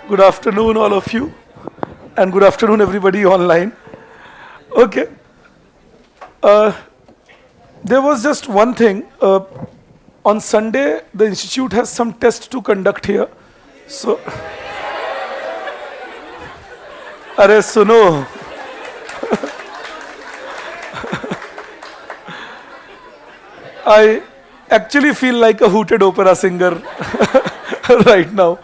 Good afternoon, all of you, and good afternoon, everybody online. Okay, uh, there was just one thing. On Sunday, the institute has some test to conduct here. So, अरे सुनो, I actually feel like a hooted opera singer right now.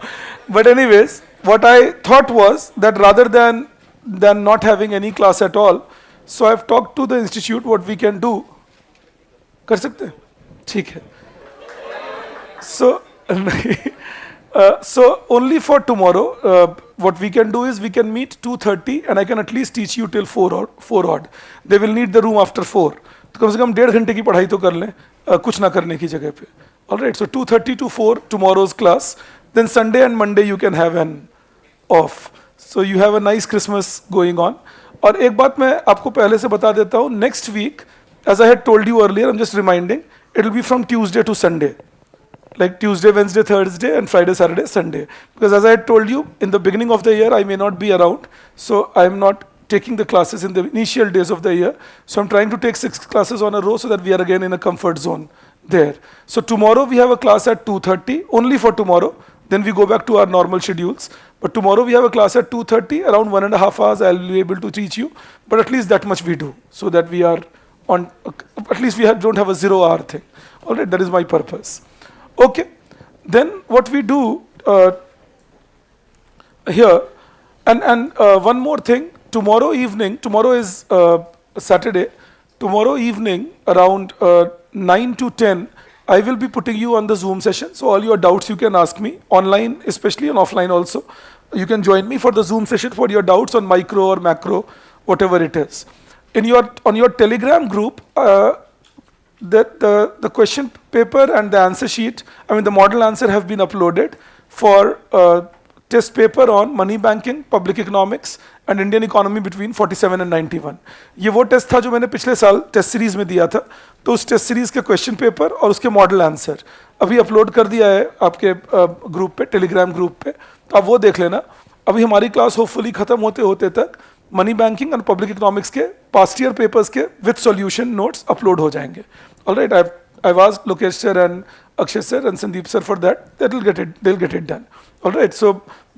But anyways, what I thought was that rather than not having any class at all, so I've talked to the institute what we can do. कर सकते हैं? ठीक है. So, so only for tomorrow, what we can do is we can meet 2:30 and I can at least teach you till 4 odd. They will need the room after 4. तो कम से कम 1.5 घंटे की पढ़ाई तो कर लें कुछ ना करने की जगह पे. All right, so 2:30 to 4 tomorrow's class. Then Sunday and Monday you can have an off. So you have a nice Christmas going on. और एक बात मैं आपको पहले से बता देता हूँ, next week, as I had told you earlier, I'm just reminding, it will be from Tuesday to Sunday. Like Tuesday, Wednesday, Thursday, and Friday, Saturday, Sunday. Because as I had told you, in the beginning of the year, I may not be around. So I'm not taking the classes in the initial days of the year. So I'm trying to take 6 classes on a row so that we are again in a comfort zone there. So tomorrow we have a class at 2:30, only for tomorrow. Then we go back to our normal schedules. But tomorrow we have a class at 2:30, around 1.5 hours I'll be able to teach you. But at least that much we do, so that we are on, at least we don't have a 0 hour thing. All right, that is my purpose. Okay, then what we do here, and one more thing, tomorrow evening, tomorrow is Saturday, tomorrow evening around 9 to 10, I will be putting you on the Zoom session, so all your doubts you can ask me, online especially and offline also. You can join me for the Zoom session for your doubts on micro or macro, whatever it is. On your Telegram group, the question paper and the answer sheet, the model answer have been uploaded for test paper on money banking, public economics and Indian economy between 47 and 91. ये वो test था जो मैंने पिछले साल test series में दिया था, तो उस टेस्ट सीरीज के क्वेश्चन पेपर और उसके मॉडल आंसर अभी अपलोड कर दिया है आपके ग्रुप पे, टेलीग्राम ग्रुप पे, तो आप वो देख लेना. अभी हमारी क्लास होपफुली खत्म होते होते तक money banking and public economics के पास्ट ईयर पेपर्स के विद सॉल्यूशन नोट्स अपलोड हो जाएंगे. Alright, I've asked Lokesh sir and Akshay sir and Sandeep sir for that. They'll get it done. All right. So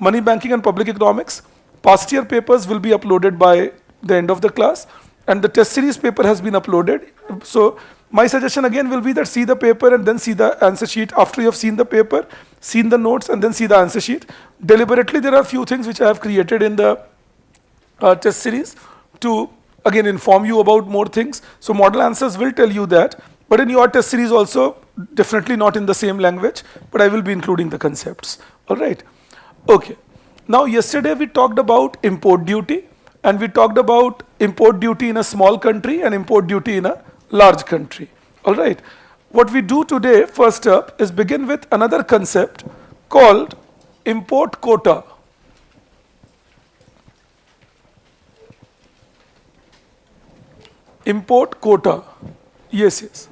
money banking and public economics, past year papers will be uploaded by the end of the class, and the test series paper has been uploaded. So my suggestion again will be that see the paper and then see the answer sheet. After you have seen the paper, seen the notes, and then see the answer sheet. Deliberately, there are few things which I have created in the test series to again inform you about more things. So model answers will tell you that. But in your test series also, definitely not in the same language, but I will be including the concepts. All right. Okay. Now, yesterday we talked about import duty, and we talked about import duty in a small country and import duty in a large country. All right. What we do today, first up, is begin with another concept called import quota. Import quota. Yes, yes.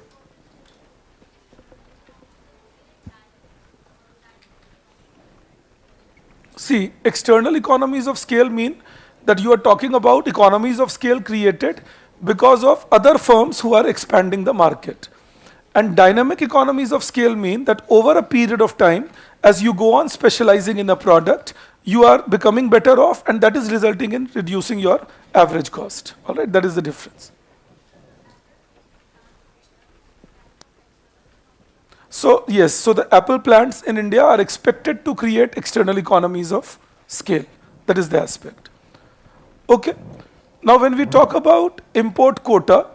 See, external economies of scale mean that you are talking about economies of scale created because of other firms who are expanding the market. And dynamic economies of scale mean that over a period of time, as you go on specializing in a product, you are becoming better off, and that is resulting in reducing your average cost. All right, that is the difference. So yes, so the apple plants in India are expected to create external economies of scale. That is the aspect. Okay. Now when we talk about import quota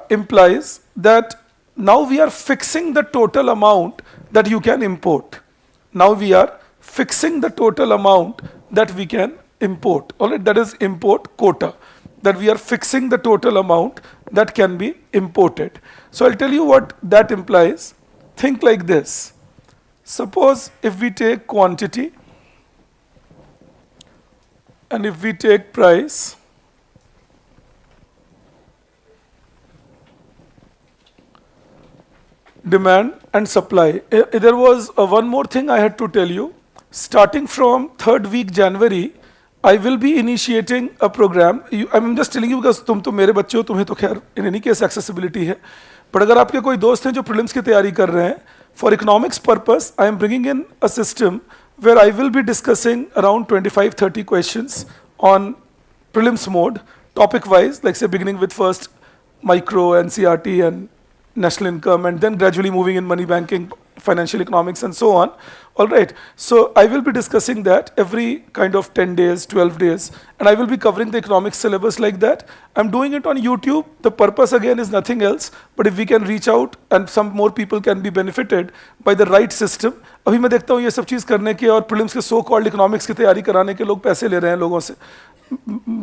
implies that now we are fixing the total amount that you can import. Now we are fixing the total amount that we can import. All right, that is import quota, that we are fixing the total amount that can be imported. So I'll tell you what that implies. Think like this. Suppose if we take quantity and if we take price, demand and supply. There was one more thing I had to tell you. starting from third week January, I will be initiating a program. I'm just telling you because तुम तो मेरे बच्चे हो, तुम्हें तो खैर in any case accessibility है. But अगर आपके कोई दोस्त हैं जो prelims की तैयारी कर रहे हैं, for economics purpose, I am bringing in a system where I will be discussing around 25-30 questions on prelims mode, topic wise, like say beginning with first micro, NCRT, and national income, and then gradually moving in money banking, financial economics, and so on. All right. So I will be discussing that every kind of 10 days, 12 days, and I will be covering the economics syllabus like that. I'm doing it on YouTube. The purpose again is nothing else, but if we can reach out and some more people can be benefited by the right system. अभी मैं देखता हूँ ये सब चीज़ करने के और prelims के सो कॉल्ड इकोनॉमिक्स की तैयारी कराने के लोग पैसे ले रहे हैं लोगों से.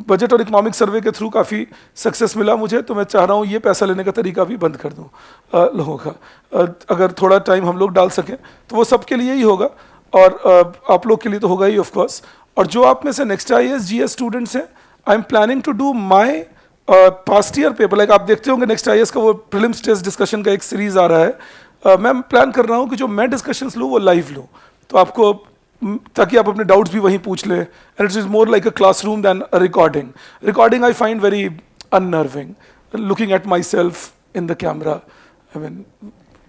बजट और इकोनॉमिक सर्वे के थ्रू काफ़ी सक्सेस मिला मुझे, तो मैं चाह रहा हूँ ये पैसा लेने का तरीका भी बंद कर दूँ लोगों का. अगर थोड़ा टाइम हम लोग डाल सकें तो वो सबके लिए ही होगा, और आप लोग के लिए तो होगा ही ऑफ कोर्स. और जो आप में से नेक्स्ट IAS GS स्टूडेंट्स हैं, I am planning to do my past year paper. Like आप देखते होंगे नेक्स्ट IAS का वो प्रीलिम्स टेस्ट डिस्कशन का एक सीरीज आ रहा है. मैं प्लान कर रहा हूँ कि जो मैं डिस्कशंस लूँ वो लाइव लूँ, तो आपको ताकि आप अपने डाउट्स भी वहीं पूछ लें. And it is more like a classroom then a recording I find very अननर्विंग, looking at my self in the camera. I mean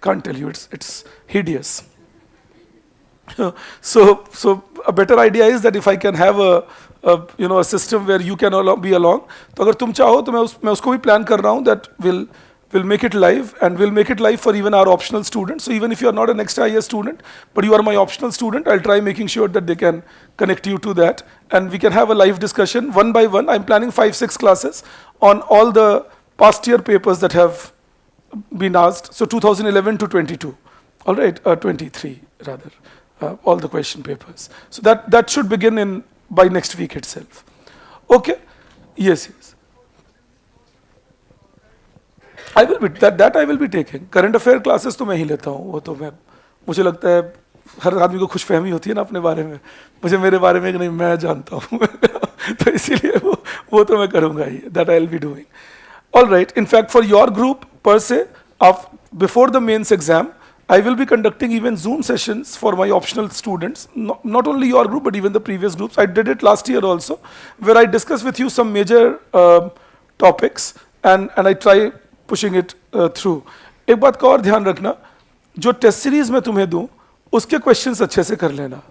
can't tell you, it's hideous. So a better idea is that if I can have a system where you can be along. तो अगर तुम चाहो तो मैं उसको भी plan कर रहा हूँ that will make it live, and will make it live for even our optional students. So even if you are not a next IAS student, but you are my optional student, I'll try making sure that they can connect you to that, and we can have a live discussion one by one. I'm planning 5-6 classes on all the past year papers that have been asked. So 2011 to 22, all right, 23 rather, all the question papers. So that should begin by next week itself. Okay, yes. I will be that I will be taking. Current affair classes तो मैं ही लेता हूँ. वो तो मुझे लगता है हर आदमी को खुशफहमी होती है ना अपने बारे में. मुझे मेरे बारे में नहीं, मैं जानता हूँ तो इसीलिए वो तो मैं करूँगा ही. That I will be doing. All right. In fact, for your group per se, before the mains exam, I will be conducting even Zoom sessions for my optional students. Not only your group, but even the previous groups. I did it last year also, where I discuss with you some major topics, and I try pushing it through. एक बात का और ध्यान रखना, जो test series में तुम्हें दूं उसके क्वेश्चंस अच्छे से कर लेना.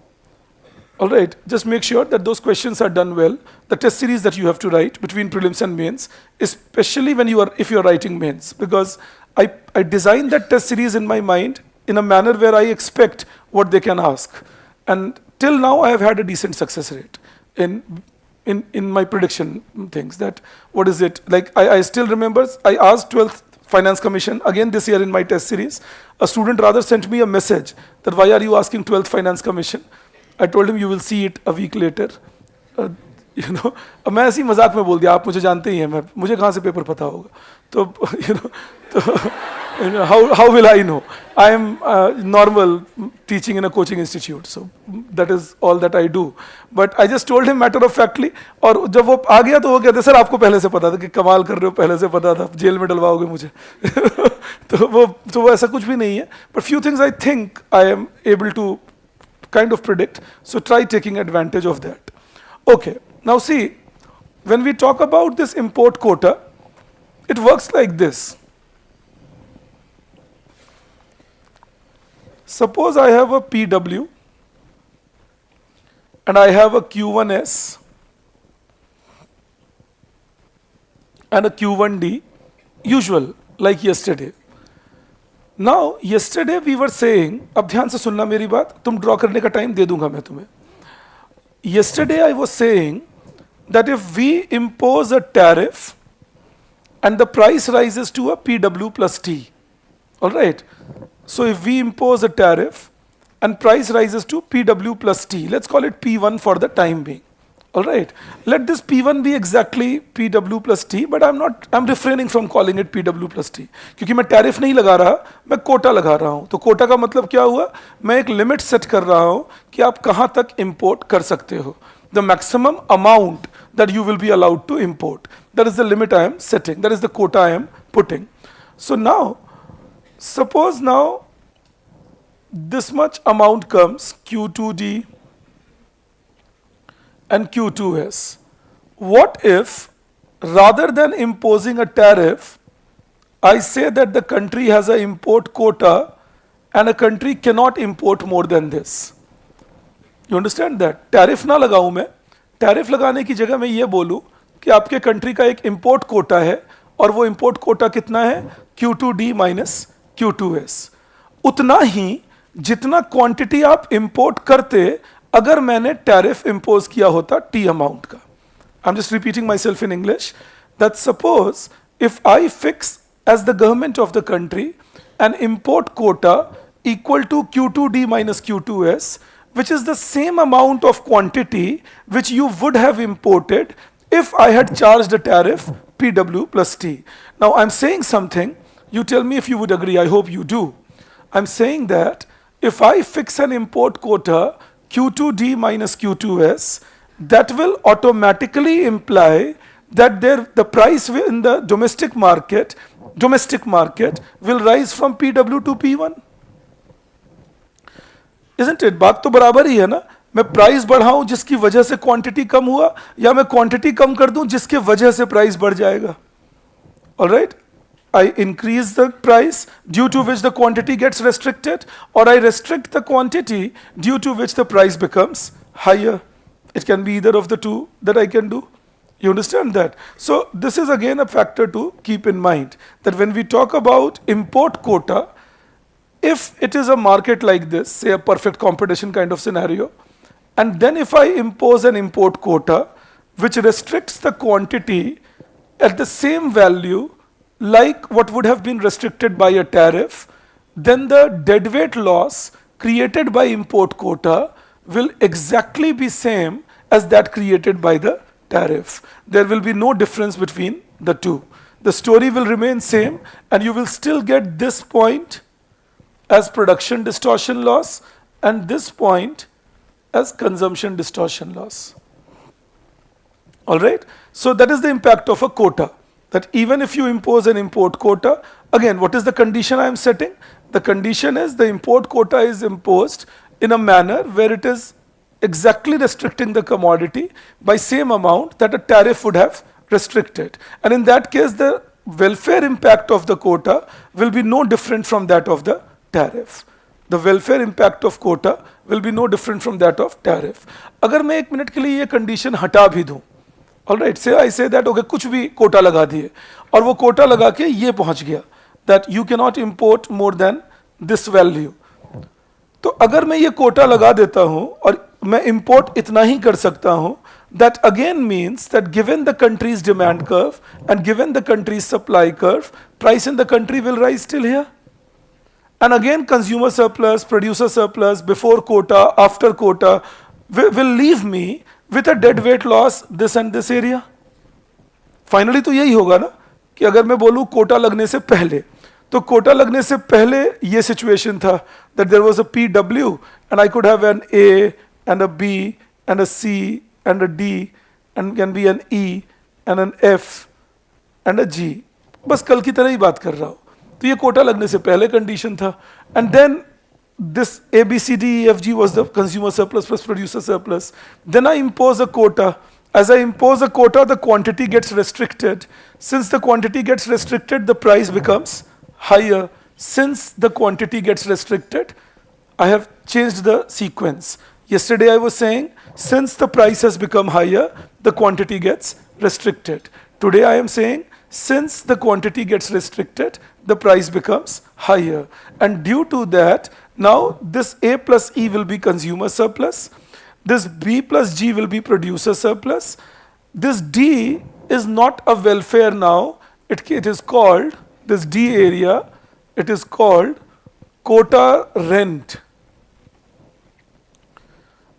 All right, just make sure that those questions are done well. The test series that you have to write between prelims and mains, especially if you are writing mains, because I designed that test series in my mind in a manner where I expect what they can ask, and till now I have had a decent success rate in my prediction things. That what is it like? I still remember I asked 12th Finance Commission again this year in my test series. A student rather sent me a message that why are you asking 12th Finance Commission? I told him you will see it a week later. मैं ऐसी मजाक में बोल दिया, आप मुझे जानते ही हैं, मुझे कहाँ से पेपर पता होगा. तो how will I know? I am normal teaching in a coaching institute, so that is all that I do. But I just told him matter of factly. और जब वो आ गया तो वो कहते सर आपको पहले से पता था, कि कमाल कर रहे हो, पहले से पता था, जेल में डलवाओगे मुझे. तो वो ऐसा कुछ भी नहीं है. But few things I think I am able to kind of predict. So try taking advantage of that. Okay. Now see, when we talk about this import quota, it works like this. Suppose I have a PW and I have a Q1S and a Q1D, usual, like yesterday. Now, yesterday we were saying, अब ध्यान से सुनना मेरी बात, तुम draw करने का time दे दूंगा मैं तुम्हें. Yesterday I was saying that if we impose a tariff and the price rises to a PW plus T, all right? So if we impose a tariff and price rises to PW plus T, let's call it P1 for the time being. All right. Let this P1 be exactly PW plus T, but I'm refraining from calling it PW plus T. क्योंकि मैं tariff नहीं लगा रहा, मैं कोटा लगा रहा हूँ. तो कोटा का मतलब क्या हुआ? मैं एक लिमिट सेट कर रहा हूँ कि आप कहाँ तक इंपोर्ट कर सकते हो. The maximum amount that you will be allowed to import. That is the limit I am setting. That is the quota I am putting. So now, suppose now this much amount comes, Q2D, and Q2S. What if, rather than imposing a tariff, I say that the country has an import quota and a country cannot import more than this? You understand that? Tariff ना लगाऊं मैं, tariff लगाने की जगह मैं ये बोलूं कि आपके कंट्री का एक import quota है और वो import quota कितना है? Q2D minus Q2S. उतना ही जितना क्वांटिटी आप इंपोर्ट करते अगर मैंने टैरिफ इंपोज किया होता टी अमाउंट का. I am just repeating my self in English that suppose if I fix as the government of the country an import quota equal to Q2D minus Q2S, which is the same amount of quantity which you would have imported if I had charged a tariff PW plus T. Now I'm saying something, you tell me if you would agree, I hope you do. I'm saying that if I fix an import quota Q2D minus Q2S, that will automatically imply that the price in the domestic market will rise from PW to P1. Isn't it? बात तो बराबर ही है ना. मैं price बढ़ाऊं जिसकी वजह से quantity कम हुआ या मैं क्वांटिटी कम कर दूं जिसके वजह से प्राइस बढ़ जाएगा. Alright? I increase the price due to which the quantity gets restricted, or I restrict the quantity due to which the price becomes higher. It can be either of the two that I can do. You understand that? So this is again a factor to keep in mind, that when we talk about import quota, if it is a market like this, say a perfect competition kind of scenario, and then if I impose an import quota which restricts the quantity at the same value like what would have been restricted by a tariff, then the deadweight loss created by import quota will exactly be same as that created by the tariff. There will be no difference between the two. The story will remain same and you will still get this point as production distortion loss and this point as consumption distortion loss. Alright? So that is the impact of a quota. That even if you impose an import quota, again, what is the condition I am setting? The condition is the import quota is imposed in a manner where it is exactly restricting the commodity by same amount that a tariff would have restricted. And in that case, the welfare impact of the quota will be no different from that of the tariff. The welfare impact of quota will be no different from that of tariff. अगर मैं एक minute के लिए ये condition हटा भी दूं, alright, say I say that okay, कुछ भी कोटा लगा दिए और वो कोटा लगा के ये पहुंच गया that you cannot import more than this value. तो अगर मैं ये कोटा लगा देता हूं और मैं इंपोर्ट इतना ही कर सकता हूं, that again means that given the country's demand curve and given the country's supply curve, price in the country will rise till here. And again consumer surplus, producer surplus, before quota, after quota will leave me with a deadweight loss this and this area. Finally तो यही होगा ना कि अगर मैं बोलूं कोटा लगने से पहले, तो कोटा लगने से पहले ये सिचुएशन था that there was a PW and I could have an A and a B and a C and a D and can be an E and an F and a G. बस कल की तरह ही बात कर रहा हूँ. तो ये कोटा लगने से पहले कंडीशन था. And then this A, B, C, D, E, F, G was the consumer surplus plus producer surplus. Then I impose a quota. As I impose a quota, the quantity gets restricted. Since the quantity gets restricted, the price becomes higher. Since the quantity gets restricted, I have changed the sequence. Yesterday I was saying, since the price has become higher, the quantity gets restricted. Today I am saying, since the quantity gets restricted, the price becomes higher. And due to that, now this A plus E will be consumer surplus. This B plus G will be producer surplus. This D is not a welfare now. It is called, this D area, it is called quota rent.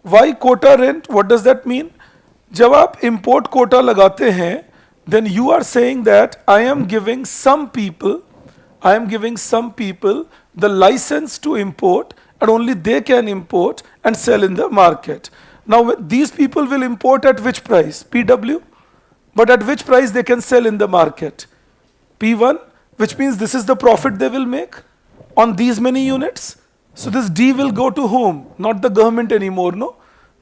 Why quota rent? What does that mean? जब आप import quota लगाते हैं, then you are saying that I am giving some people the license to import and only they can import and sell in the market. Now these people will import at which price? PW. But at which price they can sell in the market? P1, which means this is the profit they will make on these many units. So this D will go to whom? Not the government anymore, no?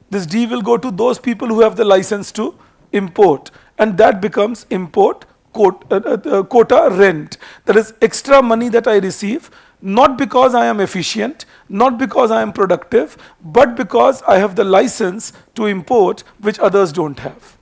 This D will go to those people who have the license to import, and that becomes import quota rent. That is extra money that I receive, not because I am efficient, not because I am productive, but because I have the license to import which others don't have.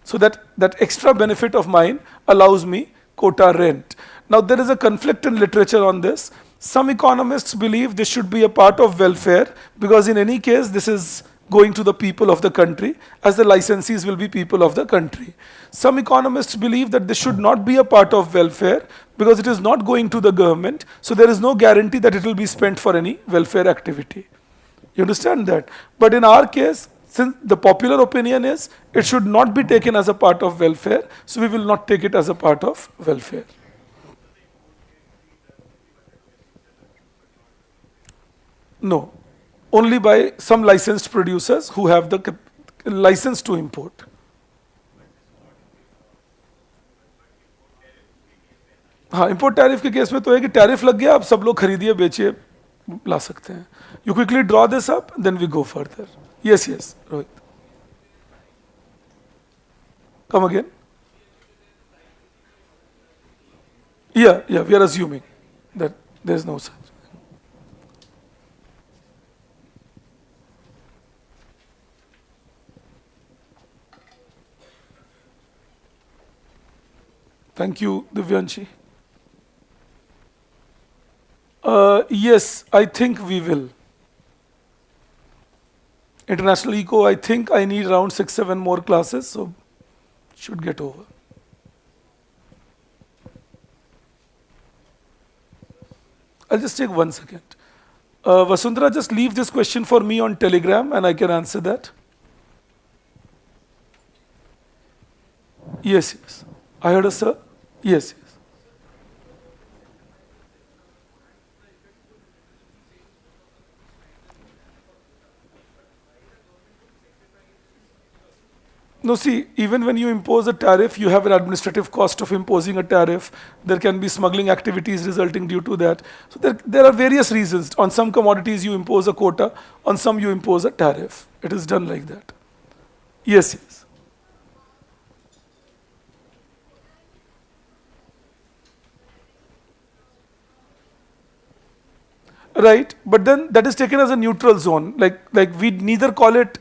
So that extra benefit of mine allows me quota rent. Now there is a conflict in literature on this. Some economists believe this should be a part of welfare because in any case this is going to the people of the country, as the licensees will be people of the country. Some economists believe that this should not be a part of welfare because it is not going to the government, so there is no guarantee that it will be spent for any welfare activity. You understand that? But in our case, since the popular opinion is it should not be taken as a part of welfare, so we will not take it as a part of welfare. No, only by some licensed producers who have the license to import. हाँ, import tariff के case में तो है कि tariff लग गया, अब सब लोग खरीदिए बेचिए ला सकते हैं. You quickly draw this up, then we go further. Yes yes Rohit, come again. Yeah, we are assuming that there is no such. Thank you, Divyanshi. Yes, I think we will. International Eco, I think I need around 6-7 more classes, so should get over. I'll just take 1 second. Vasundhara, just leave this question for me on Telegram and I can answer that. Yes. I heard a sir. Yes. No, see, even when you impose a tariff, you have an administrative cost of imposing a tariff. There can be smuggling activities resulting due to that. So there are various reasons. On some commodities, you impose a quota. On some, you impose a tariff. It is done like that. Yes. Right, but then that is taken as a neutral zone. Like we neither call it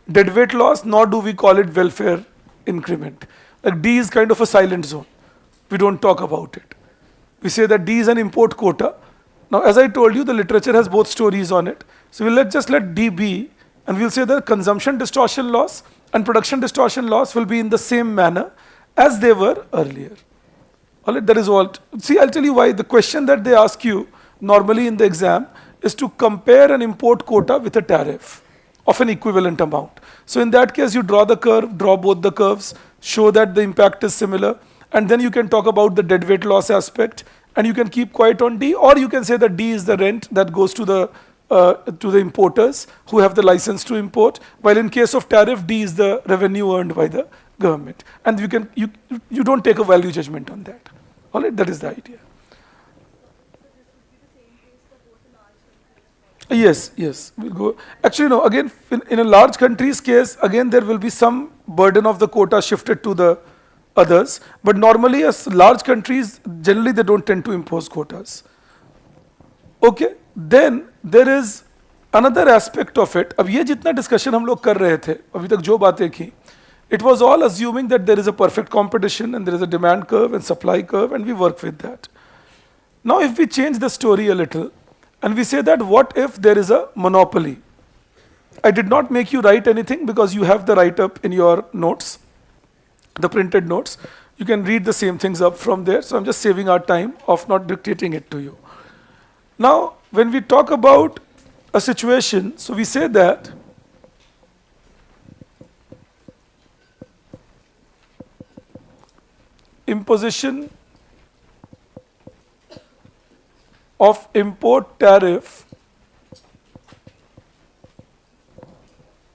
deadweight loss nor do we call it welfare increment. Like D is kind of a silent zone. We don't talk about it. We say that D is an import quota. Now, as I told you, the literature has both stories on it. So we'll just let D be, and we'll say that consumption distortion loss and production distortion loss will be in the same manner as they were earlier. All right, that is all. See, I'll tell you why. The question that they ask you normally in the exam is to compare an import quota with a tariff of an equivalent amount. So in that case, you draw the curve, draw both the curves, show that the impact is similar, and then you can talk about the deadweight loss aspect, and you can keep quiet on D, or you can say that D is the rent that goes to the importers who have the license to import, while in case of tariff, D is the revenue earned by the government, and you don't take a value judgment on that. All right, that is the idea. Yes, we'll go. Actually, no, again, in a large country's case, again, there will be some burden of the quota shifted to the others. But normally, as large countries, generally, they don't tend to impose quotas. Okay, then there is another aspect of it. अब ये जितना discussion हम लोग कर रहे थे, अभी तक जो बातें की, it was all assuming that there is a perfect competition and there is a demand curve and supply curve, and we work with that. Now, if we change the story a little, and we say that what if there is a monopoly? I did not make you write anything because you have the write-up in your notes, the printed notes. You can read the same things up from there. So I'm just saving our time of not dictating it to you. Now, when we talk about a situation, so we say that imposition of import tariff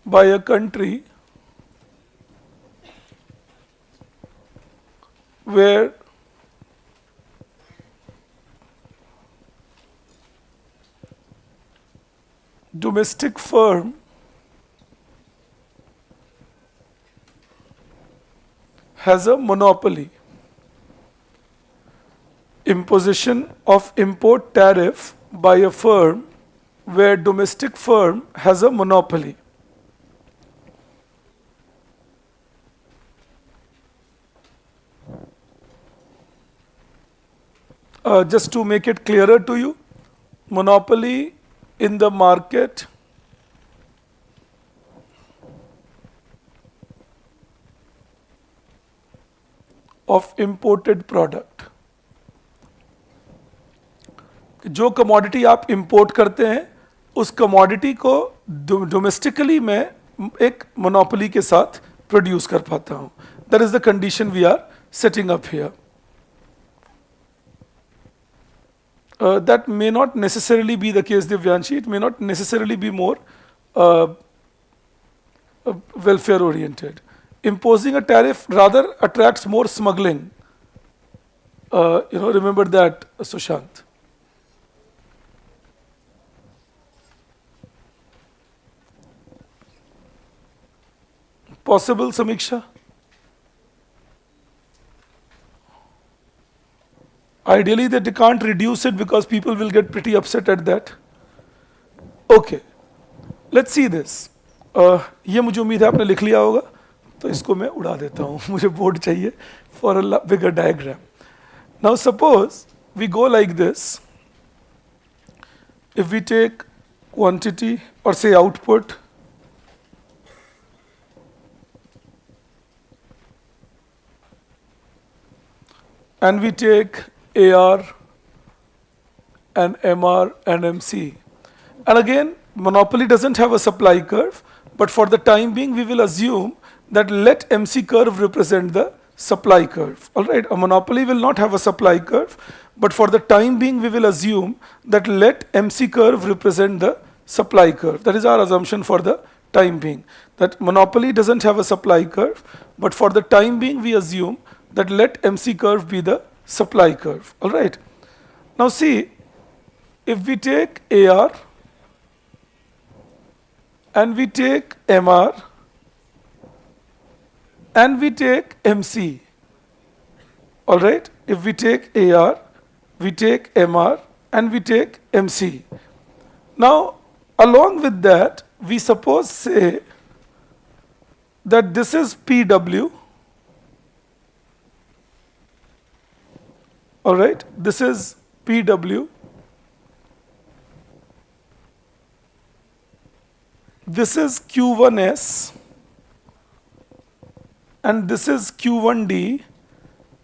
by a country where domestic firm has a monopoly. Imposition of import tariff by a firm where domestic firm has a monopoly. Just to make it clearer to you, monopoly in the market of imported product. जो commodity आप import करते हैं उस commodity को domestically मैं एक monopoly के साथ प्रोड्यूस कर पाता हूं. That is the condition we are setting up here. That may not necessarily be the case, Divyanshi. It may not necessarily be more welfare oriented. Imposing a tariff rather attracts more smuggling. Remember that, Sushant. Possible, Samiksha? Ideally, they can't reduce it because people will get pretty upset at that. Okay, let's see this. ये मुझे उम्मीद है आपने लिख लिया होगा, तो इसको मैं उड़ा देता हूँ. मुझे बोर्ड चाहिए for a bigger diagram. Now suppose we go like this. If we take quantity or say output, and we take AR and MR and MC. And again, monopoly doesn't have a supply curve, but for the time being, we will assume that let MC curve represent the supply curve. All right, a monopoly will not have a supply curve, but for the time being, we will assume that let MC curve represent the supply curve. That is our assumption for the time being, that monopoly doesn't have a supply curve, but for the time being, we assume that let MC curve be the supply curve. All right. Now see, if we take AR and we take MR and we take MC, all right, if we take AR, we take MR and we take MC. Now along with that, we suppose say that this is PW. All right, this is PW. This is Q1S and this is Q1D,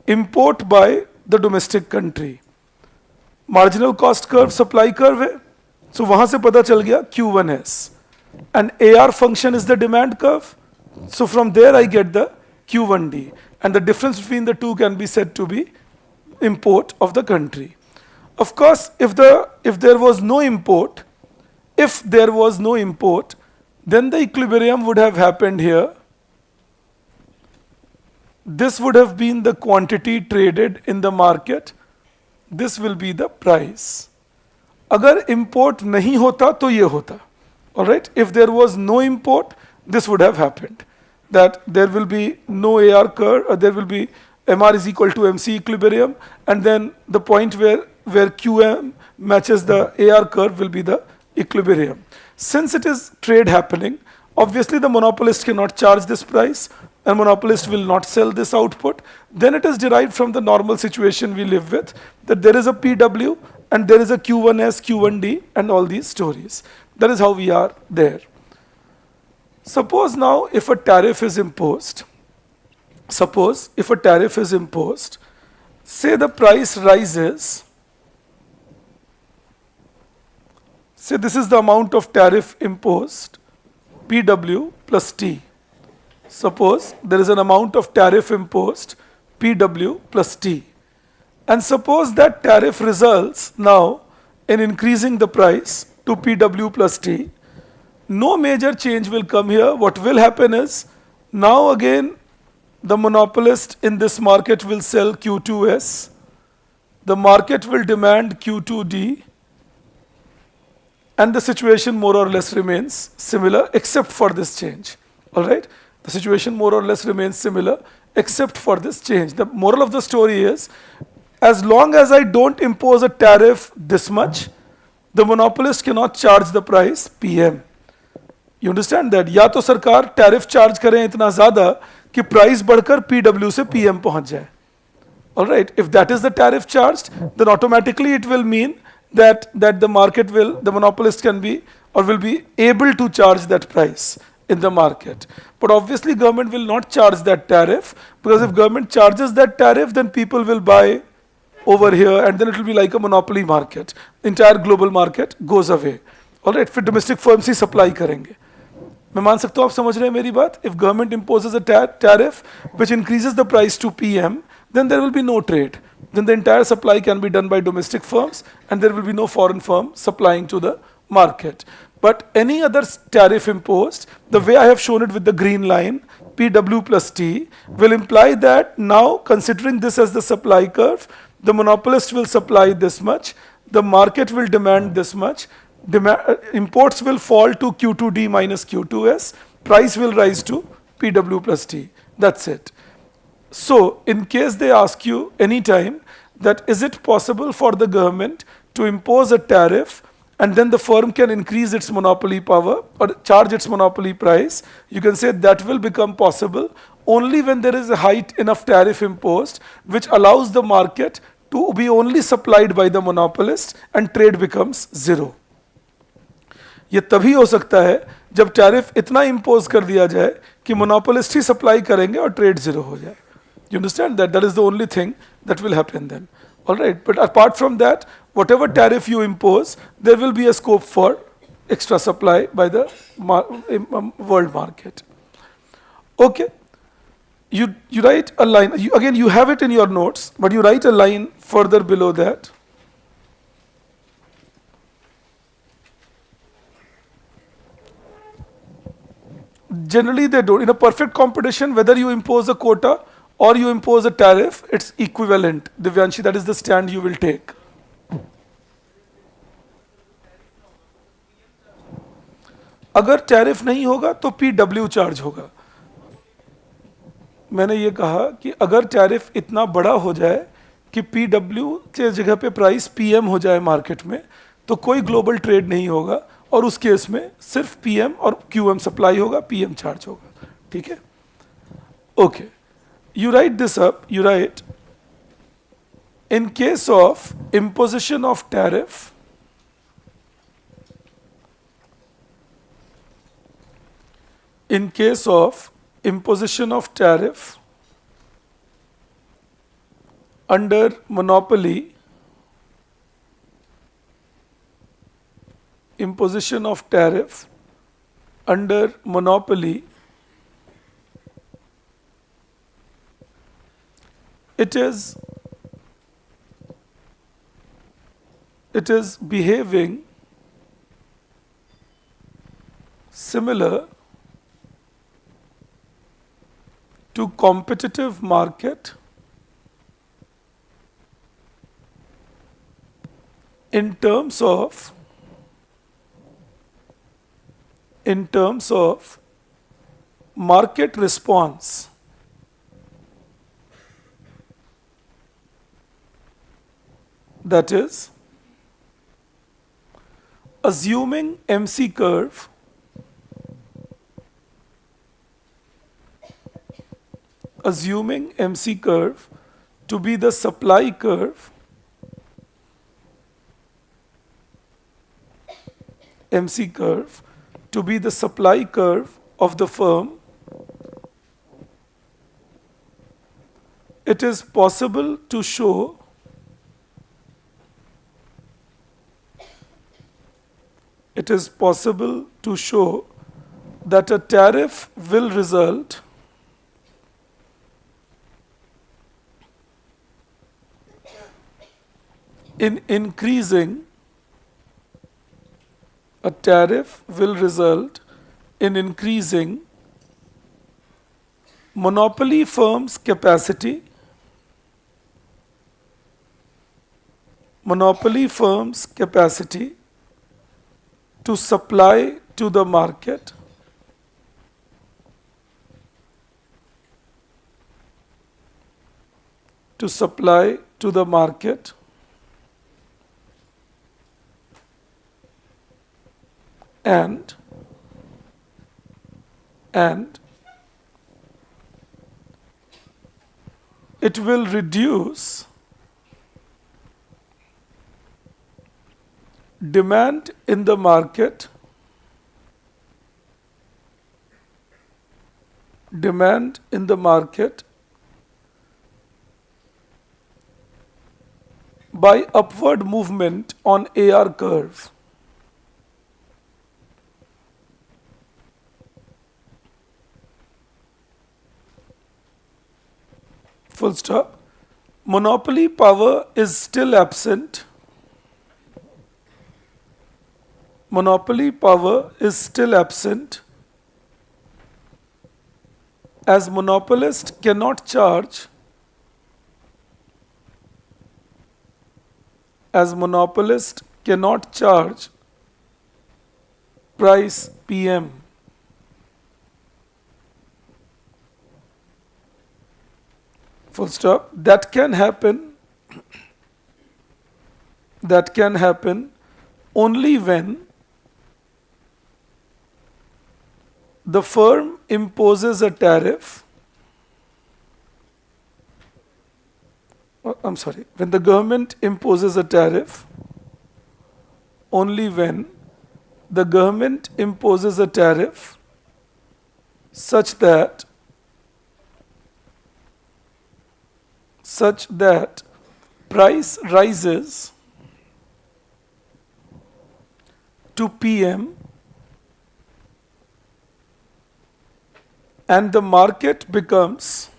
import by the domestic country. Marginal cost curve supply curve है, so वहाँ से पता चल गया Q1S. And AR function is the demand curve, so from there I get the Q1D, and the difference between the two can be said to be import of the country. Of course, if there was no import, then the equilibrium would have happened here. This would have been the quantity traded in the market. This will be the price. अगर import नहीं होता तो ये होता. All right. If there was no import, this would have happened. That there will be no AR curve. There will be MR is equal to MC equilibrium, and then the point where QM matches the AR curve will be the equilibrium. Since it is trade happening, obviously the monopolist cannot charge this price, and monopolist will not sell this output. Then it is derived from the normal situation we live with, that there is a PW and there is a Q1S, Q1D, and all these stories. That is how we are there. Suppose now if a tariff is imposed, say the price rises, say this is the amount of tariff imposed, PW plus T. Suppose there is an amount of tariff imposed, PW plus T. And suppose that tariff results now in increasing the price to PW plus T. No major change will come here. What will happen is, now again, the monopolist in this market will sell Q2S. The market will demand Q2D. And the situation more or less remains similar except for this change. All right? The situation more or less remains similar except for this change. The moral of the story is, as long as I don't impose a tariff this much, the monopolist cannot charge the price PM. You understand that? या तो सरकार tariff charge करें इतना ज्यादा कि price बढ़कर PW से PM पहुंच जाए. All right, if that is the tariff charged, then automatically it will mean that the market will, the monopolist can be or will be able to charge that price in the market. But obviously government will not charge that tariff, because if government charges that tariff, then people will buy over here and then it will be like a monopoly market. Entire global market goes away. All right, फिर domestic firms ही supply करेंगे. मैं मान सकता हूँ आप समझ रहे हैं मेरी बात? If government imposes a tariff which increases the price to PM, then there will be no trade. Then the entire supply can be done by domestic firms and there will be no foreign firm supplying to the market. But any other tariff imposed, the way I have shown it with the green line, PW plus T, will imply that now, considering this as the supply curve, the monopolist will supply this much, the market will demand this much, imports will fall to Q2D minus Q2S, price will rise to PW plus T. That's it. So, in case they ask you anytime that is it possible for the government to impose a tariff and then the firm can increase its monopoly power or charge its monopoly price, you can say that will become possible only when there is a high enough tariff imposed which allows the market to be only supplied by the monopolist and trade becomes zero. ये तभी हो सकता है जब tariff इतना impose कर दिया जाए कि मोनोपोलिस्ट ही सप्लाई करेंगे और ट्रेड जीरो हो जाए. You understand that? That is the only thing that will happen then. All right. But apart from that, whatever tariff you impose, there will be a scope for extra supply by the world market. Okay. You write a line. Again, you have it in your notes, but you write a line further below that. Generally, they don't. In a perfect competition, whether you impose a quota or you impose a tariff, it's equivalent. Divyanshi, that is the stand you will take. अगर tariff नहीं होगा तो PW charge होगा. मैंने ये कहा कि अगर टैरिफ इतना बड़ा हो जाए कि PW के जगह पे प्राइस PM हो जाए मार्केट में, तो कोई ग्लोबल ट्रेड नहीं होगा और उस केस में सिर्फ PM और QM सप्लाई होगा, PM चार्ज होगा. ठीक है? Okay. You write this up, you write, in case of imposition of tariff, in case of imposition of tariff under monopoly, imposition of tariff under monopoly, it is behaving similar to competitive market in terms of market response. That is, assuming MC curve to be the supply curve, MC curve to be the supply curve of the firm, it is possible to show that a tariff will result in increasing monopoly firms' capacity to supply to the market to supply to the market and it will reduce demand in the market, by upward movement on AR curve. Full stop. Monopoly power is still absent. Monopoly power is still absent as monopolist cannot charge price PM. Full stop. That can happen only when the firm imposes a tariff. When the government imposes a tariff, only when the government imposes a tariff such that price rises to PM and the market becomes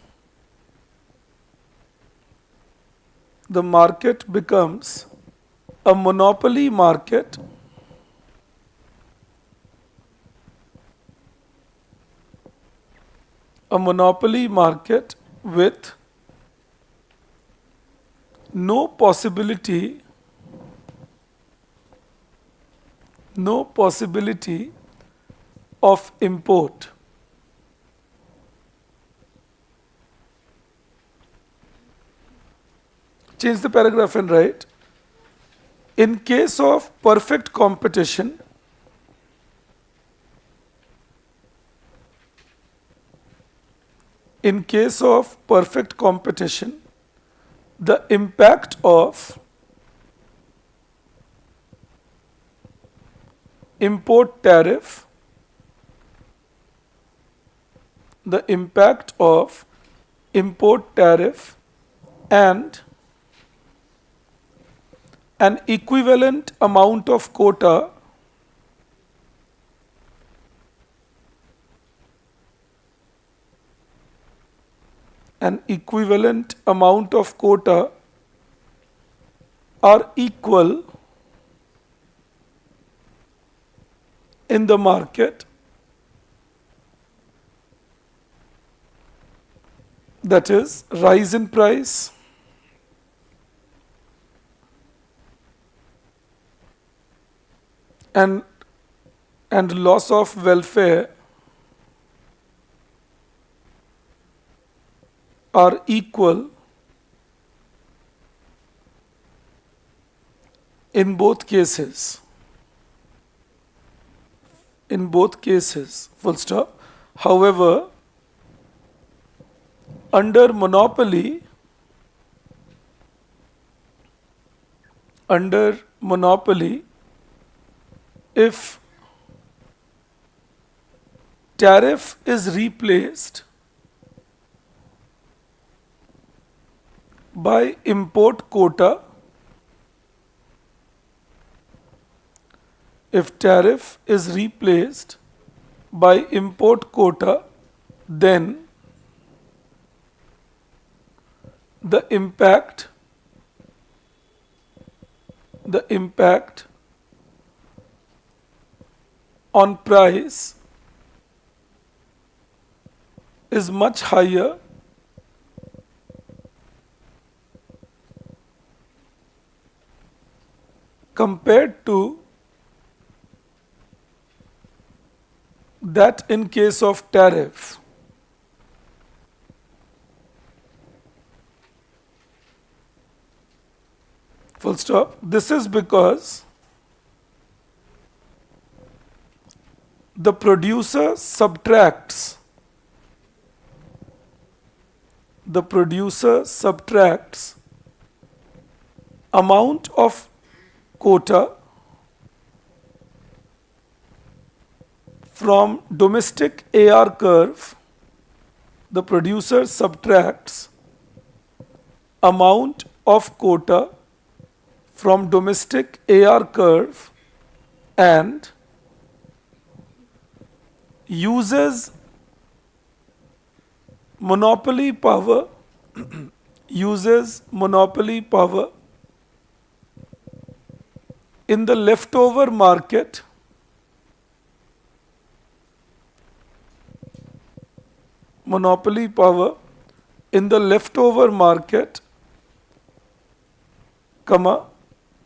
a monopoly market with no possibility of import. Change the paragraph and write, in case of perfect competition, the impact of import tariff and an equivalent amount of quota are equal in the market, that is, rise in price and loss of welfare are equal in both cases. Full stop. However, under monopoly, if tariff is replaced by import quota, then the impact on price is much higher compared to that in case of tariff. stop. This is because the producer subtracts amount of quota from domestic AR curve. The producer subtracts amount of quota from domestic AR curve and uses monopoly power in the leftover market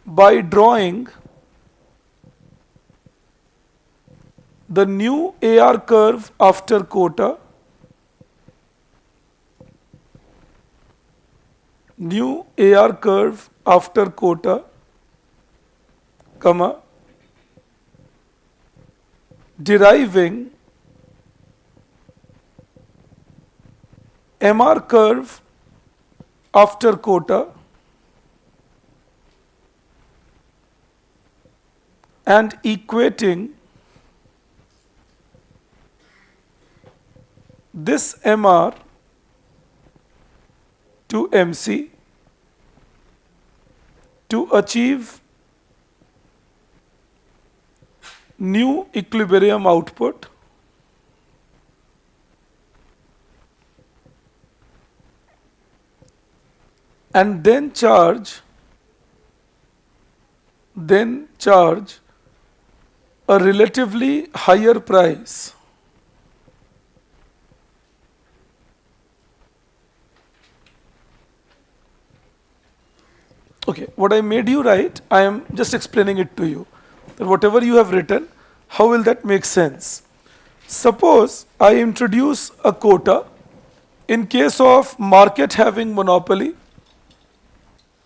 by drawing the new AR curve after quota, deriving MR curve after quota and equating this MR to MC to achieve new equilibrium output. And then charge a relatively higher price Okay, what I made you write, I am just explaining it to you. That whatever you have written, how will that make sense? Suppose I introduce a quota in case of market having monopoly.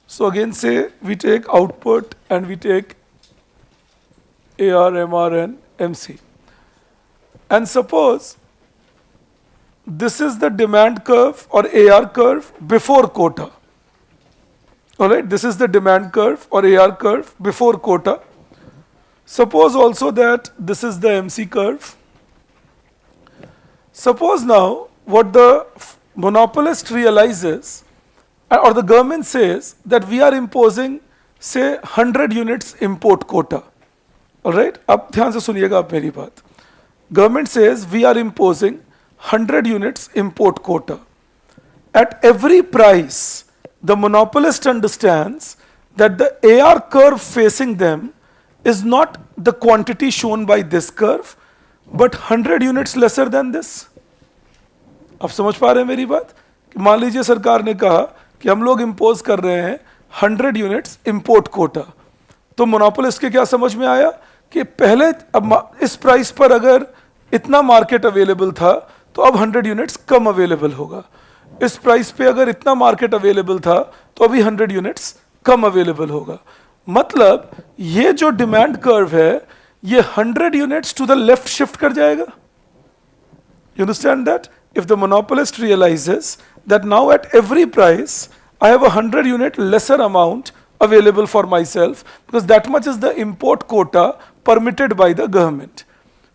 So again say we take output and we take AR, MR and MC. And suppose this is the demand curve or AR curve before quota. Alright, this is the demand curve or AR curve before quota. Suppose also that this is the MC curve. Suppose now what the monopolist realizes or the government says that we are imposing say 100 units import quota. Alright, अब ध्यान से सुनिएगा आप मेरी बात. Government says we are imposing 100 units import quota. At every price, the monopolist understands that the AR curve facing them is not the quantity shown by this curve, but 100 units lesser than this. आप समझ पा रहे हैं मेरी बात? कि मान लीजिए सरकार ने कहा कि हम लोग इम्पोज कर रहे हैं 100 यूनिट्स इंपोर्ट कोटा, तो मोनोपोलिस्ट के क्या समझ में आया कि पहले अब इस प्राइस पर अगर इतना मार्केट अवेलेबल था तो अब 100 यूनिट्स कम अवेलेबल होगा, इस प्राइस पे अगर इतना मार्केट अवेलेबल था तो अभी 100 यूनिट्स कम अवेलेबल होगा. मतलब ये जो डिमांड कर्व है ये 100 units to the left shift कर जाएगा. You understand that? If the monopolist realizes that now at every price I have a 100 unit lesser amount available for myself because that much is the import quota permitted by the government.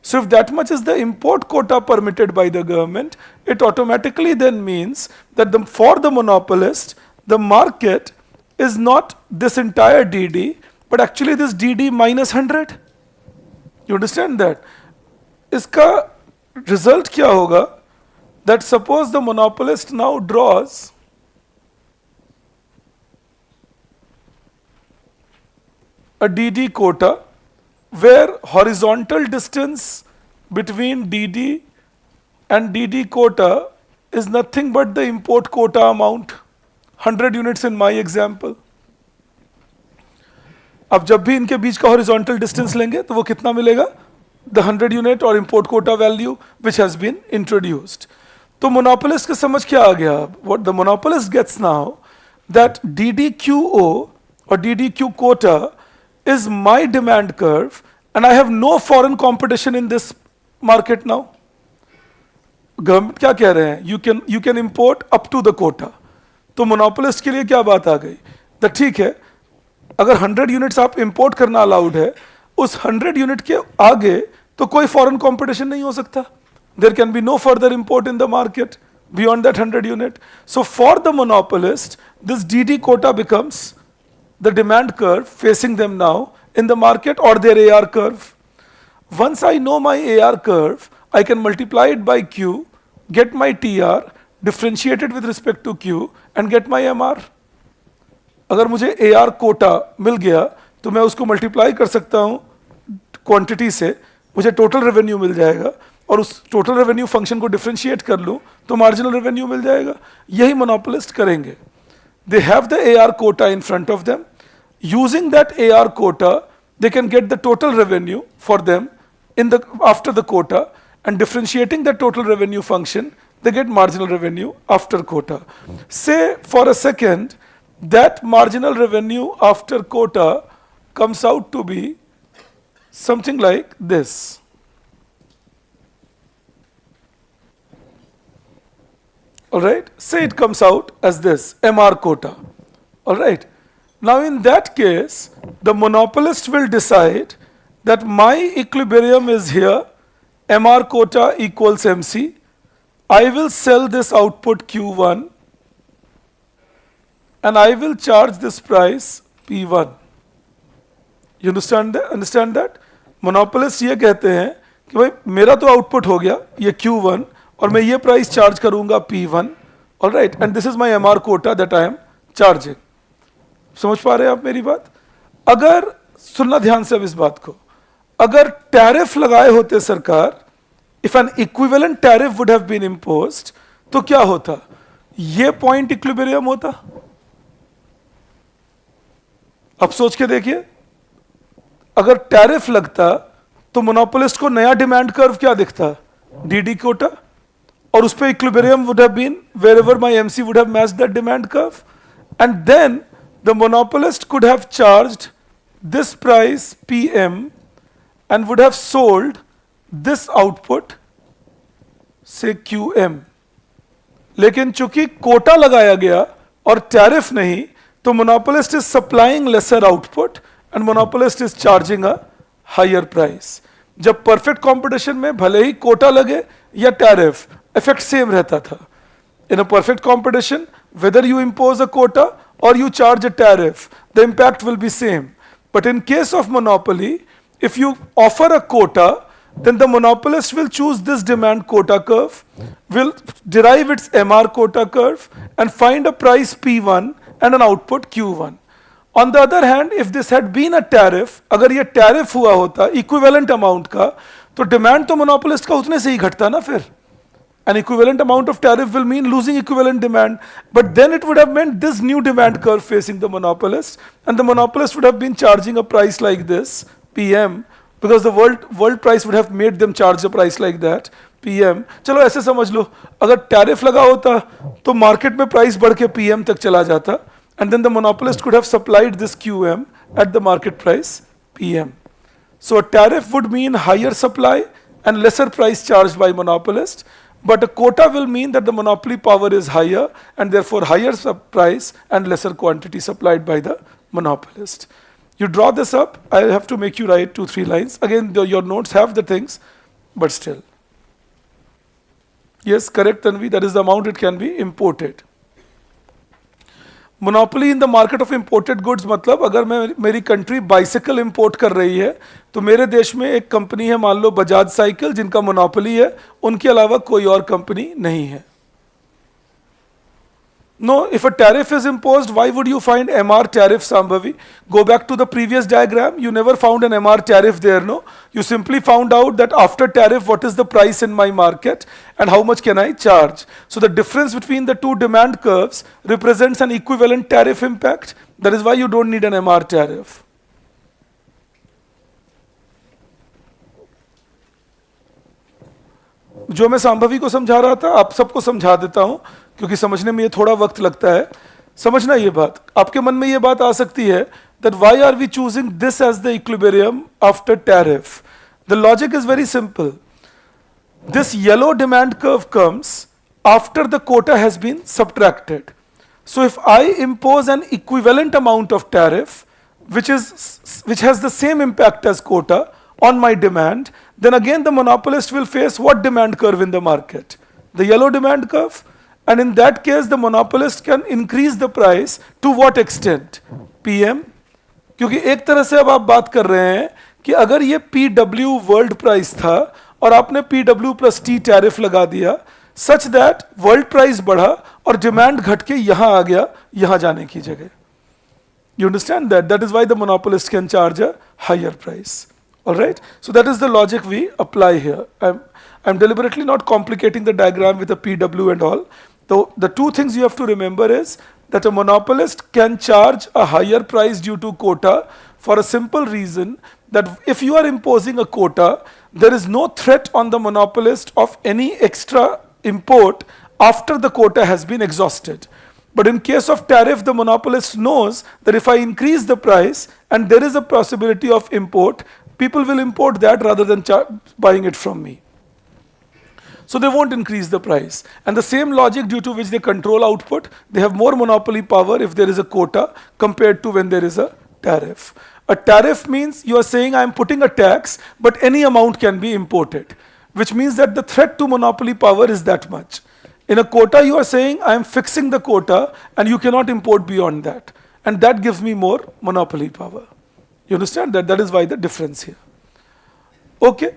So if that much is the import quota permitted by the government, it automatically then means that for the monopolist, the market is not this entire DD, but actually this DD minus 100. You understand that? Iska result kya hoga? That suppose the monopolist now draws a DD quota where horizontal distance between DD and DD quota is nothing but the import quota amount, 100 units in my example. अब जब भी इनके बीच का horizontal distance लेंगे तो वो कितना मिलेगा? The 100 unit or import quota value which has been introduced. तो monopolist के समझ क्या आ गया? What the monopolist gets now that DDQO or DDQ quota is my demand curve, and I have no foreign competition in this market now. Government क्या कह रहे हैं, you can import up to the quota. तो monopolist के लिए क्या बात आ गई, तो ठीक है, अगर 100 यूनिट्स आप इंपोर्ट करना अलाउड है, उस 100 यूनिट के आगे तो कोई फॉरेन कंपटीशन नहीं हो सकता. There can be no further import in the market beyond that 100 unit. So for the monopolist, this DD quota becomes the demand curve facing them now in the market, or their AR curve. Once I know my AR curve, I can multiply it by Q, get my TR, differentiate it with respect to Q and get my MR. अगर मुझे AR Kota मिल गया तो मैं उसको multiply कर सकता हूँ quantity से, मुझे टोटल रेवेन्यू मिल जाएगा, और उस टोटल रेवेन्यू फंक्शन को डिफरेंशिएट कर लूँ तो मार्जिनल रेवेन्यू मिल जाएगा. यही मोनोपोलिस्ट करेंगे. They have the AR quota in front of them. Using that AR quota they can get the total revenue for them in the after the quota, and differentiating the total revenue function they get marginal revenue after quota. Say for a second that marginal revenue after quota comes out to be something like this. All right, say it comes out as this MR quota. All right, now in that case the monopolist will decide that my equilibrium is here, MR quota equals MC. I will sell this output Q1 and I will charge this price P1. You understand that? Monopolist ये कहते हैं कि भाई मेरा तो output हो गया ये Q1 और मैं ये प्राइस चार्ज करूंगा P1. All right, and this is my MR quota that I am charging. समझ पा रहे हैं आप मेरी बात? अगर सुनना ध्यान से अब इस बात को, अगर टैरिफ लगाए होते सरकार, if an equivalent tariff would have been imposed, तो क्या होता? ये पॉइंट इक्विलिब्रियम होता. अब सोच के देखिए, अगर टैरिफ लगता तो मोनोपोलिस्ट को नया डिमांड कर्व क्या दिखता? डीडी कोटा, और उस पर equilibrium would have been wherever my MC would have matched that demand curve, and then the monopolist could have charged this price PM and would have sold this output say QM. लेकिन चूंकि कोटा लगाया गया और tariff नहीं, तो monopolist is supplying lesser output and monopolist is charging a higher price. जब perfect competition में भले ही कोटा लगे या टैरिफ, effect सेम रहता था. In a perfect competition, whether you impose a quota or you charge a tariff, the impact will be same. But in case of monopoly, if you offer a quota, then the monopolist will choose this demand quota curve, will derive its MR quota curve and find a price P1 and an output Q1. On the other hand, if this had been a tariff, अगर ये tariff हुआ होता equivalent amount का, तो demand तो monopolist का उतने से ही घटता ना फिर. An equivalent amount of tariff will mean losing equivalent demand, but then it would have meant this new demand curve facing the monopolist, and the monopolist would have been charging a price like this, PM, because the world price would have made them charge a price like that, PM. चलो ऐसे समझ लो, अगर tariff लगा होता तो market में price बढ़ के PM तक चला जाता, and then the monopolist could have supplied this QM at the market price PM. So a tariff would mean higher supply and lesser price charged by monopolist. But a quota will mean that the monopoly power is higher and therefore higher price and lesser quantity supplied by the monopolist. You draw this up, I have to make you write 2-3 lines. Again, your notes have the things, but still. Yes, correct Tanvi, that is the amount it can be imported. Monopoly in the market of imported goods मतलब अगर मैं मेरी country bicycle import कर रही है तो मेरे देश में एक कंपनी है, मान लो बजाज साइकिल, जिनका मोनोपोली है, उनके अलावा कोई और कंपनी नहीं है. No, if a tariff is imposed, why would you find MR tariff, Sambhavi? Go back to the previous diagram. You never found an MR tariff there, no? You simply found out that after tariff, what is the price in my market and how much can I charge? So the difference between the two demand curves represents an equivalent tariff impact. That is why you don't need an MR tariff. जो मैं सांभवी को समझा रहा था, आप सबको समझा देता हूं क्योंकि समझने में ये थोड़ा वक्त लगता है. समझना ये बात, आपके मन में ये बात आ सकती है that why are we choosing this as the equilibrium after tariff? The logic is very simple. This yellow demand curve comes after the quota has been subtracted. So if I impose an equivalent amount of tariff which has the same impact as quota on my demand, then again the monopolist will face what demand curve in the market? The yellow demand curve. And in that case the monopolist can increase the price to what extent? PM. क्योंकि एक तरह से अब आप बात कर रहे हैं कि अगर ये PW वर्ल्ड प्राइस था और आपने PW प्लस T टैरिफ लगा दिया सच दैट वर्ल्ड प्राइस बढ़ा और डिमांड घट के यहां आ गया यहां जाने की जगह. You understand that? That is why the monopolist can charge a higher price. All right? So that is the logic we apply here. I'm deliberately not complicating the diagram with a PW and all. So the two things you have to remember is that a monopolist can charge a higher price due to quota for a simple reason that if you are imposing a quota, there is no threat on the monopolist of any extra import after the quota has been exhausted. But in case of tariff, the monopolist knows that if I increase the price and there is a possibility of import, people will import that rather than buying it from me. So they won't increase the price. And the same logic due to which they control output, they have more monopoly power if there is a quota compared to when there is a tariff. A tariff means you are saying I am putting a tax, but any amount can be imported, which means that the threat to monopoly power is that much. In a quota, you are saying I am fixing the quota and you cannot import beyond that. And that gives me more monopoly power. You understand that? That is why the difference here. Okay.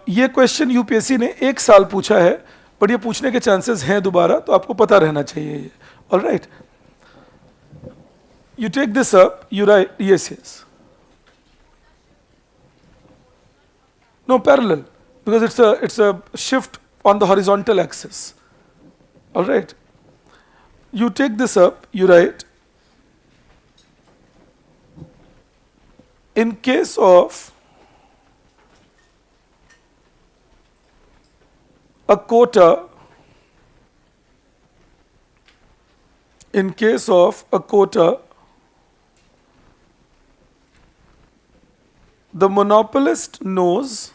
ये question UPSC ने एक साल पूछा है but ये पूछने के chances हैं दोबारा तो आपको पता रहना चाहिए ये. Alright, you take this up, you write, yes, yes. No, parallel, because it's a shift on the horizontal axis. All right. You take this up, you write, in case of a quota, in case of a quota, the monopolist knows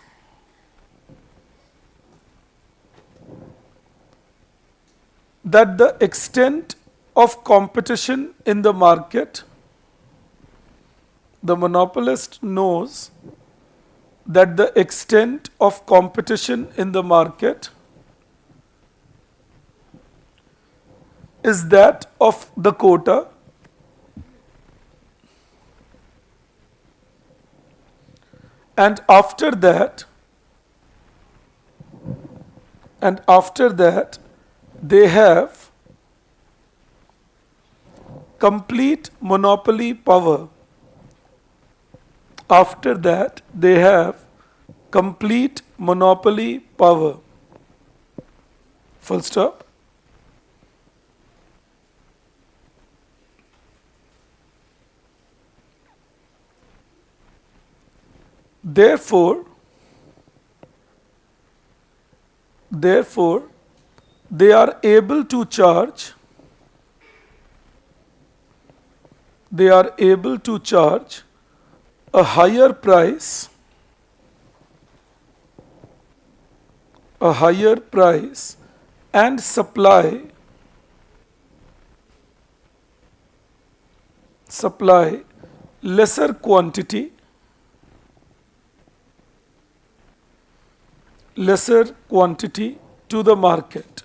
that the extent of competition in the market, the monopolist knows that the extent of competition in the market is that of the quota and after that they have complete monopoly power. After that they have complete monopoly power. Full stop. Therefore, they are able to charge a higher price and supply lesser quantity to the market.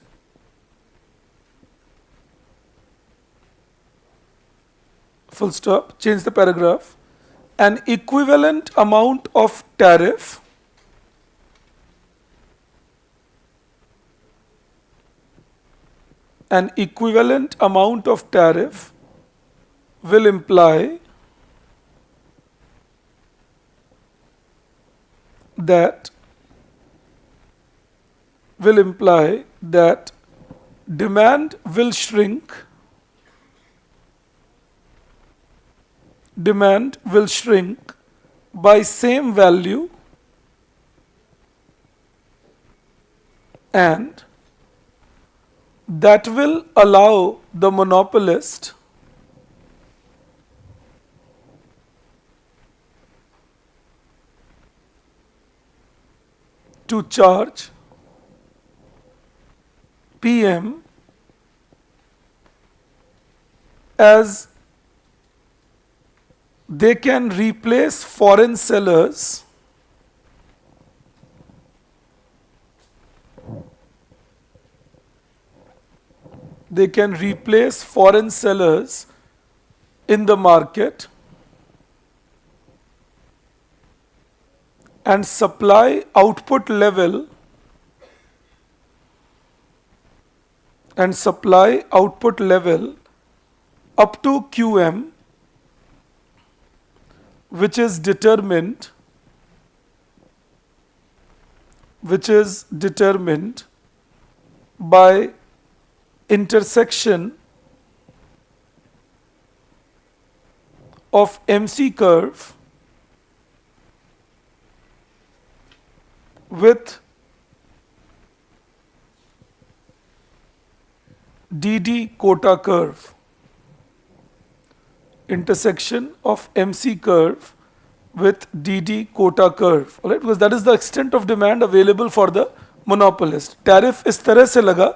Full stop. Change the paragraph. An equivalent amount of tariff will imply that demand will shrink by same value and that will allow the monopolist to charge PM as they can replace foreign sellers in the market and supply output level up to QM, which is determined by intersection of MC curve with DD quota curve. Intersection of MC curve with DD quota curve, all right, because that is the extent of demand available for the monopolist. Tariff इस तरह से लगा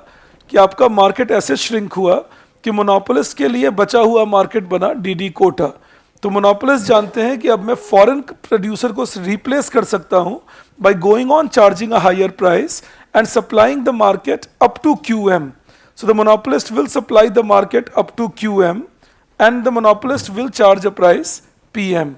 कि आपका market ऐसे shrink हुआ कि monopolist के लिए बचा हुआ मार्केट बना डीडी कोटा. तो मोनोपोलिस्ट जानते हैं कि अब मैं फॉरेन प्रोड्यूसर को रिप्लेस कर सकता हूं by going on charging a higher price and supplying the market up to QM. So the monopolist will supply the market up to QM and the monopolist will charge a price PM.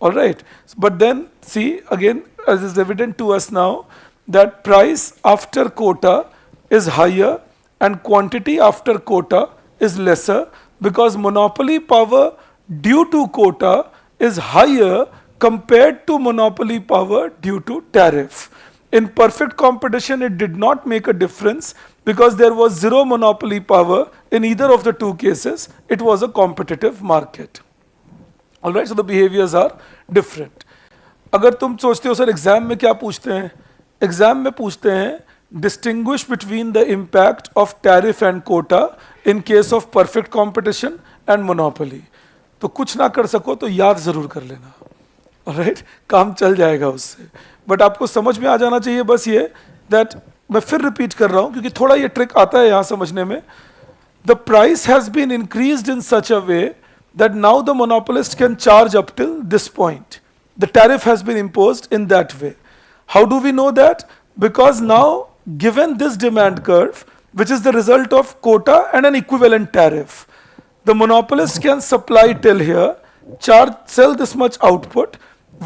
All right. But then see again, as is evident to us now, that price after quota is higher and quantity after quota is lesser because monopoly power due to quota is higher compared to monopoly power due to tariff. In perfect competition, it did not make a difference because there was zero monopoly power in either of the two cases. It was a competitive market. All right, so the behaviors are different. अगर तुम सोचते हो sir exam में क्या पूछते हैं, exam में पूछते हैं distinguish between the impact of tariff and quota in case of perfect competition and monopoly. तो कुछ ना कर सको तो याद जरूर कर लेना. ऑलराइट, काम चल जाएगा उससे. बट आपको समझ में आ जाना चाहिए बस ये दैट मैं फिर रिपीट कर रहा हूं क्योंकि थोड़ा ये ट्रिक आता है यहां समझने में. The price has been increased in such a way that now the monopolist can charge up till this point. The tariff has been imposed in that way. How do we know that? Because now given this demand curve, which is the result of quota and an equivalent tariff, the monopolist can supply till here, sell this much output.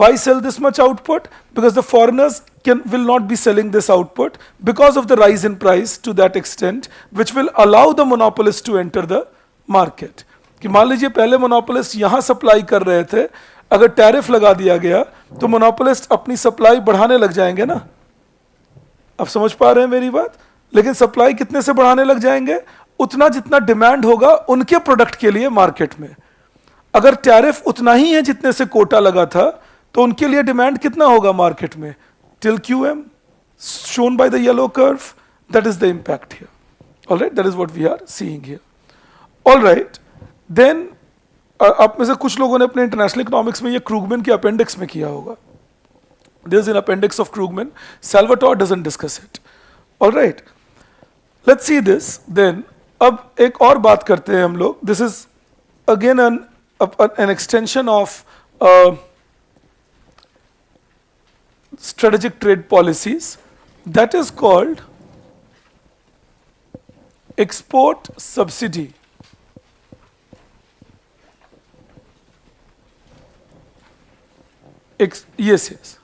Why sell this much output? Because the foreigners will not be selling this output because of the rise in price to that extent, which will allow the monopolist to enter the market. कि मान लीजिए पहले monopolist यहां supply कर रहे थे, अगर tariff लगा दिया गया तो मोनोपोलिस्ट अपनी सप्लाई बढ़ाने लग जाएंगे ना. अब समझ पा रहे हैं मेरी बात? लेकिन सप्लाई कितने से बढ़ाने लग जाएंगे? उतना जितना डिमांड होगा उनके प्रोडक्ट के लिए मार्केट में. अगर टैरिफ उतना ही है जितने से कोटा लगा था तो उनके लिए डिमांड कितना होगा मार्केट में? Till QM shown by the yellow curve. That is the impact here. All right, that is what we are seeing here. All right, then आप में से कुछ लोगों ने अपने इंटरनेशनल इकोनॉमिक्स में ये क्रूगमैन के अपेंडिक्स में किया होगा. There's an appendix of Krugman. Salvatore doesn't discuss it. All right. Let's see this. Then, अब एक और बात करते हैं हम लोग. This is again an extension of strategic trade policies. That is called export subsidy. Yes.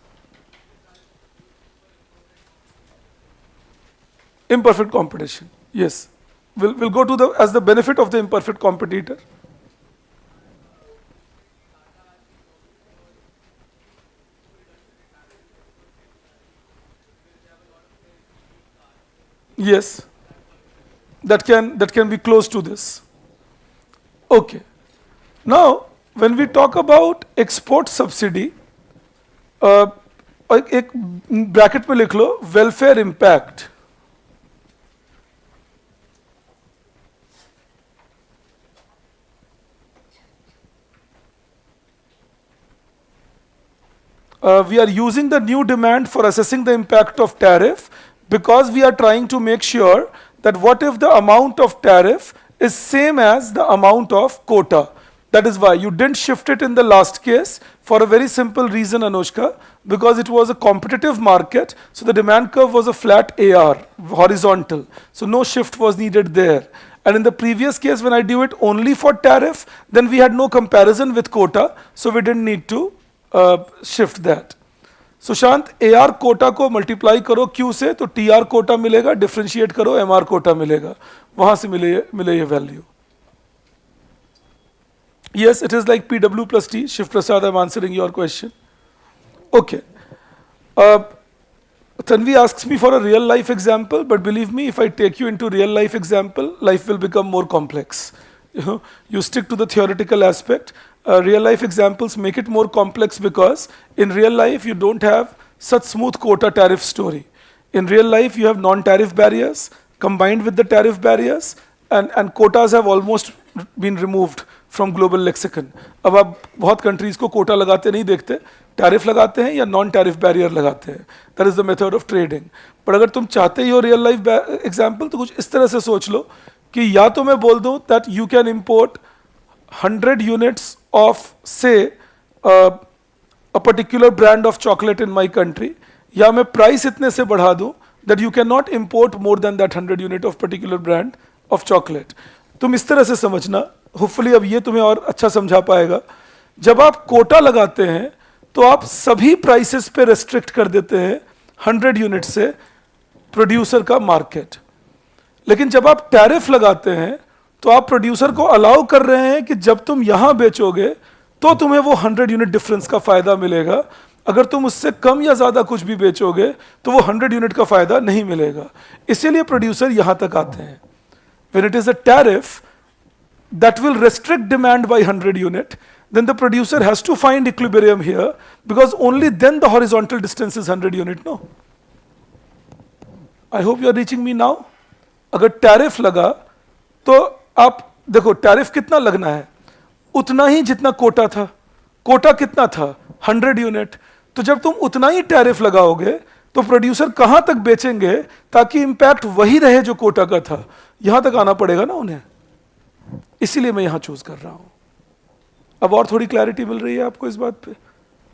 Imperfect competition, yes. We'll go to as the benefit of the imperfect competitor. Yes, that can be close to this. Okay. Now, when we talk about export subsidy, एक bracket में लिख लो welfare impact. we are using the new demand for assessing the impact of tariff because we are trying to make sure that what if the amount of tariff is same as the amount of quota. That is why you didn't shift it in the last case for a very simple reason, Anushka, because it was a competitive market, so the demand curve was a flat AR, horizontal, so no shift was needed there. And in the previous case, when I do it only for tariff, then we had no comparison with quota, so we didn't need to shift that. Sushant AR Kota को multiply करो Q से तो TR Kota मिलेगा, differentiate करो MR Kota मिलेगा, वहां से मिले ये value. Yes, it is like PW plus T. Shiv Prasad, I'm answering your question. Okay. Tanvi asks me for a real life example, but believe me, if I take you into real life example, life will become more complex. You stick to the theoretical aspect. Real life examples make it more complex because in real life you don't have such smooth quota tariff story. In real life you have non-tariff barriers combined with the tariff barriers, and quotas have almost been removed from global lexicon. अब आप बहुत countries को quota लगाते नहीं देखते, tariff लगाते हैं या non-tariff barrier लगाते हैं. That is the method of trading. पर अगर तुम चाहते ही हो real life example तो कुछ इस तरह से सोच लो कि या तो मैं बोल दूं that you can import 100 units of say a particular brand of chocolate in my country, या मैं price इतने से बढ़ा दूं that you cannot import more than that 100 unit of particular brand of chocolate. तुम इस तरह से समझना, होपफुली अब ये तुम्हें और अच्छा समझा पाएगा. जब आप कोटा लगाते हैं तो आप सभी प्राइसेस पे रेस्ट्रिक्ट कर देते हैं 100 यूनिट से प्रोड्यूसर का मार्केट. लेकिन जब आप टैरिफ लगाते हैं तो आप प्रोड्यूसर को अलाउ कर रहे हैं कि जब तुम यहां बेचोगे तो तुम्हें वो 100 यूनिट डिफरेंस का फायदा मिलेगा. अगर तुम उससे कम या ज्यादा कुछ भी बेचोगे तो वो 100 यूनिट का फायदा नहीं मिलेगा. इसीलिए प्रोड्यूसर यहां तक आते हैं. When it is a tariff that will restrict demand by 100 unit, then the producer has to find equilibrium here, because only then the horizontal distance is 100 unit, no? I hope you are reaching me now. अगर tariff लगा तो आप देखो tariff कितना लगना है, उतना ही जितना कोटा था. कोटा कितना था? 100 यूनिट. तो जब तुम उतना ही टैरिफ लगाओगे तो प्रोड्यूसर कहां तक बेचेंगे ताकि इंपैक्ट वही रहे जो कोटा का था. यहां तक आना पड़ेगा ना उन्हें, इसीलिए मैं यहां चूज कर रहा हूं. अब और थोड़ी क्लैरिटी मिल रही है आपको इस बात पे.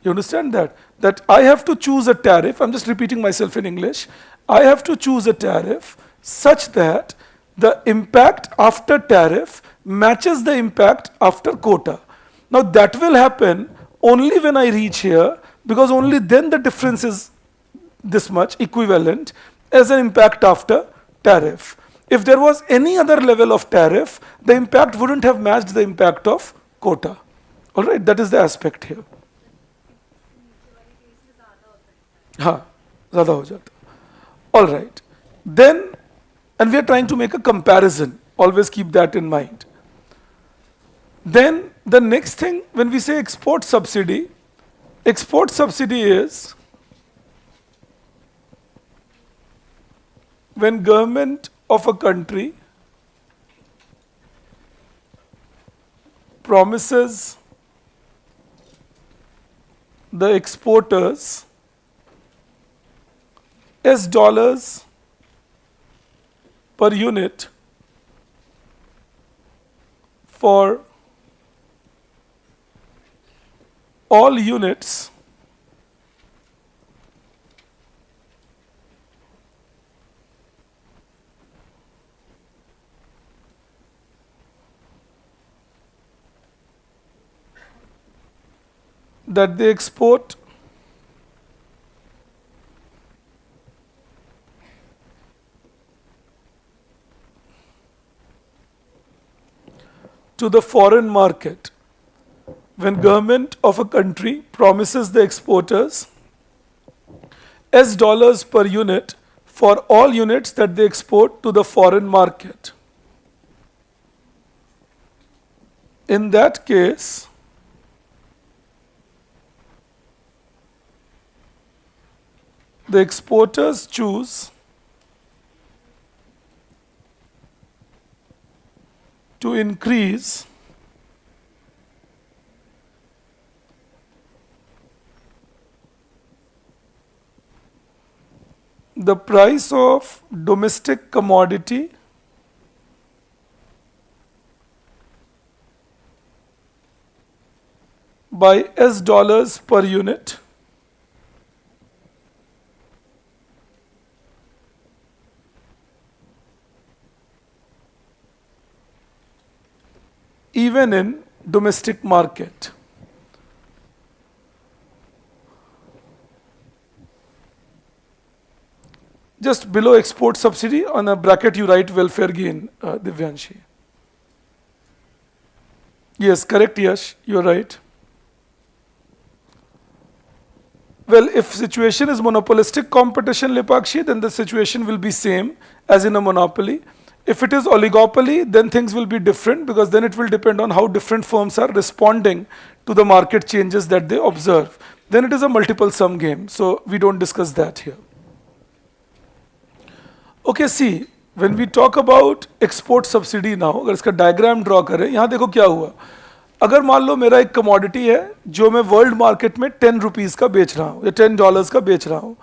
You understand that I have to choose a tariff. I'm just repeating myself in English. I have to choose a tariff such that the impact after tariff matches the impact after quota. Now that will happen only when I reach here, because only then the difference is this much equivalent as an impact after tariff. If there was any other level of tariff, the impact wouldn't have matched the impact of quota. All right, that is the aspect here. हाँ, ज़्यादा हो जाता. All right. Then, and we are trying to make a comparison. Always keep that in mind. Then, the next thing, when we say export subsidy is when government of a country promises the exporters $S per unit for all units that they export to the foreign market. When government of a country promises the exporters $S per unit for all units that they export to the foreign market. In that case, the exporters choose to increase the price of domestic commodity by S dollars per unit even in domestic market. Just below export subsidy, on a bracket you write welfare gain, Divyanshi. Yes, correct, Yash, you're right. Well, if situation is monopolistic competition, Lipakshi, then the situation will be same as in a monopoly. If it is oligopoly, then things will be different because then it will depend on how different firms are responding to the market changes that they observe. Then it is a multiple sum game, so we don't discuss that here. Okay, see, when we talk about export subsidy now, अगर इसका diagram draw करें, यहाँ देखो क्या हुआ. अगर मान लो मेरा एक कमोडिटी है जो मैं वर्ल्ड मार्केट में 10 रुपीज का बेच रहा हूँ या $10 का बेच रहा हूँ.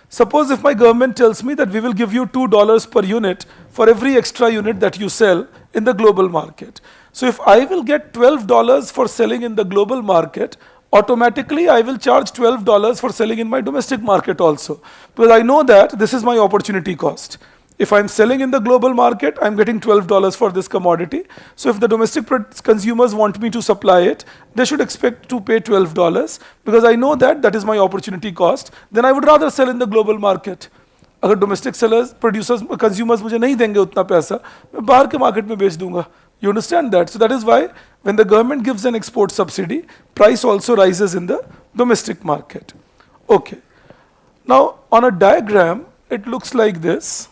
Suppose if my government tells me that we will give you $2 per unit for every extra unit that you sell in the global market. So if I will get $12 for selling in the global market, automatically I will charge $12 for selling in my domestic market also. Because I know that this is my opportunity cost. If I'm selling in the global market, I'm getting $12 for this commodity. So if the domestic consumers want me to supply it, they should expect to pay $12 because I know that that is my opportunity cost. Then I would rather sell in the global market. अगर domestic sellers, producers, consumers मुझे नहीं देंगे उतना पैसा, मैं बाहर के market में बेच दूंगा. You understand that? So that is why when the government gives an export subsidy, price also rises in the domestic market. Okay. Now on a diagram, it looks like this.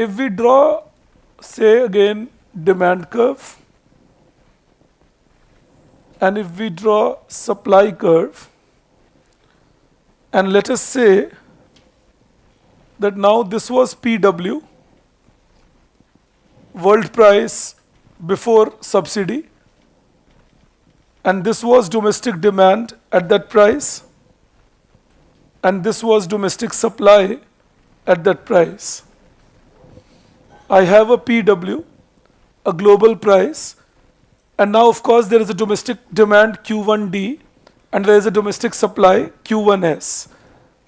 If we draw, say again, demand curve, and if we draw supply curve, and let us say that now this was PW, world price before subsidy, and this was domestic demand at that price, and this was domestic supply at that price. I have a PW, a global price, and now of course there is a domestic demand Q1D and there is a domestic supply Q1S.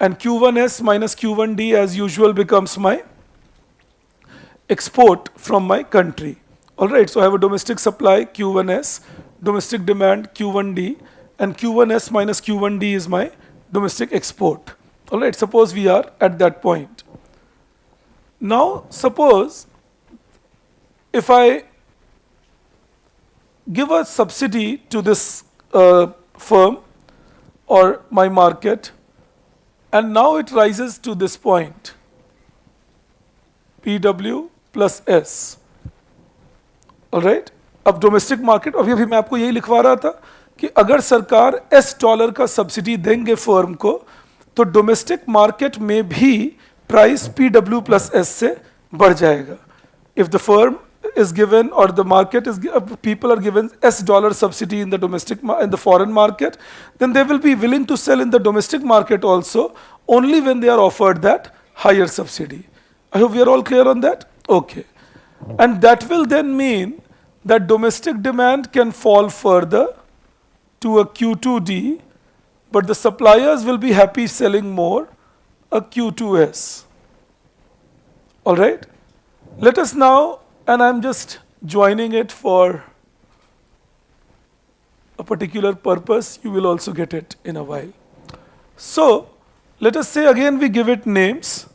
And Q1S minus Q1D as usual becomes my export from my country. Alright, so I have a domestic supply Q1S, domestic demand Q1D, and Q1S minus Q1D is my domestic export. Alright, suppose we are at that point. Now suppose if I give a subsidy to this firm or my market, and now it rises to this point, PW plus S. Alright, अब domestic market अभी मैं आपको यही लिखवा रहा था कि अगर सरकार $S का सब्सिडी देंगे फर्म को तो डोमेस्टिक मार्केट में भी प्राइस PW plus S से बढ़ जाएगा. If the firm is given or the market is people are given $S subsidy in the domestic in the foreign market, then they will be willing to sell in the domestic market also only when they are offered that higher subsidy. I hope we are all clear on that. Okay, and that will then mean that domestic demand can fall further to a Q2D, but the suppliers will be happy selling more, a Q2S. All right, let us now, and I'm just joining it for a particular purpose, you will also get it in a while. So let us say again we give it names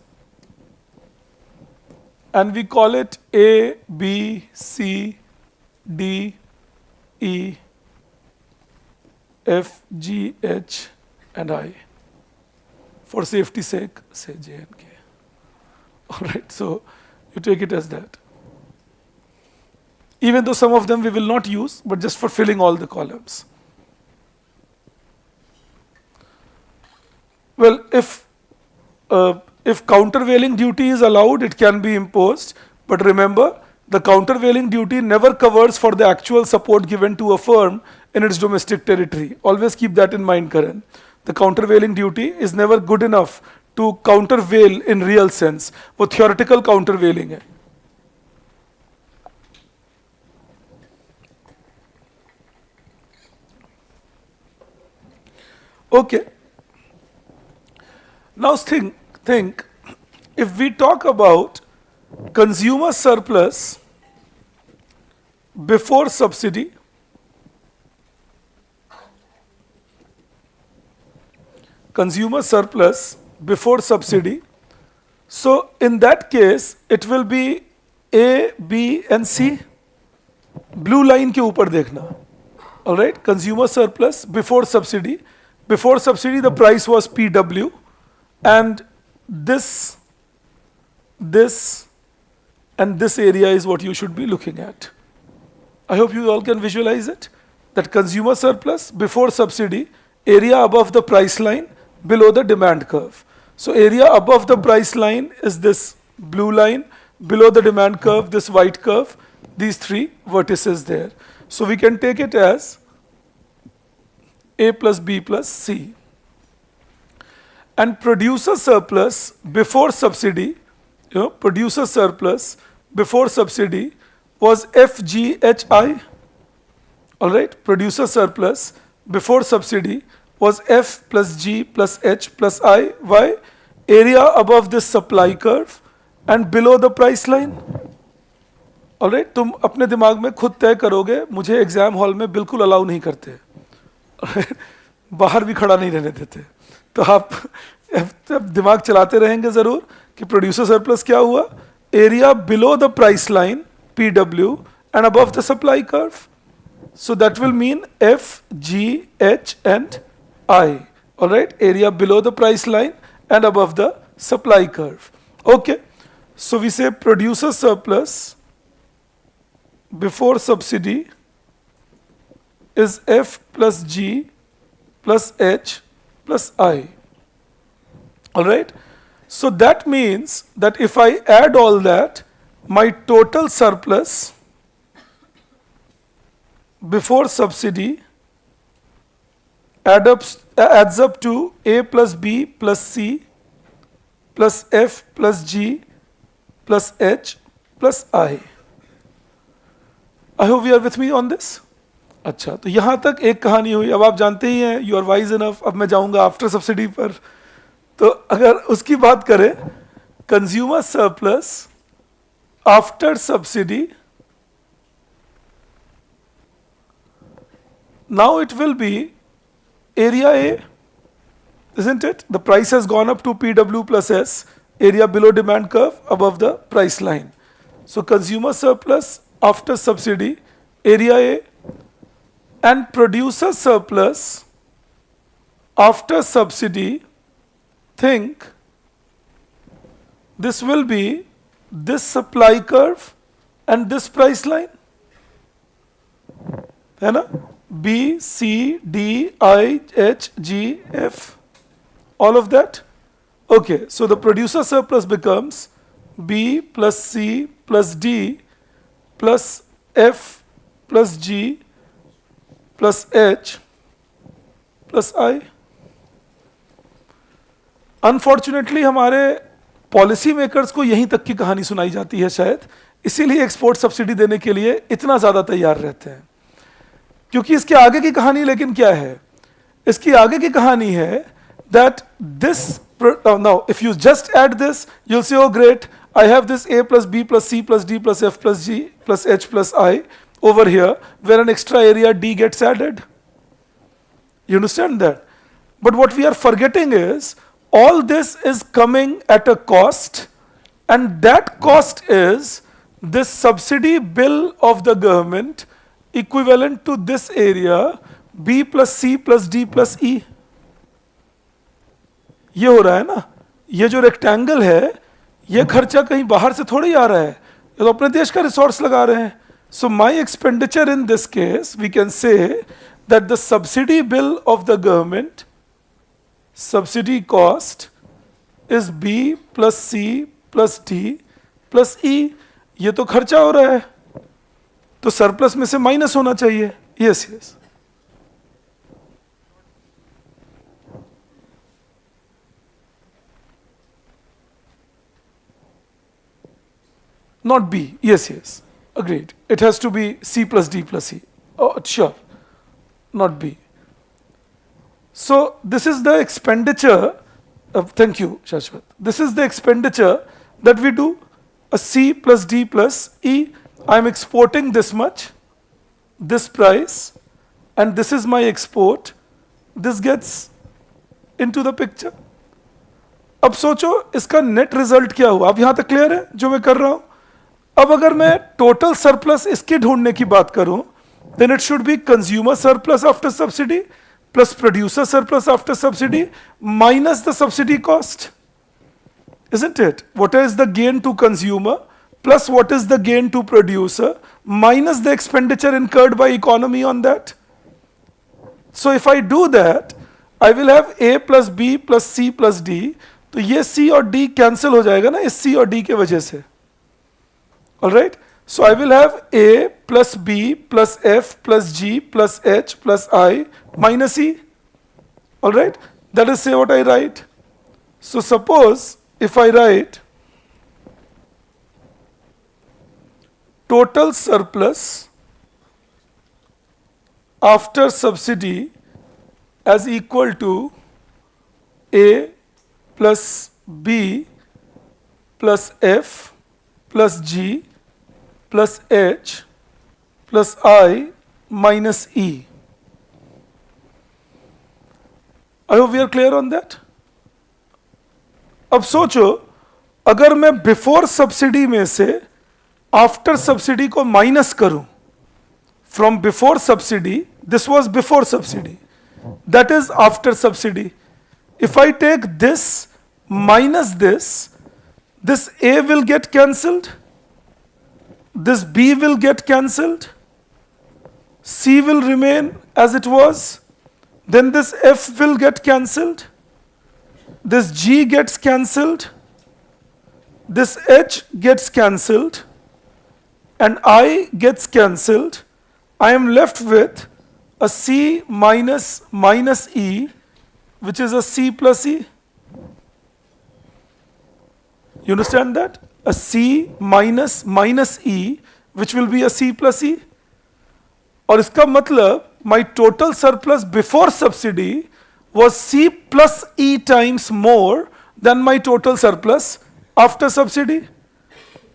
and we call it A, B, C, D, E, F, G, H and I. For safety sake, say J and K. Alright, so you take it as that. Even though some of them we will not use, but just for filling all the columns. Well, if countervailing duty is allowed, it can be imposed. But remember, The countervailing duty never covers for the actual support given to a firm in its domestic territory. Always keep that in mind, Karan. The countervailing duty is never good enough to countervail in real sense. वो theoretical countervailing है. Okay. Now think if we talk about consumer surplus before subsidy, consumer surplus before subsidy, so in that case it will be A, B and C. Blue line के ऊपर देखना. All right, consumer surplus before subsidy. Before subsidy the price was PW, and this and this area is what you should be looking at. I hope you all can visualize it. That consumer surplus before subsidy, area above the price line, below the demand curve. So area above the price line is this blue line, below the demand curve this white curve, these three vertices there. So we can take it as A plus B plus C. And producer surplus before subsidy, producer surplus before subsidy was FGHI. All right, producer surplus before subsidy was F plus G plus H plus I. Why? Area above this supply curve and below the price line. All right, तुम अपने दिमाग में खुद तय करोगे. मुझे exam hall में बिल्कुल अलाउ नहीं करते. बाहर भी खड़ा नहीं रहने देते. तो आप दिमाग चलाते रहेंगे जरूर कि प्रोड्यूसर सरप्लस क्या हुआ, area below the price line PW and above the supply curve. So that will mean F, G, H and I. All right, area below the price line and above the supply curve. Okay, so we say producer surplus before subsidy is F plus G plus H plus I. All right, so that means that if I add all that, my total surplus before subsidy adds up to A plus B plus C plus F plus G plus H plus I. I hope you are with me on this. अच्छा, तो यहाँ तक एक कहानी हुई. अब आप जानते ही हैं, यू आर वाइज इनफ. अब मैं जाऊँगा आफ्टर सब्सिडी पर. तो अगर उसकी बात करें, consumer surplus after subsidy, now it will be area A, isn't it? The price has gone up to PW plus S, area below demand curve, above the price line. So consumer surplus after subsidy, area A, and producer surplus after subsidy, think this will be this supply curve and this price line, है ना? B, C, D, I, H, G, F, all of that. Okay, so the producer surplus becomes B plus C plus D plus F plus G plus H plus I. Unfortunately हमारे policy makers को यहीं तक की कहानी सुनाई जाती है शायद, इसीलिए एक्सपोर्ट सब्सिडी देने के लिए इतना ज़्यादा तैयार रहते हैं. क्योंकि इसके आगे की कहानी लेकिन क्या है? इसकी आगे की कहानी है that this, now if you just add this, you'll say, oh great, I have this A plus B plus C plus D plus F plus G plus H plus I over here, where an extra area D gets added. You understand that? But what we are forgetting is, all this is coming at a cost, and that cost is this subsidy bill of the government equivalent to this area B plus C plus D plus E. ये हो रहा है ना, ये जो rectangle है, ये खर्चा कहीं बाहर से थोड़ी आ रहा है, ये तो अपने देश का रिसोर्स लगा रहे हैं. So my expenditure in this case, we can say that the subsidy bill of the government, subsidy cost is B plus C plus D plus E. ये तो खर्चा हो रहा है, तो सरप्लस में से माइनस होना चाहिए. Yes yes. Not B. Yes, yes. Agreed. It has to be C plus D plus E. Oh, sure. Not B. So this is the expenditure. Thank you, Shashwat. This is the expenditure that we do. A C plus D plus E. I am exporting this much, this price, and this is my export. This gets into the picture. अब सोचो इसका net result क्या हुआ. अब यहां तक clear है जो मैं कर रहा हूं. अब अगर मैं टोटल सरप्लस इसके ढूंढने की बात करूं, then it should be consumer surplus after subsidy plus producer surplus after subsidy minus the subsidy cost. Isn't it? What is the gain to consumer plus what is the gain to producer minus the expenditure incurred by economy on that? So if I do that, I will have A plus B plus C plus D. तो ये C और D cancel हो जाएगा ना इस C और D के वजह से. Alright? So I will have A plus B plus F plus G plus H plus I minus E. Alright? That is, say what I write. So suppose if I write total surplus after subsidy as equal to A plus B plus F plus G plus H plus I minus E. I hope we are clear on that. अब सोचो अगर मैं before subsidy में से after subsidy को minus करूं. From before subsidy, this was before subsidy, that is after subsidy. If I take this minus this A will get cancelled, this B will get cancelled, C will remain as it was, then this F will get cancelled, this G gets cancelled, this H gets cancelled, and I gets cancelled. I am left with a C minus E, which is a C plus E. You understand that? A C minus E, which will be a C plus E. और इसका मतलब my total surplus before subsidy was C plus E times more than my total surplus after subsidy.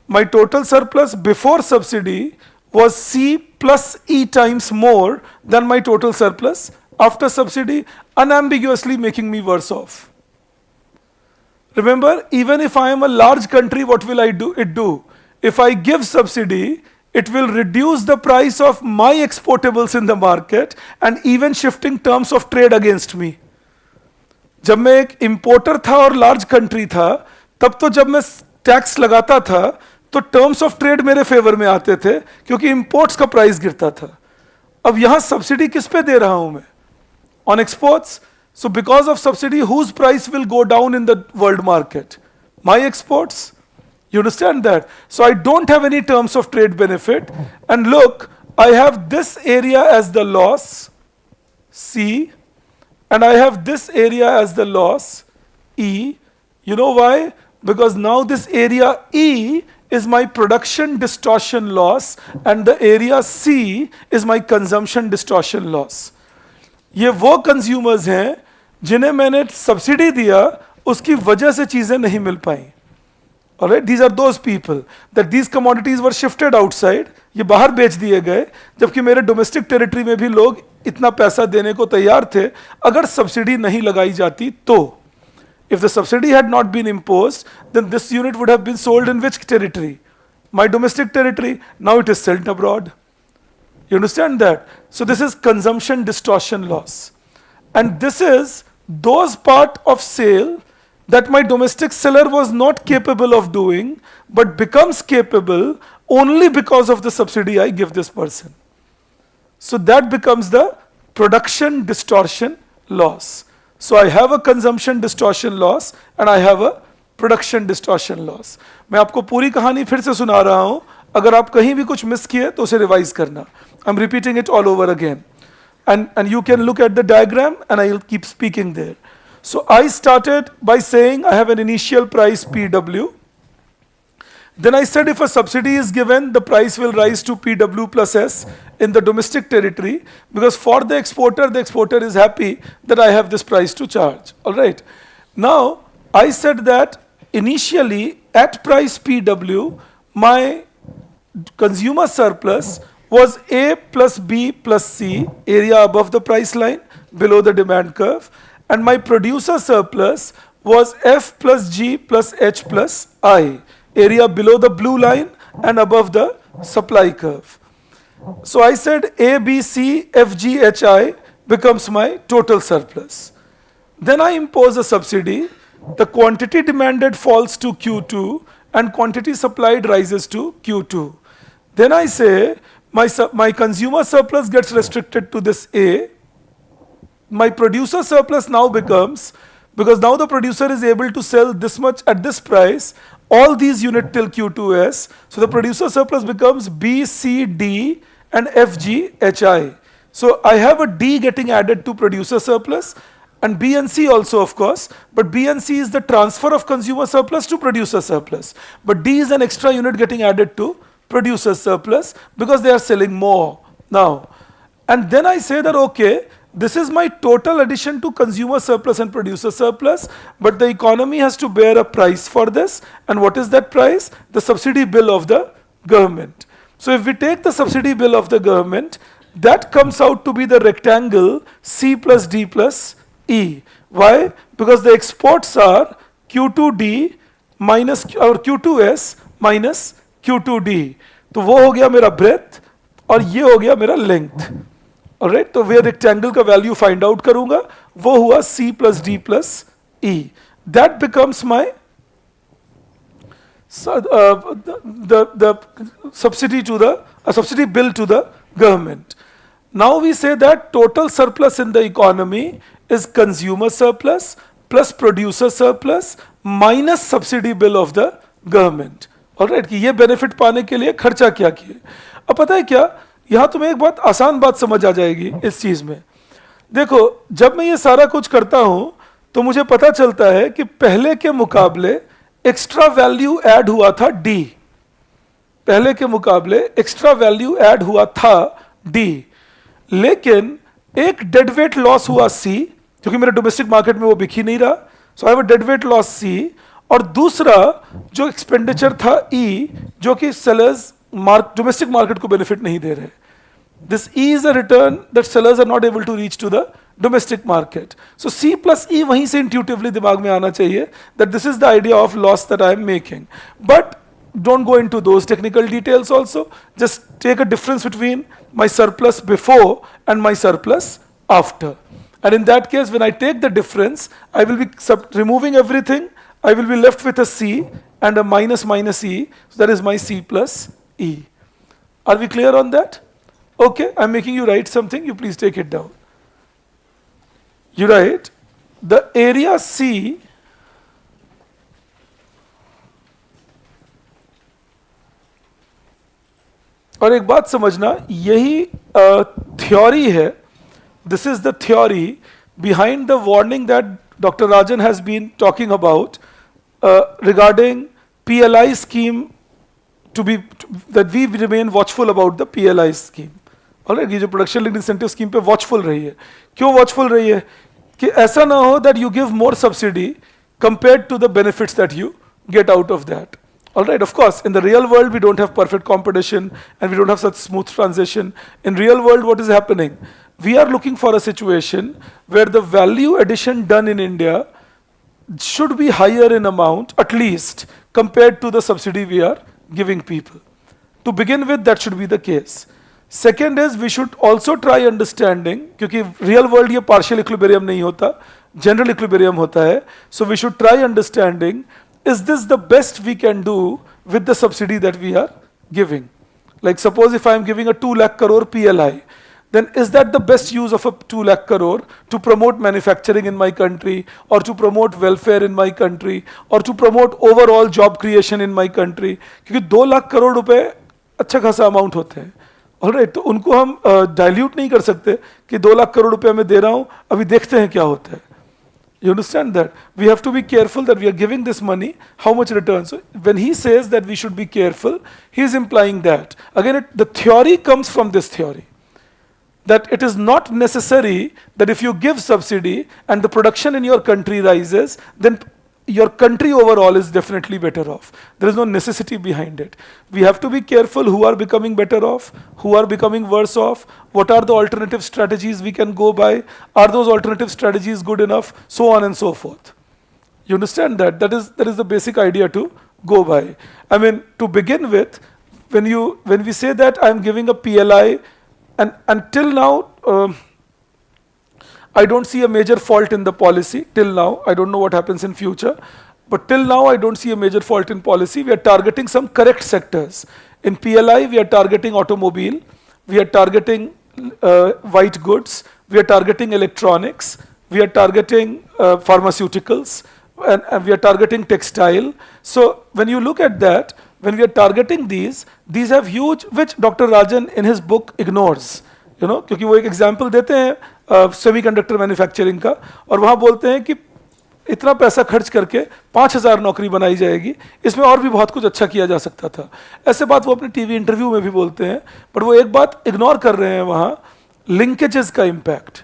My total surplus before subsidy was C plus E times more than my total surplus after subsidy, unambiguously making me worse off. Remember, even if I am a large country, what will it do? If I give subsidy, it will reduce the price of my exportables in the market and even shifting terms of trade against me. जब मैं एक importer था और large country था, तब तो जब मैं टैक्स लगाता था तो टर्म्स ऑफ ट्रेड मेरे फेवर में आते थे क्योंकि इंपोर्ट्स का प्राइस गिरता था. अब यहां सब्सिडी किस पे दे रहा हूं मैं? On exports. So because of subsidy whose price will go down in the world market? My exports. You understand that? So I don't have any terms of trade benefit. And look, I have this area as the loss, C, and I have this area as the loss, E. You know why? Because now this area E is my production distortion loss and the area C is my consumption distortion loss. ये वो consumers हैं जिन्हें मैंने subsidy दिया, उसकी वजह से चीजें नहीं मिल पाई. Alright, these are those people that these commodities were shifted outside. ये बाहर बेच दिए गए, जबकि मेरे डोमेस्टिक टेरिटरी में भी लोग इतना पैसा देने को तैयार थे अगर सब्सिडी नहीं लगाई जाती तो. If the subsidy had not been imposed, then this unit would have been sold in which territory? My domestic territory. Now it is sold abroad. You understand that? So this is consumption distortion loss. And this is those part of sale that my domestic seller was not capable of doing, but becomes capable only because of the subsidy I give this person. So that becomes the production distortion loss. So I have a consumption distortion loss and I have a production distortion loss. मैं आपको पूरी कहानी फिर से सुना रहा हूं. अगर आप कहीं भी कुछ मिस किए तो उसे रिवाइज करना. I am repeating it all over again. And you can look at the diagram and I'll keep speaking there. So I started by saying I have an initial price PW. Then I said if a subsidy is given, the price will rise to PW plus S in the domestic territory, because for the exporter is happy that I have this price to charge. All right. Now I said that initially at price PW, my consumer surplus was A plus B plus C, area above the price line, below the demand curve, and my producer surplus was F plus G plus H plus I, area below the blue line and above the supply curve. So I said A, B, C, F, G, H, I becomes my total surplus. Then I impose a subsidy. The quantity demanded falls to Q2 and quantity supplied rises to Q2. Then I say my consumer surplus gets restricted to this A. My producer surplus now becomes, because now the producer is able to sell this much at this price, all these units till Q2S. So the producer surplus becomes B, C, D and F, G, H, I. So I have a D getting added to producer surplus and B and C also, of course, but B and C is the transfer of consumer surplus to producer surplus. But D is an extra unit getting added to producer surplus because they are selling more now. And then I say that okay, this is my total addition to consumer surplus and producer surplus, but the economy has to bear a price for this. And what is that price? The subsidy bill of the government. So if we take the subsidy bill of the government, that comes out to be the rectangle C plus D plus E. Why? Because the exports are Q2D minus or Q2S minus Q2D. तो वो हो गया मेरा breadth और ये हो गया मेरा length. Alright, तो वे rectangle का value find out करूंगा, वो हुआ C plus D plus E. That becomes my the subsidy to the subsidy bill to the government. Now we say that total surplus in the economy is consumer surplus plus producer surplus minus subsidy bill of the government. Alright, कि ये benefit पाने के लिए खर्चा क्या किए. अब पता है क्या, यहां तुम्हें एक बहुत आसान बात समझ आ जाएगी इस चीज में. देखो, जब मैं ये सारा कुछ करता हूं तो मुझे पता चलता है कि पहले के मुकाबले एक्स्ट्रा वैल्यू ऐड हुआ था डी. पहले के मुकाबले एक्स्ट्रा वैल्यू ऐड हुआ था डी, लेकिन एक डेड वेट लॉस हुआ सी, क्योंकि मेरे डोमेस्टिक मार्केट में वो बिक ही नहीं रहा. So I have a dead weight loss C. और दूसरा जो एक्सपेंडिचर था ई, जो कि सेलर्स डोमेस्टिक मार्केट को बेनिफिट नहीं दे रहे. This E is a return that sellers are not able to reach to the domestic market. So C plus E वहीं से इंट्यूटिवली दिमाग में आना चाहिए that this is the idea of loss that I am making. But don't go into those technical details also. Just take a difference between my surplus before and my surplus after. And in that case, when I take the difference, I will be removing everything. I will be left with a C and a minus minus E. So that is my C plus E. Are we clear on that? Okay, I'm making you write something. You please take it down. You write the area C और एक बात समझना, यही theory है. This is the theory behind the warning that Dr. Rajan has been talking about regarding PLI scheme, that we remain watchful about the PLI scheme. Alright, ये जो production linked incentive scheme पे watchful रही है. क्यों watchful रही है? कि ऐसा ना हो that you give more subsidy compared to the benefits that you get out of that. Alright, of course, in the real world we don't have perfect competition and we don't have such smooth transition. In real world, what is happening? We are looking for a situation where the value addition done in India should be higher in amount, at least, compared to the subsidy we are giving people. To begin with, that should be the case. Second is, we should also try understanding, क्योंकि real world ये partial equilibrium नहीं होता, general equilibrium होता है. So we should try understanding, is this the best we can do with the subsidy that we are giving? Like suppose if I am giving a 2 lakh crore PLI, then is that the best use of a 2 lakh crore to promote manufacturing in my country, or to promote welfare in my country, or to promote overall job creation in my country? क्योंकि 2 लाख करोड़ रुपए अच्छा खासा amount होते हैं, alright. तो उनको हम dilute नहीं कर सकते कि 2 लाख करोड़ रुपया मैं दे रहा हूं, अभी देखते हैं क्या होता है। You understand that? We have to be careful that we are giving this money, how much returns. So when he says that we should be careful, he is implying that. Again, the theory comes from this theory, that it is not necessary that if you give subsidy and the production in your country rises, then your country overall is definitely better off. There is no necessity behind it. We have to be careful who are becoming better off, who are becoming worse off, what are the alternative strategies we can go by, are those alternative strategies good enough, so on and so forth. You understand that? That is the basic idea to go by. I mean, to begin with, when we say that I'm giving a PLI, and until now, I don't see a major fault in the policy till now. I don't know what happens in future, but till now I don't see a major fault in policy. We are targeting some correct sectors. In PLI, we are targeting automobile, we are targeting white goods, we are targeting electronics, we are targeting pharmaceuticals, and we are targeting textile. So when you look at that, when we are targeting these have huge, which Dr. Rajan in his book ignores. क्योंकि वो एक example देते हैं semiconductor manufacturing का, और वहाँ बोलते हैं कि इतना पैसा खर्च करके 5,000 नौकरी बनाई जाएगी, इसमें और भी बहुत कुछ अच्छा किया जा सकता था। ऐसे बात वो अपने टीवी इंटरव्यू में भी बोलते हैं, पर वो एक बात इग्नोर कर रहे हैं वहाँ, लिंकेजेस का इम्पैक्ट।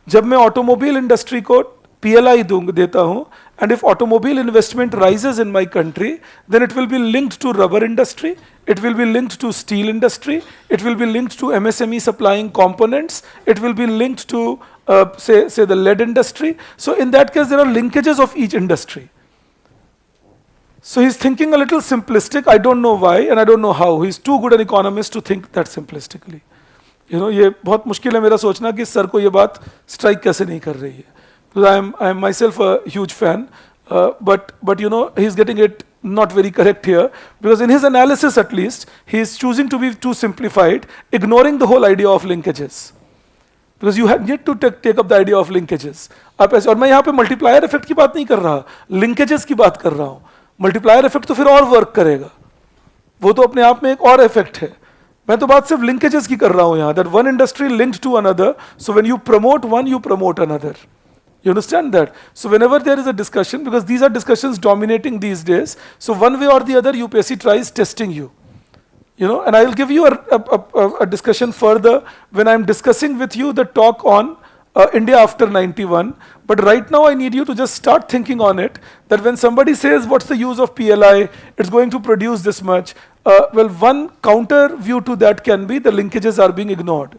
जब मैं ऑटोमोबाइल इंडस्ट्री को PLI देता हूँ, and if automobile investment rises in my country, then it will be linked to rubber industry, it will be linked to steel industry, it will be linked to MSME supplying components, it will be linked to say the lead industry. So in that case, there are linkages of each industry. So he's thinking a little simplistic. I don't know why and I don't know how. He's too good an economist to think that simplistically. ये बहुत मुश्किल है मेरा सोचना कि sir को ये बात स्ट्राइक कैसे नहीं कर रही है. Because I am myself a huge fan, but he's getting it not very correct here, because in his analysis at least he is choosing to be too simplified, ignoring the whole idea of linkages. Because you need to take up the idea of linkages. आप ऐसे, और मैं यहाँ पे multiplier effect की बात नहीं कर रहा, लिंकेजेस की बात कर रहा हूँ. मल्टीप्लायर इफेक्ट तो फिर और वर्क करेगा, वो तो अपने आप में एक और इफेक्ट है. मैं तो बात सिर्फ लिंकेजेस की कर रहा हूँ यहाँ, that one industry linked to another, so when you promote one, you promote another. You understand that? So whenever there is a discussion, because these are discussions dominating these days, so one way or the other UPSC tries testing you. And I will give you a discussion further when I'm discussing with you the talk on India after 91. But right now I need you to just start thinking on it, that when somebody says what's the use of PLI, it's going to produce this much. Well, one counter view to that can be the linkages are being ignored.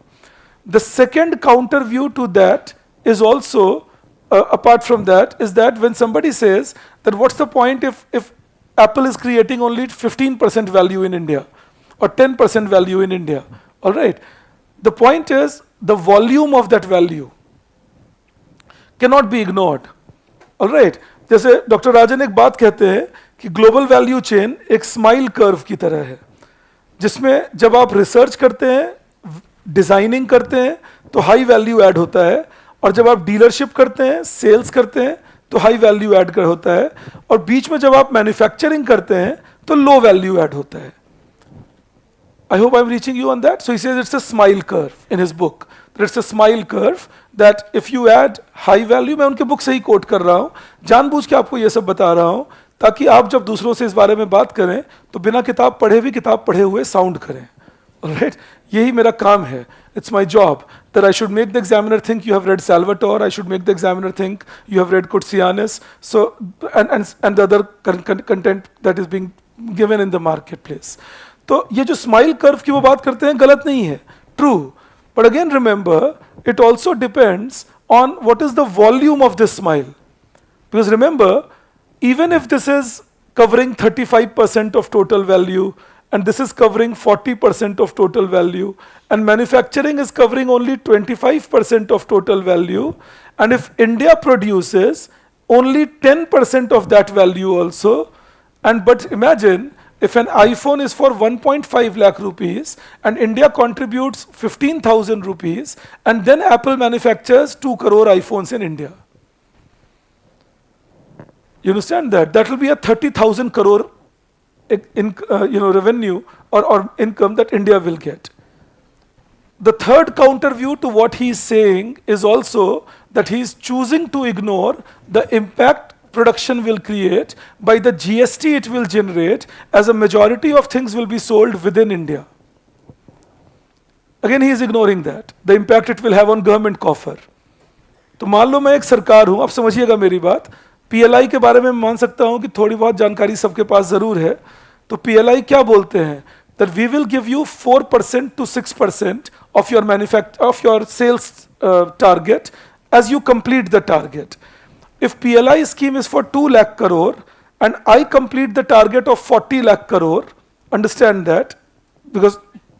The second counter view to that is also, apart from that, is that when somebody says that what's the point if Apple is creating only 15% value in India or 10% value in India, all right? The point is the volume of that value cannot be ignored, all right? जैसे doctor राजन एक बात कहते हैं कि global value chain एक smile curve की तरह है, जिसमें जब आप रिसर्च करते हैं, डिजाइनिंग करते हैं, तो हाई वैल्यू ऐड होता है, और जब आप डीलरशिप करते हैं, सेल्स करते हैं, तो हाई वैल्यू ऐड कर होता है, और बीच में जब आप मैन्युफैक्चरिंग करते हैं तो लो वैल्यू ऐड होता है. I hope I'm reaching you on that. So he says it's a smile curve in his book. That it's a smile curve that if you add high value, मैं उनके book से ही coat कर रहा हूँ, जानबूझ के आपको ये सब बता रहा हूँ ताकि आप जब दूसरों से इस बारे में बात करें तो बिना किताब पढ़े भी किताब पढ़े हुए साउंड करें. Alright? यही मेरा काम है. It's my job that I should make the examiner think you have read Salvatore. I should make the examiner think you have read Koutsianis. So and the other content that is being given in the marketplace. तो ये जो smile curve की वो बात करते हैं गलत नहीं है, true. But again remember it also depends on what is the volume of this smile. Because remember, even if this is covering 35% of total value and this is covering 40% of total value and manufacturing is covering only 25% of total value, and if India produces only 10% of that value also, and but imagine if an iPhone is for 1.5 lakh rupees and India contributes 15,000 rupees and then Apple manufactures 2 crore iPhones in India. You understand that? That will be a 30,000 crore revenue or income that India will get. The third counter view to what he's saying is also that he's choosing to ignore the impact production will create by the GST it will generate, as a majority of things will be sold within India. Again, he is ignoring that, the impact it will have on government coffer. तो मान लो मैं एक सरकार हूं, आप समझिएगा मेरी बात, पीएलआई के बारे में मान सकता हूं कि थोड़ी बहुत जानकारी सबके पास जरूर है. तो पीएलआई क्या बोलते हैं, that we will give you 4% to 6% of your sales target as you complete the target. If PLI scheme is for 2 lakh crore and I complete the target of 40 lakh crore, understand that, because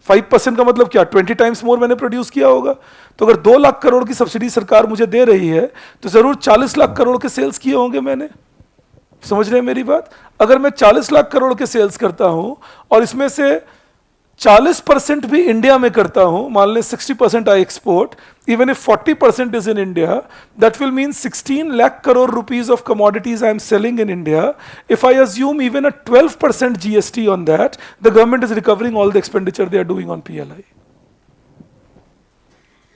5% का मतलब क्या, 20 times more मैंने produce किया होगा. तो अगर 2 लाख करोड़ की subsidy सरकार मुझे दे रही है तो जरूर 40 लाख करोड़ के सेल्स किए होंगे मैंने. समझ रहे हैं मेरी बात? अगर मैं 40 लाख करोड़ के सेल्स करता हूं और इसमें से 40% भी इंडिया में करता हूं, मान लें 60% आई export, even if 40% is in India, that will mean 16 lakh crore rupees of commodities I am selling in India. If I assume even a 12% GST on that, the government is recovering all the expenditure they are doing on PLI.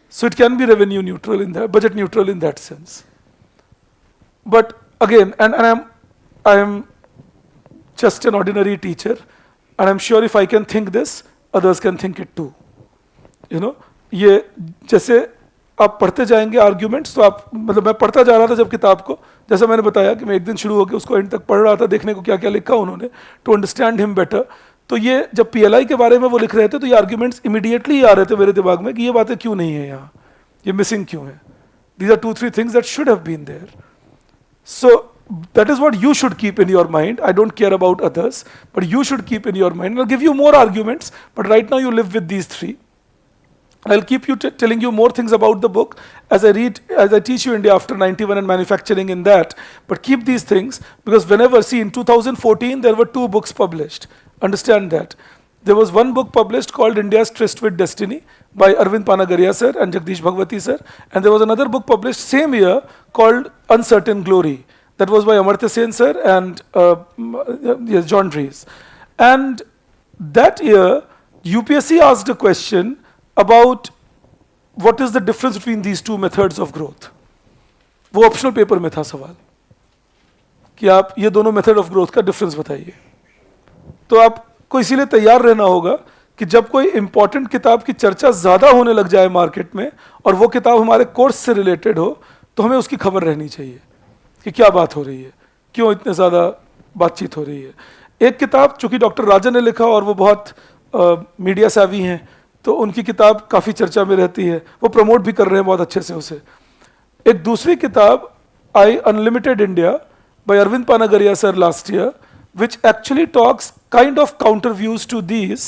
So it can be revenue neutral in that, budget neutral in that sense. But again, and I am just an ordinary teacher, and I'm sure if I can think this, others can think it too. You know, ये जैसे आप पढ़ते जाएंगे arguments, तो आप, मतलब मैं पढ़ता जा रहा था जब किताब को, जैसा मैंने बताया कि मैं एक दिन शुरू होकर उसको एंड तक पढ़ रहा था, देखने को क्या क्या लिखा उन्होंने, टू अंडरस्टैंड हिम बेटर. तो ये जब पीएलआई के बारे में वो लिख रहे थे तो ये आर्ग्यूमेंट्स इमीडिएटली आ रहे थे मेरे दिमाग में कि ये बातें क्यों नहीं है यहाँ, ये मिसिंग क्यों है. These are 2-3 things that should have been there. So that is what you should keep in your mind. I don't care about others, but you should keep in your mind. I'll give you more arguments, but right now you live with these 3. I'll keep you telling you more things about the book as I teach you India after 91 and manufacturing in that. But keep these things, because whenever, see, in 2014 there were 2 books published. Understand that. There was one book published called India's Tryst with Destiny by Arvind Panagaria sir and Jagdish Bhagwati sir, and there was another book published same year called Uncertain Glory. That was by Amartya Sen sir and yes, John Dries. And that year, UPSC asked a question about what is the difference between these 2 methods of growth. वो optional paper में था सवाल कि आप ये दोनों method of growth का difference बताइए. तो आपको इसीलिए तैयार रहना होगा कि जब कोई इंपॉर्टेंट किताब की चर्चा ज्यादा होने लग जाए मार्केट में और वो किताब हमारे कोर्स से रिलेटेड हो, तो हमें उसकी खबर रहनी चाहिए कि क्या बात हो रही है, क्यों इतने ज़्यादा बातचीत हो रही है. एक किताब चूंकि डॉक्टर राजन ने लिखा और वो बहुत मीडिया सेवी हैं, तो उनकी किताब काफ़ी चर्चा में रहती है, वो प्रमोट भी कर रहे हैं बहुत अच्छे से उसे. एक दूसरी किताब आई unlimited India by Arvind Panagariya sir last year, which actually talks kind of counter views to these.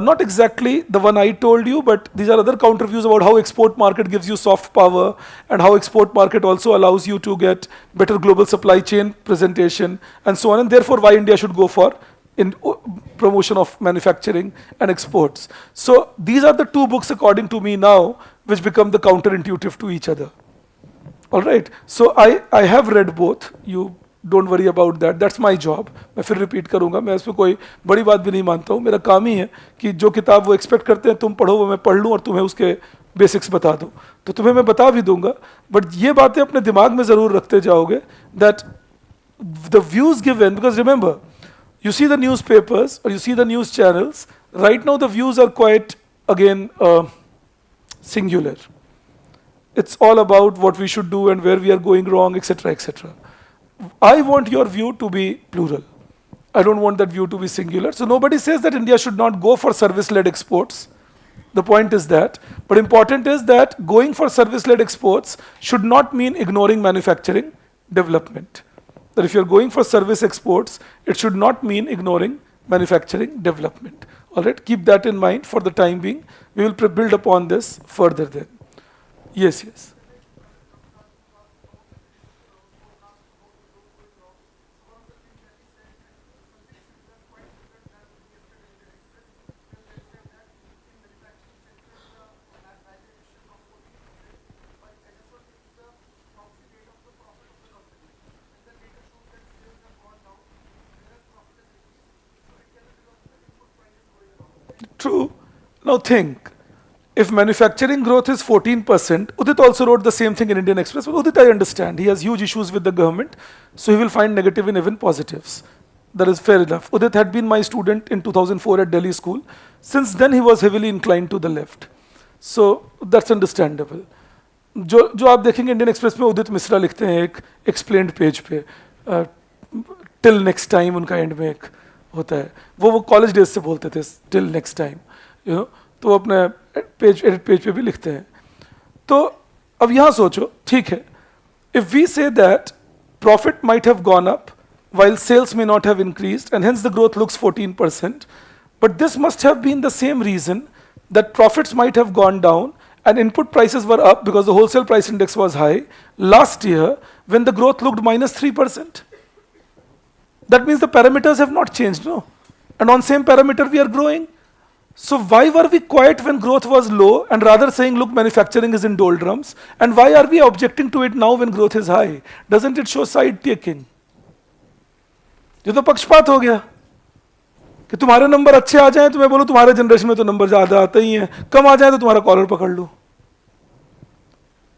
Not exactly the one I told you, but these are other counter views about how export market gives you soft power and how export market also allows you to get better global supply chain presentation and so on, and therefore why India should go for in promotion of manufacturing and exports. So these are the 2 books according to me now which become the counterintuitive to each other. All right, so I have read both. You don't worry about that, that's my job. मैं फिर repeat करूंगा, मैं इसमें कोई बड़ी बात भी नहीं मानता हूँ. मेरा काम ही है कि जो किताब वो एक्सपेक्ट करते हैं तुम पढ़ो, वो मैं पढ़ लूँ और तुम्हें उसके बेसिक्स बता दूँ. तो तुम्हें मैं बता भी दूंगा, बट ये बातें अपने दिमाग में ज़रूर रखते जाओगे that the views given, because remember you see the newspapers or you see the news channels, right now the views are quite, again, singular. It's all about what we should do and where we are going wrong, etc., etc. I want your view to be plural. I don't want that view to be singular. So nobody says that India should not go for service-led exports. The point is that, but important is that going for service-led exports should not mean ignoring manufacturing development. That if you're going for service exports, it should not mean ignoring manufacturing development. All right, keep that in mind for the time being. We will build upon this further then. Yes, yes. True. Now think, if manufacturing growth is 14%, Udit also wrote the same thing in Indian Express. But Udit, I understand, he has huge issues with the government, so he will find negative in even positives. That is fair enough. Udit had been my student in 2004 at Delhi school. Since then, he was heavily inclined to the left. So that's understandable. जो आप देखेंगे Indian express में उदित मिश्रा लिखते हैं एक explained page पे, till next time उनका and में एक होता है, वो कॉलेज डेज से बोलते थे till next time, you know, तो वो अपने एडिट पेज पे भी लिखते हैं. तो अब यहाँ सोचो, ठीक है, if we say that profit might have gone up while sales may not have increased and hence the growth looks 14%, but this must have been the same reason that profits might have gone down and input prices were up because the wholesale price index was high last year when the growth looked -3%. That means the parameters have not changed, no? And on same parameter we are growing. So why were we quiet when growth was low and rather saying, look, manufacturing is in doldrums? And why are we objecting to it now when growth is high? Doesn't it show side taking? ये तो पक्षपात हो गया कि तुम्हारे number अच्छे आ जाएं तो मैं बोलूं तुम्हारे जनरेशन में तो नंबर ज्यादा आते ही हैं, कम आ जाए तो तुम्हारा कॉलर पकड़ लो.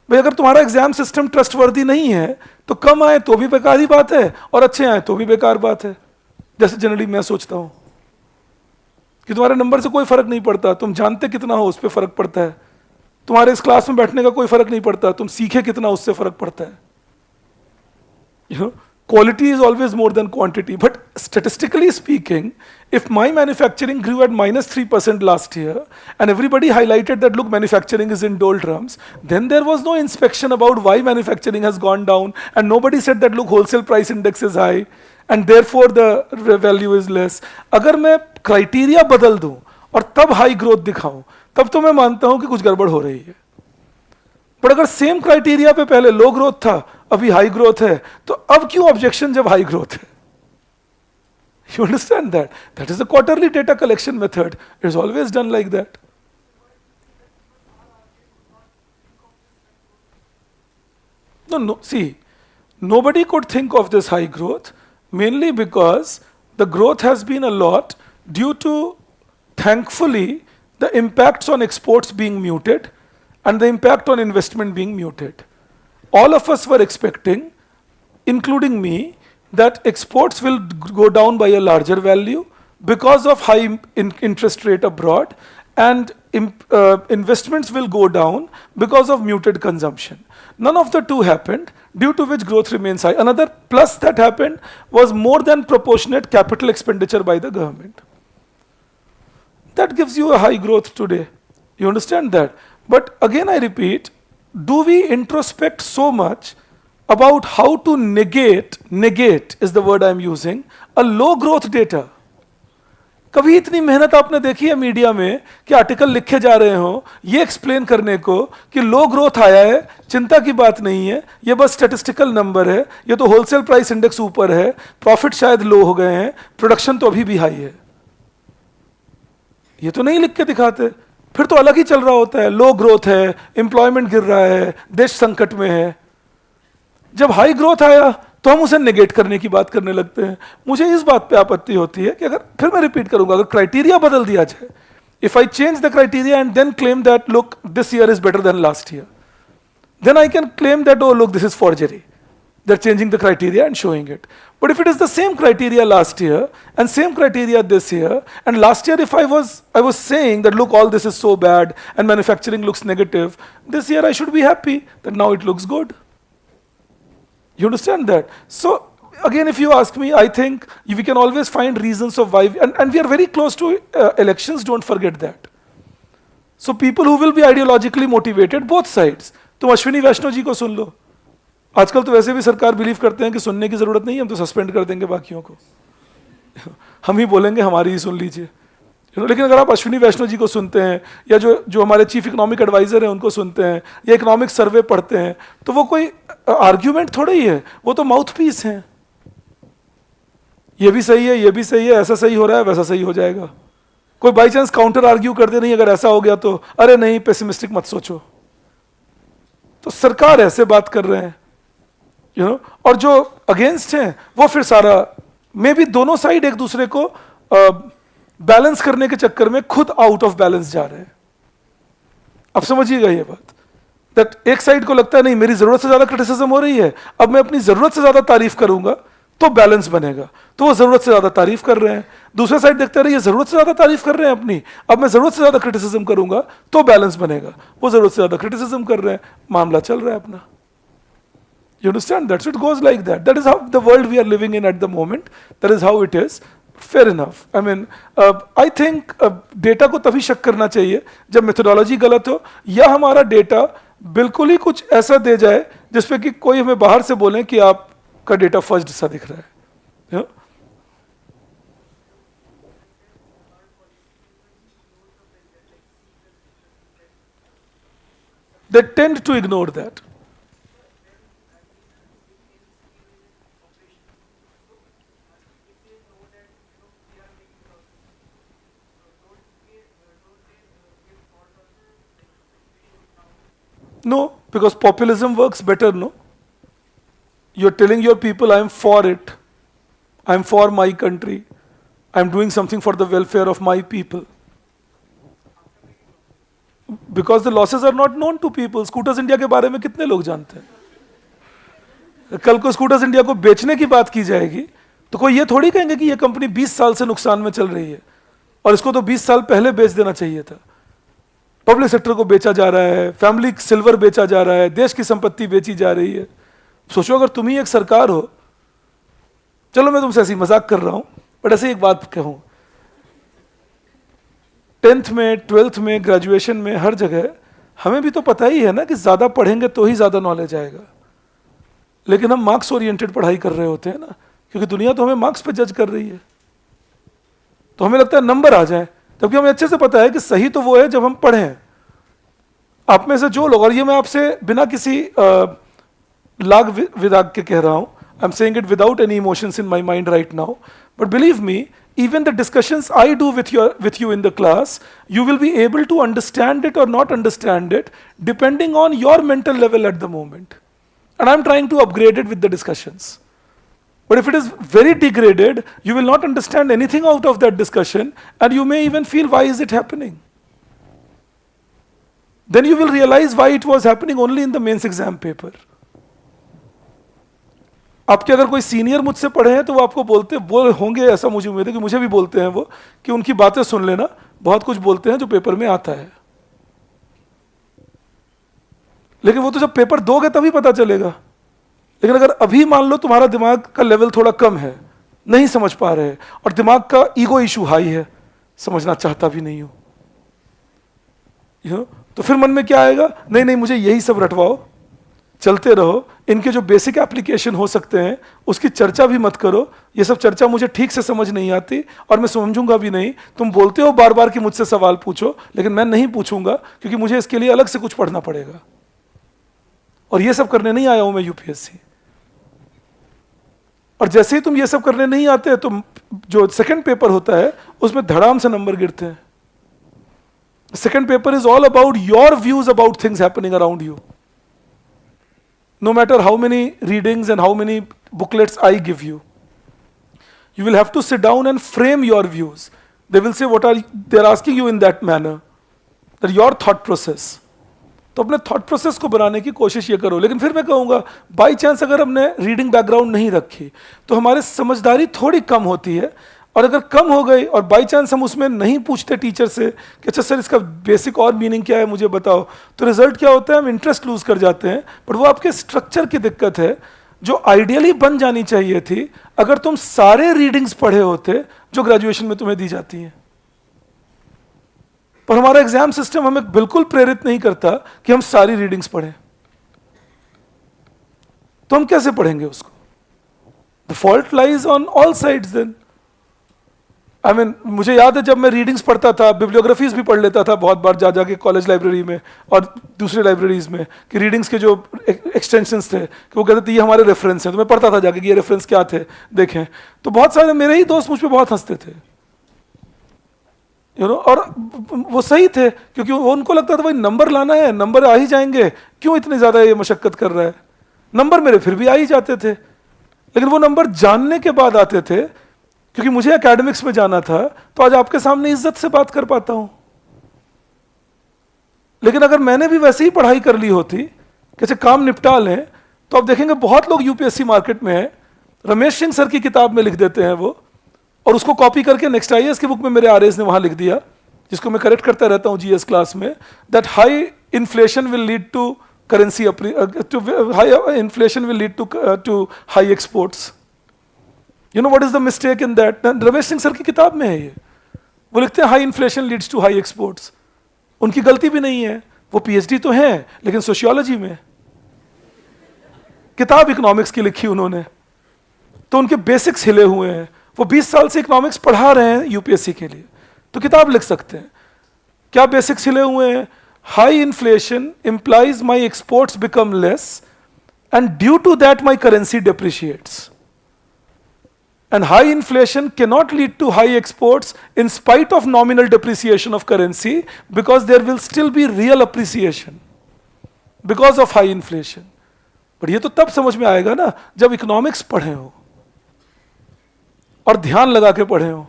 भाई अगर तुम्हारा एग्जाम सिस्टम ट्रस्टवर्दी नहीं है तो कम आए तो भी बेकार ही बात है और अच्छे आए तो भी बेकार बात है. जैसे जनरली मैं सोचता हूं कि तुम्हारे नंबर से कोई फर्क नहीं पड़ता, तुम जानते कितना हो उस पर फर्क पड़ता है. तुम्हारे इस क्लास में बैठने का कोई फर्क नहीं पड़ता, तुम सीखे कितना उससे फर्क पड़ता है. You know, quality is always more than quantity. But statistically speaking, if my manufacturing grew at -3% last year and everybody highlighted that look, manufacturing is in doldrums, then there was no inspection about why manufacturing has gone down and nobody said that look, wholesale price index is high and therefore the value is less. अगर मैं criteria बदल दूं और तब high growth दिखाऊं, तब तो मैं मानता हूं कि कुछ गड़बड़ हो रही है. पर अगर सेम क्राइटेरिया पे पहले लो ग्रोथ था, अभी हाई ग्रोथ है, तो अब क्यों ऑब्जेक्शन जब हाई ग्रोथ है? You understand that? That is the quarterly data collection method. It is always done like that. No, see, nobody could think of this high growth mainly because the growth has been a lot due to, thankfully, the impacts on exports being muted and the impact on investment being muted. All of us were expecting, including me, that exports will go down by a larger value because of high interest rate abroad and investments will go down because of muted consumption. None of the two happened, due to which growth remains high. Another plus that happened was more than proportionate capital expenditure by the government. That gives you a high growth today. You understand that? But again I repeat, do we introspect so much about how to negate is the word I'm using, a low growth data? कभी इतनी मेहनत आपने देखी है media में कि article लिखे जा रहे हो ये एक्सप्लेन करने को कि लो ग्रोथ आया है, चिंता की बात नहीं है, ये बस स्टैटिस्टिकल नंबर है, ये तो होलसेल प्राइस इंडेक्स ऊपर है, प्रॉफिट शायद लो हो गए हैं, प्रोडक्शन तो अभी भी हाई है. ये तो नहीं लिख के दिखाते. फिर तो अलग ही चल रहा होता है, लो ग्रोथ है, एम्प्लॉयमेंट गिर रहा है, देश संकट में है. जब हाई ग्रोथ आया तो हम उसे नेगेट करने की बात करने लगते हैं. मुझे इस बात पे आपत्ति होती है कि अगर, फिर मैं रिपीट करूंगा, अगर क्राइटेरिया बदल दिया जाए, if I change the criteria and then claim that look this year is better than last year, then I can claim that, oh look, this is forgery. They're changing the criteria and showing it. But if it is the same criteria last year and same criteria this year, and last year if I was saying that look, all this is so bad and manufacturing looks negative, this year I should be happy that now it looks good. You understand that? So again, if you ask me, I think we can always find reasons of why, and we are very close to elections, don't forget that. So people who will be ideologically motivated, both sides. तुम अश्विनी वैष्णव जी को सुन लो. आजकल तो वैसे भी सरकार believe करते हैं कि सुनने की जरूरत नहीं है, हम तो सस्पेंड कर देंगे बाकियों को, हम ही बोलेंगे हमारी ही सुन लीजिए. लेकिन अगर आप अश्विनी वैष्णव जी को सुनते हैं या जो हमारे चीफ इकोनॉमिक एडवाइजर हैं उनको सुनते हैं या इकोनॉमिक सर्वे पढ़ते हैं, तो वो कोई आर्ग्यूमेंट थोड़ा ही है, वो तो माउथ पीस हैं. ये भी सही है, ये भी सही है, ऐसा सही हो रहा है, वैसा सही हो जाएगा. कोई बाई चांस काउंटर आर्ग्यू कर दे, नहीं अगर ऐसा हो गया तो अरे नहीं, पेसिमिस्टिक मत सोचो. तो सरकार ऐसे बात कर रहे हैं, यू नो, और जो अगेंस्ट हैं वो फिर सारा, मे बी दोनों साइड एक दूसरे को बैलेंस करने के चक्कर में खुद आउट ऑफ बैलेंस जा रहे हैं। अब समझिएगा ये बात, दैट एक साइड को लगता है नहीं मेरी जरूरत से ज्यादा क्रिटिसिज्म हो रही है, अब मैं अपनी जरूरत से ज्यादा तारीफ करूंगा तो बैलेंस बनेगा, तो वो जरूरत से ज्यादा तारीफ कर रहे हैं। दूसरा साइड देखते रहे ये जरूरत से ज्यादा तारीफ कर रहे हैं अपनी, अब मैं जरूरत से ज्यादा क्रिटिसिज्म करूंगा तो बैलेंस बनेगा, वो जरूरत से ज्यादा क्रिटिसिज्म कर रहे हैं, मामला चल रहा है अपना। You understand? That's it goes like that. That is how the world we are living in at the moment. That is how it is. Fair enough. I mean, I think data को तभी शक करना चाहिए जब methodology गलत हो, या हमारा डेटा बिल्कुल ही कुछ ऐसा दे जाए जिसपे कि कोई हमें बाहर से बोले कि आपका डेटा फर्स्ट सा दिख रहा है। You know? They tend to ignore that. No, because populism works better, no? You're telling your people, I am for it. I am for my country. I am doing something for the welfare of my people. Because the losses are not known to people. Scooters India के बारे में कितने लोग जानते हैं? कल को scooters India को बेचने की बात की जाएगी तो कोई ये थोड़ी कहेंगे कि ये कंपनी 20 साल से नुकसान में चल रही है और इसको तो 20 साल पहले बेच देना चाहिए था। पब्लिक सेक्टर को बेचा जा रहा है, फैमिली सिल्वर बेचा जा रहा है, देश की संपत्ति बेची जा रही है। सोचो अगर तुम ही एक सरकार हो, चलो मैं तुमसे ऐसी मजाक कर रहा हूं बट ऐसे एक बात कहूं, 10th में 12th में ग्रेजुएशन में हर जगह हमें भी तो पता ही है ना कि ज्यादा पढ़ेंगे तो ही ज्यादा नॉलेज आएगा, लेकिन हम मार्क्स ओरिएंटेड पढ़ाई कर रहे होते हैं ना, क्योंकि दुनिया तो हमें मार्क्स पे जज कर रही है, तो हमें लगता है नंबर आ जाए, जबकि हमें अच्छे से पता है कि सही तो वो है जब हम पढ़ें। आप में से जो लोग, और ये मैं आपसे बिना किसी लाग विदाग के कह रहा हूं, I am saying it without any emotions in my mind right now, but believe me, even the discussions I do with you in the class, you will be able to understand it or not understand it depending on your mental level at the moment, and I'm trying to upgrade it with the discussions. But if it is very degraded, you will not understand anything out of that discussion, and you may even feel, why is it happening? Then you will realize why it was happening only in the mains exam paper. आपके अगर कोई senior मुझसे पढ़े हैं तो वो आपको बोलते वो होंगे, ऐसा मुझे उम्मीद है कि मुझे भी बोलते हैं वो, कि उनकी बातें सुन लेना, बहुत कुछ बोलते हैं जो पेपर में आता है, लेकिन वो तो जब पेपर दोगे तभी पता चलेगा। लेकिन अगर अभी मान लो तुम्हारा दिमाग का लेवल थोड़ा कम है, नहीं समझ पा रहे, और दिमाग का ईगो इशू हाई है, समझना चाहता भी नहीं हो, तो फिर मन में क्या आएगा, नहीं नहीं मुझे यही सब रटवाओ, चलते रहो, इनके जो बेसिक एप्लीकेशन हो सकते हैं उसकी चर्चा भी मत करो, ये सब चर्चा मुझे ठीक से समझ नहीं आती और मैं समझूंगा भी नहीं। तुम बोलते हो बार बार कि मुझसे सवाल पूछो, लेकिन मैं नहीं पूछूंगा क्योंकि मुझे इसके लिए अलग से कुछ पढ़ना पड़ेगा, और ये सब करने नहीं आया हूं मैं यूपीएससी। और जैसे ही तुम ये सब करने नहीं आते तो जो सेकंड पेपर होता है उसमें धड़ाम से नंबर गिरते हैं। Second paper is all about your views about things happening around you. No matter how many readings and how many booklets I give you, you will have to sit down and frame your views. They will say what are they're asking you in that manner, that your thought process. तो अपने thought process को बनाने की कोशिश ये करो। लेकिन फिर मैं कहूँगा, बाई चांस अगर हमने रीडिंग बैकग्राउंड नहीं रखी तो हमारी समझदारी थोड़ी कम होती है, और अगर कम हो गई और बाई चांस हम उसमें नहीं पूछते टीचर से कि अच्छा सर इसका बेसिक और मीनिंग क्या है मुझे बताओ, तो रिजल्ट क्या होता है, हम इंटरेस्ट लूज कर जाते हैं। पर वो आपके स्ट्रक्चर की दिक्कत है जो आइडियली बन जानी चाहिए थी अगर तुम सारे रीडिंग्स पढ़े होते जो ग्रेजुएशन में तुम्हें दी जाती हैं। पर हमारा एग्जाम सिस्टम हमें बिल्कुल प्रेरित नहीं करता कि हम सारी रीडिंग्स पढ़ें, तो हम कैसे पढ़ेंगे उसको? The fault lies on all sides then. I mean मुझे याद है जब मैं रीडिंग्स पढ़ता था, बिब्लियोग्राफीज भी पढ़ लेता था बहुत बार जा जाके कॉलेज लाइब्रेरी में और दूसरे लाइब्रेरीज में, कि रीडिंग्स के जो एक्सटेंशंस थे कि वो कहते थे ये हमारे रेफरेंस हैं, तो मैं पढ़ता था जाके कि ये रेफरेंस क्या थे देखें। तो बहुत सारे मेरे ही दोस्त मुझ पर बहुत हंसते थे, और वो सही थे क्योंकि उनको लगता था भाई नंबर लाना है, नंबर आ ही जाएंगे, क्यों इतनी ज़्यादा ये मशक्कत कर रहा है। नंबर मेरे फिर भी आ ही जाते थे, लेकिन वो नंबर जानने के बाद आते थे क्योंकि मुझे एकेडमिक्स में जाना था, तो आज आपके सामने इज्जत से बात कर पाता हूं। लेकिन अगर मैंने भी वैसे ही पढ़ाई कर ली होती, कैसे काम निपटा लें, तो आप देखेंगे बहुत लोग यूपीएससी मार्केट में है, रमेश सिंह सर की किताब में लिख देते हैं वो, और उसको कॉपी करके नेक्स्ट आईएएस की बुक में मेरे आरएस ने वहां लिख दिया, जिसको मैं करेक्ट करता रहता हूं जीएस क्लास में, that high inflation will lead to currency, high inflation will lead to high exports. You know what is the mistake in that? Ramesh Singh sir की किताब में है ये, वो लिखते हैं high inflation leads to high exports. उनकी गलती भी नहीं है, वो पीएचडी तो है लेकिन सोशियोलॉजी में, किताब इकोनॉमिक्स की लिखी उन्होंने, तो उनके बेसिक्स हिले हुए हैं। वो 20 साल से इकोनॉमिक्स पढ़ा रहे हैं यूपीएससी के लिए, तो किताब लिख सकते हैं। क्या बेसिक्स हिले हुए हैं? High inflation implies my exports become less and due to that my currency depreciates, and high inflation cannot lead to high exports in spite of nominal depreciation of currency, because there will still be real appreciation because of high inflation. पर ये तो तब समझ में आएगा ना जब economics पढ़े हो और ध्यान लगा के पढ़े हो।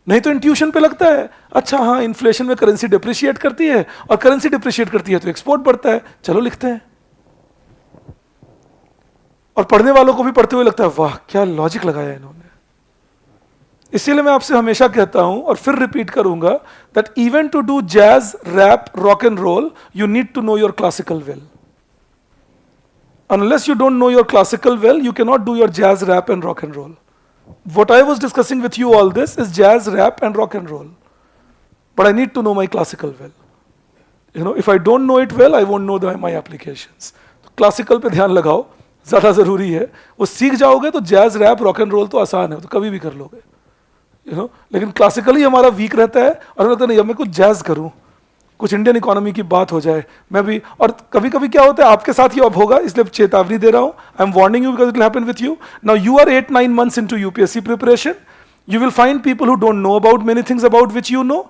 नहीं तो इंट्यूशन पे लगता है, अच्छा हाँ इन्फ्लेशन में करेंसी डिप्रिशिएट करती है, और करेंसी डिप्रिशिएट करती है तो एक्सपोर्ट बढ़ता है, चलो लिखते हैं। और पढ़ने वालों को भी पढ़ते हुए लगता है वाह क्या लॉजिक लगाया इन्होंने। इसीलिए मैं आपसे हमेशा कहता हूं और फिर रिपीट करूंगा that even to do jazz, rap, rock and roll, you need to know your classical well. Unless you don't know your classical well, you cannot do your jazz, rap and rock and roll. What I was discussing with you all this is jazz, rap and rock and roll. But I need to know my classical well. You know, if I don't know it well, I won't know my applications. तो classical पे ध्यान लगाओ, ज़्यादा ज़रूरी है। वो सीख जाओगे तो jazz, rap, rock and roll तो आसान है, तो कभी भी कर लोगे। You know, लेकिन क्लासिकली हमारा वीक रहता है, और लगता नहीं अब मैं कुछ जैज करूँ, कुछ इंडियन इकोनॉमी की बात हो जाए, मैं भी। और कभी कभी क्या होता है आपके साथ ही अब होगा, इसलिए चेतावनी दे रहा हूं, I am warning you because it will happen with you. Now you are 8-9 months into UPSC preparation, you will find people who don't know about many things about which you know,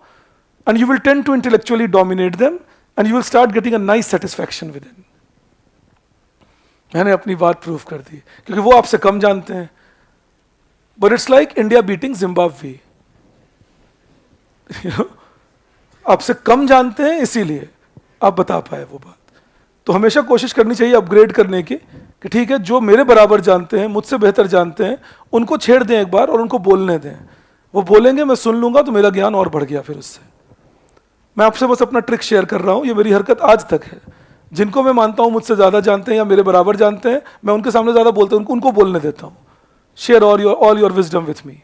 and you will tend to intellectually dominate them, and you will start getting a nice satisfaction within. मैंने अपनी बात prove कर दी, क्योंकि वो आपसे कम जानते हैं। But it's like India beating Zimbabwe, आपसे कम जानते हैं इसीलिए आप बता पाए वो बात। तो हमेशा कोशिश करनी चाहिए अपग्रेड करने की, कि ठीक है जो मेरे बराबर जानते हैं, मुझसे बेहतर जानते हैं, उनको छेड़ दें एक बार और उनको बोलने दें। वो बोलेंगे, मैं सुन लूंगा, तो मेरा ज्ञान और बढ़ गया फिर उससे। मैं आपसे बस अपना ट्रिक शेयर कर रहा हूं, ये मेरी हरकत आज तक है। जिनको मैं मानता हूं मुझसे ज़्यादा जानते हैं या मेरे बराबर जानते हैं, मैं उनके सामने ज़्यादा बोलता हूं, उनको बोलने देता हूं। Share all your wisdom with me,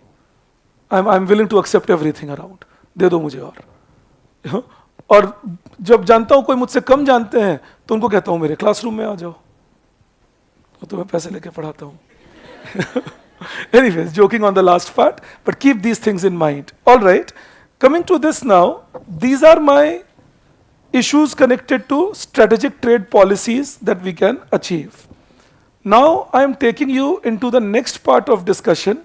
I am willing to accept everything around, दे दो मुझे और जब जानता हूं कोई मुझसे कम जानते हैं, तो उनको कहता हूं मेरे क्लासरूम में आ जाओ, तो मैं पैसे लेके पढ़ाता हूं। Anyways, joking on the last part, but keep these things in mind. All right, coming to this now, these are my issues connected to strategic trade policies that we can achieve. Now I am taking you into the next part of discussion.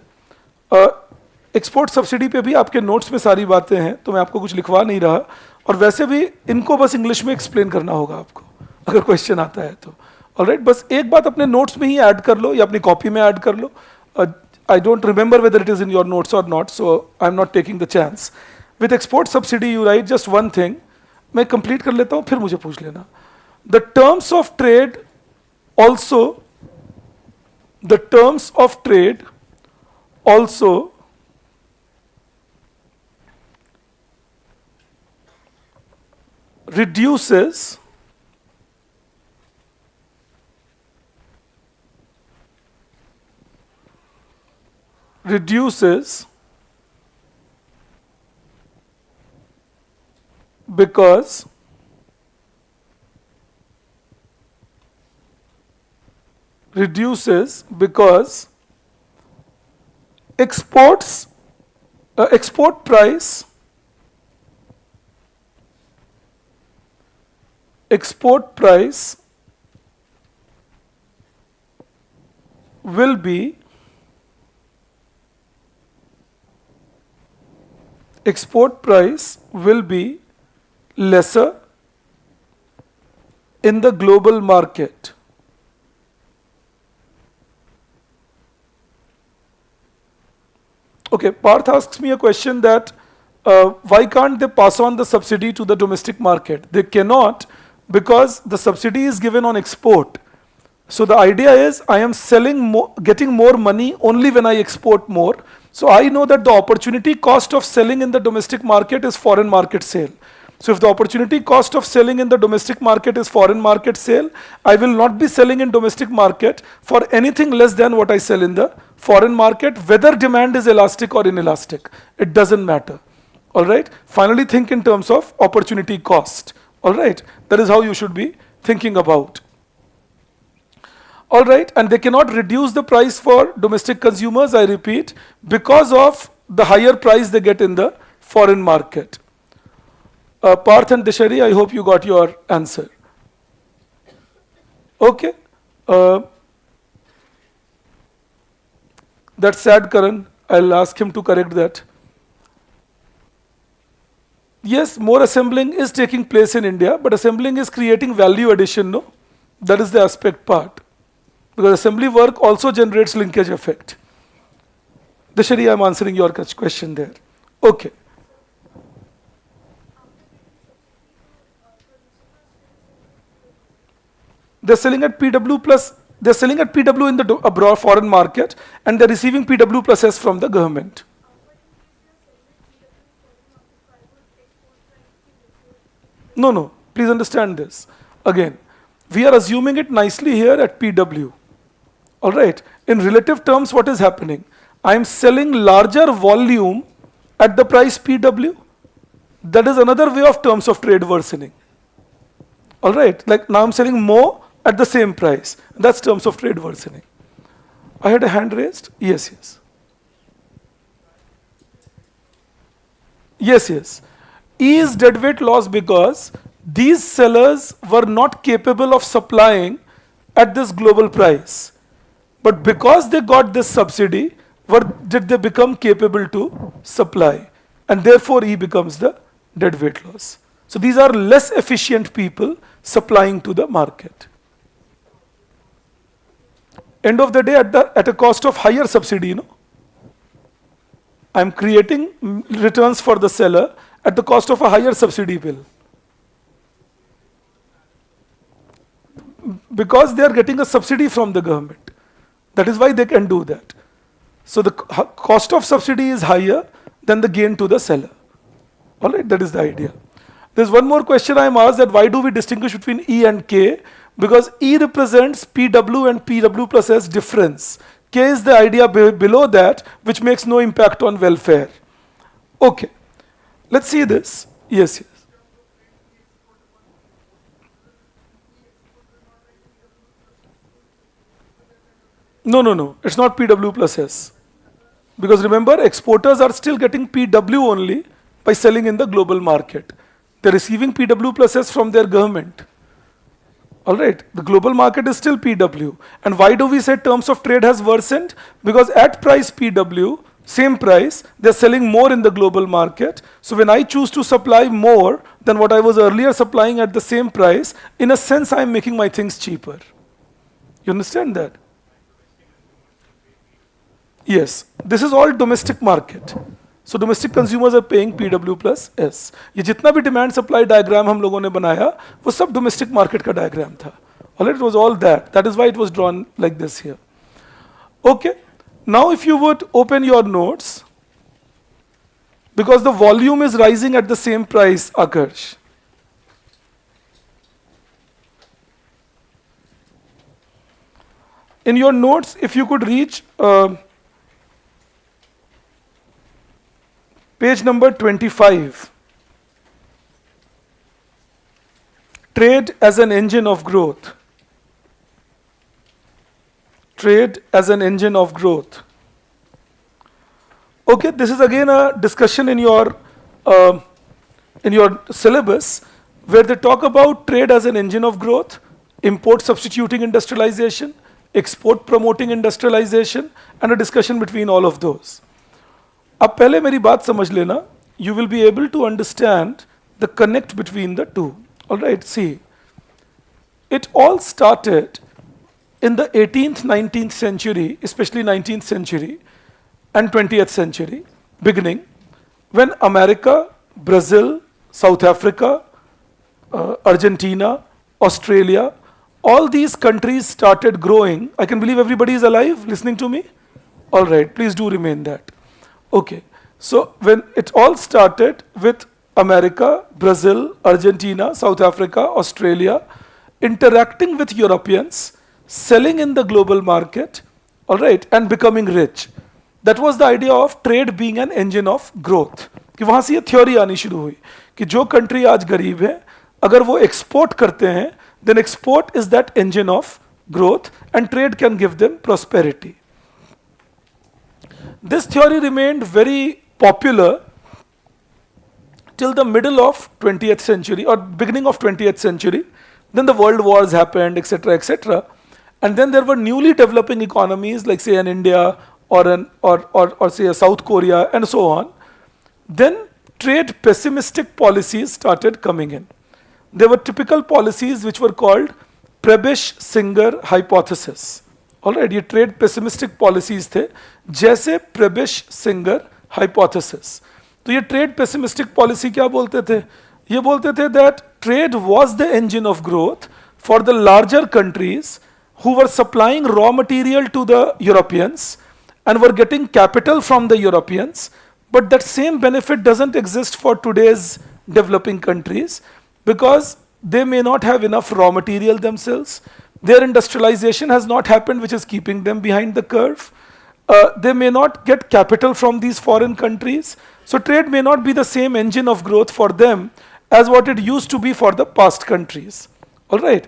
Export subsidy पे भी आपके notes में सारी बातें हैं, तो मैं आपको कुछ लिखवा नहीं रहा, और वैसे भी इनको बस इंग्लिश में एक्सप्लेन करना होगा आपको अगर क्वेश्चन आता है तो। ऑलराइट, बस एक बात अपने नोट्स में ही ऐड कर लो या अपनी कॉपी में ऐड कर लो। I don't remember whether it is in your notes और not, so I am not taking the chance. With export subsidy you write just one thing, मैं कंप्लीट कर लेता हूं फिर मुझे पूछ लेना। The terms of trade also, the terms of trade also reduces because export price will be lesser in the global market. Okay, Parth asks me a question that why can't they pass on the subsidy to the domestic market? They cannot, because the subsidy is given on export. So the idea is I am selling more, getting more money only when I export more. So I know that the opportunity cost of selling in the domestic market is foreign market sale. So if the opportunity cost of selling in the domestic market is foreign market sale, I will not be selling in domestic market for anything less than what I sell in the foreign market, whether demand is elastic or inelastic. It doesn't matter. All right. Finally, think in terms of opportunity cost. All right. That is how you should be thinking about. All right. And they cannot reduce the price for domestic consumers, I repeat, because of the higher price they get in the foreign market. Parth and Deshari, I hope you got your answer. Okay. That's sad, Karan. I'll ask him to correct that. Yes, more assembling is taking place in India, but assembling is creating value addition, no? That is the aspect part. Because assembly work also generates linkage effect. Deshari, I'm answering your question there. Okay. They're selling at PW plus, they're selling at PW in the abroad foreign market, and they're receiving PW plus S from the government. No, no, please understand this. Again, we are assuming it nicely here at PW. All right. In relative terms, what is happening? I am selling larger volume at the price PW. That is another way of terms of trade worsening. All right. Like now I'm selling more at the same price. That's terms of trade worsening. I had a hand raised? Yes, yes. Yes, yes. E is deadweight loss because these sellers were not capable of supplying at this global price. But because they got this subsidy, what did they become capable to supply? And therefore E becomes the deadweight loss. So these are less efficient people supplying to the market. End of the day, at a cost of higher subsidy, you know, I'm creating returns for the seller at the cost of a higher subsidy bill. Because they are getting a subsidy from the government. That is why they can do that. So the cost of subsidy is higher than the gain to the seller. All right, that is the idea. There's one more question I am asked, that why do we distinguish between E and K? Because E represents PW and PW plus S difference. K is the idea below that, which makes no impact on welfare. Okay, let's see this. Yes, yes. No, no, no. It's not PW plus S. Because remember, exporters are still getting PW only by selling in the global market. They're receiving PW plus S from their government. All right, the global market is still PW. And why do we say terms of trade has worsened? Because at price PW, same price, they're selling more in the global market. So when I choose to supply more than what I was earlier supplying at the same price, in a sense, I'm making my things cheaper. You understand that? Yes, this is all domestic market. So domestic consumers are paying PW plus S. ये जितना भी demand supply diagram हम लोगों ने बनाया, वो सब domestic market का diagram था. Alright, it was all that. That is why it was drawn like this here. Okay. Now if you would open your notes, because the volume is rising at the same price, Akarsh. In your notes, if you could reach page number 25. Trade as an engine of growth. Trade as an engine of growth. Okay, this is again a discussion in your syllabus where they talk about trade as an engine of growth, import substituting industrialization, export promoting industrialization, and a discussion between all of those. अब पहले मेरी बात समझ लेना, you will be able to understand the connect between the two. All right, see, it all started in the 18th, 19th century, especially 19th century, and 20th century beginning, when America, Brazil, South Africa, Argentina, Australia, all these countries started growing. I can believe everybody is alive listening to me. All right, please do remain that. Okay, so when it all started with America, Brazil, Argentina, South Africa, Australia, interacting with Europeans, selling in the global market, all right, and becoming rich. That was the idea of trade being an engine of growth. कि वहां से ये theory आनी शुरू हुई कि जो country आज गरीब है, अगर वो एक्सपोर्ट करते हैं, then export is that engine of growth and trade can give them prosperity. This theory remained very popular till the middle of 20th century or beginning of 20th century. Then the world wars happened, etc., etc. And then there were newly developing economies like say an India or say a South Korea and so on. Then trade pessimistic policies started coming in. There were typical policies which were called Prebisch-Singer hypothesis. Alright, ये trade pessimistic policies थे, जैसे Prebisch-Singer hypothesis. तो ये trade pessimistic policy क्या बोलते थे? ये बोलते थे that trade was the engine of growth for the larger countries who were supplying raw material to the Europeans and were getting capital from the Europeans, but that same benefit doesn't exist for today's developing countries because they may not have enough raw material themselves. Their industrialization has not happened, which is keeping them behind the curve. They may not get capital from these foreign countries. So trade may not be the same engine of growth for them as what it used to be for the past countries. All right.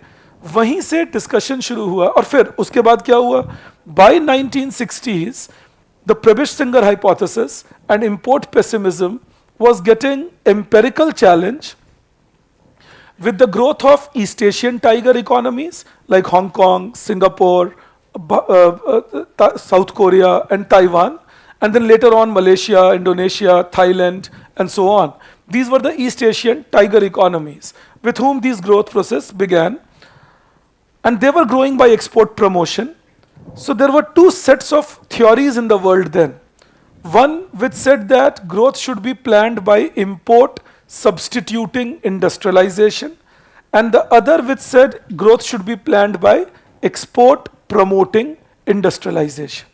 वहीं से discussion शुरू हुआ और फिर उसके बाद क्या हुआ? By 1960s, the Prebisch-Singer hypothesis and import pessimism was getting empirical challenge with the growth of East Asian tiger economies like Hong Kong, Singapore, South Korea and Taiwan, and then later on Malaysia, Indonesia, Thailand and so on. These were the East Asian tiger economies with whom this growth process began, and they were growing by export promotion. So there were two sets of theories in the world then. One which said that growth should be planned by import substituting industrialization, and the other which said growth should be planned by export promoting industrialization.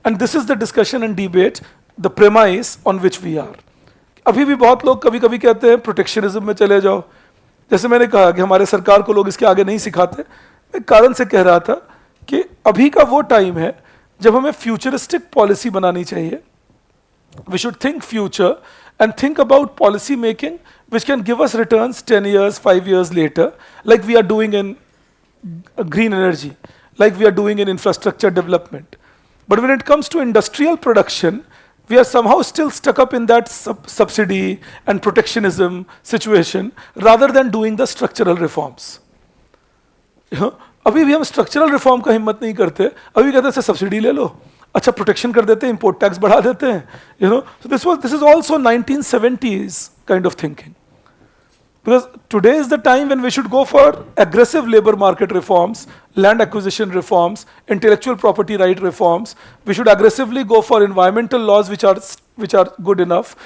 And this is the discussion and debate, the premise on which we are. अभी भी बहुत लोग कभी कभी कहते हैं protectionism में चले जाओ, जैसे मैंने कहा कि हमारे सरकार को लोग इसके आगे नहीं सिखाते. मैं कारण से कह रहा था कि अभी का वो टाइम है जब हमें फ्यूचरिस्टिक पॉलिसी बनानी चाहिए. We should think future and think about policy making which can give us returns 10 years, 5 years later, like we are doing in green energy, like we are doing in infrastructure development. But when it comes to industrial production, we are somehow still stuck up in that subsidy and protectionism situation rather than doing the structural reforms. अभी भी हम structural reform का हिम्मत नहीं करते. अभी कहते हैं सब्सिडी ले लो, अच्छा प्रोटेक्शन कर देते हैं, इंपोर्ट टैक्स बढ़ा देते हैं. So this is also 1970s kind of thinking. Because today is the time when we should go for aggressive labor market reforms, land acquisition reforms, intellectual property right reforms. We should aggressively go for environmental laws which are good enough.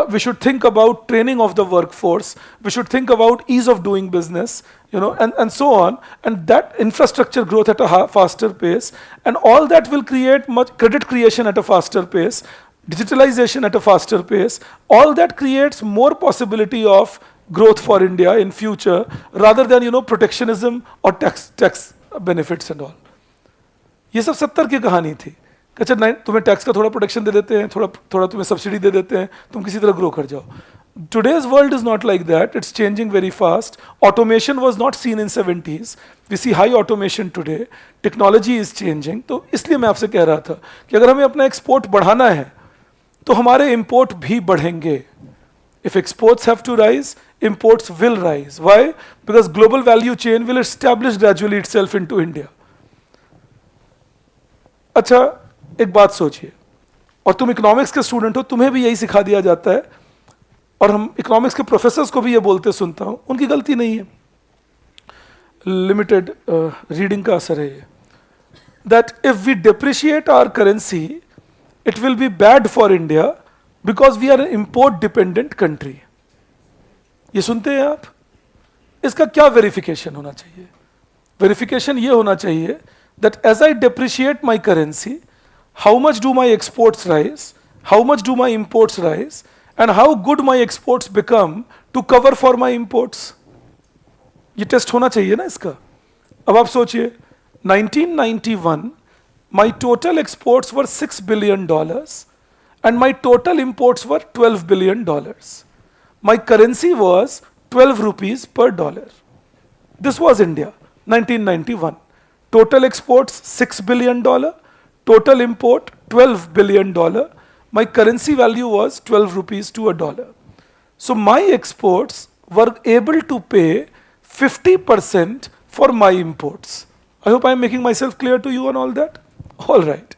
We should think about training of the workforce. We should think about ease of doing business, and so on. And that infrastructure growth at a faster pace, and all that will create much credit creation at a faster pace, digitalization at a faster pace. All that creates more possibility of growth for India in future rather than protectionism or tax benefits and all. ये सब 70 की कहानी थी. अच्छा तुम्हें tax का थोड़ा protection दे देते हैं, थोड़ा तुम्हें सब्सिडी दे देते हैं, तुम किसी तरह ग्रो कर जाओ. Today's world is not like that. It's changing very fast. Automation was not seen in 70s. We see high automation today. Technology is changing. तो इसलिए मैं आपसे कह रहा था कि अगर हमें अपना एक्सपोर्ट बढ़ाना है तो हमारे इंपोर्ट भी बढ़ेंगे. If exports have to rise, imports will rise. Why? Because global value chain will establish gradually itself into India. अच्छा एक बात सोचिए, और तुम इकोनॉमिक्स के स्टूडेंट हो, तुम्हें भी यही सिखा दिया जाता है, और हम इकोनॉमिक्स के प्रोफेसर्स को भी ये बोलते सुनता हूं, उनकी गलती नहीं है, लिमिटेड रीडिंग का असर है ये. That if we depreciate our currency it will be bad for India because we are an import dependent country. ये सुनते हैं आप? इसका क्या वेरिफिकेशन होना चाहिए? वेरिफिकेशन ये होना चाहिए that as I depreciate my currency, how much do my exports rise, how much do my imports rise, and how good my exports become to cover for my imports. ये test होना चाहिए ना इसका. अब आप सोचिए 1991 my total exports were $6 billion and my total imports were $12 billion. My currency was 12 rupees per dollar. This was India, 1991. Total exports $6 billion, total import $12 billion. My currency value was 12 rupees to a dollar. So my exports were able to pay 50% for my imports. I hope I am making myself clear to you on all that. All right.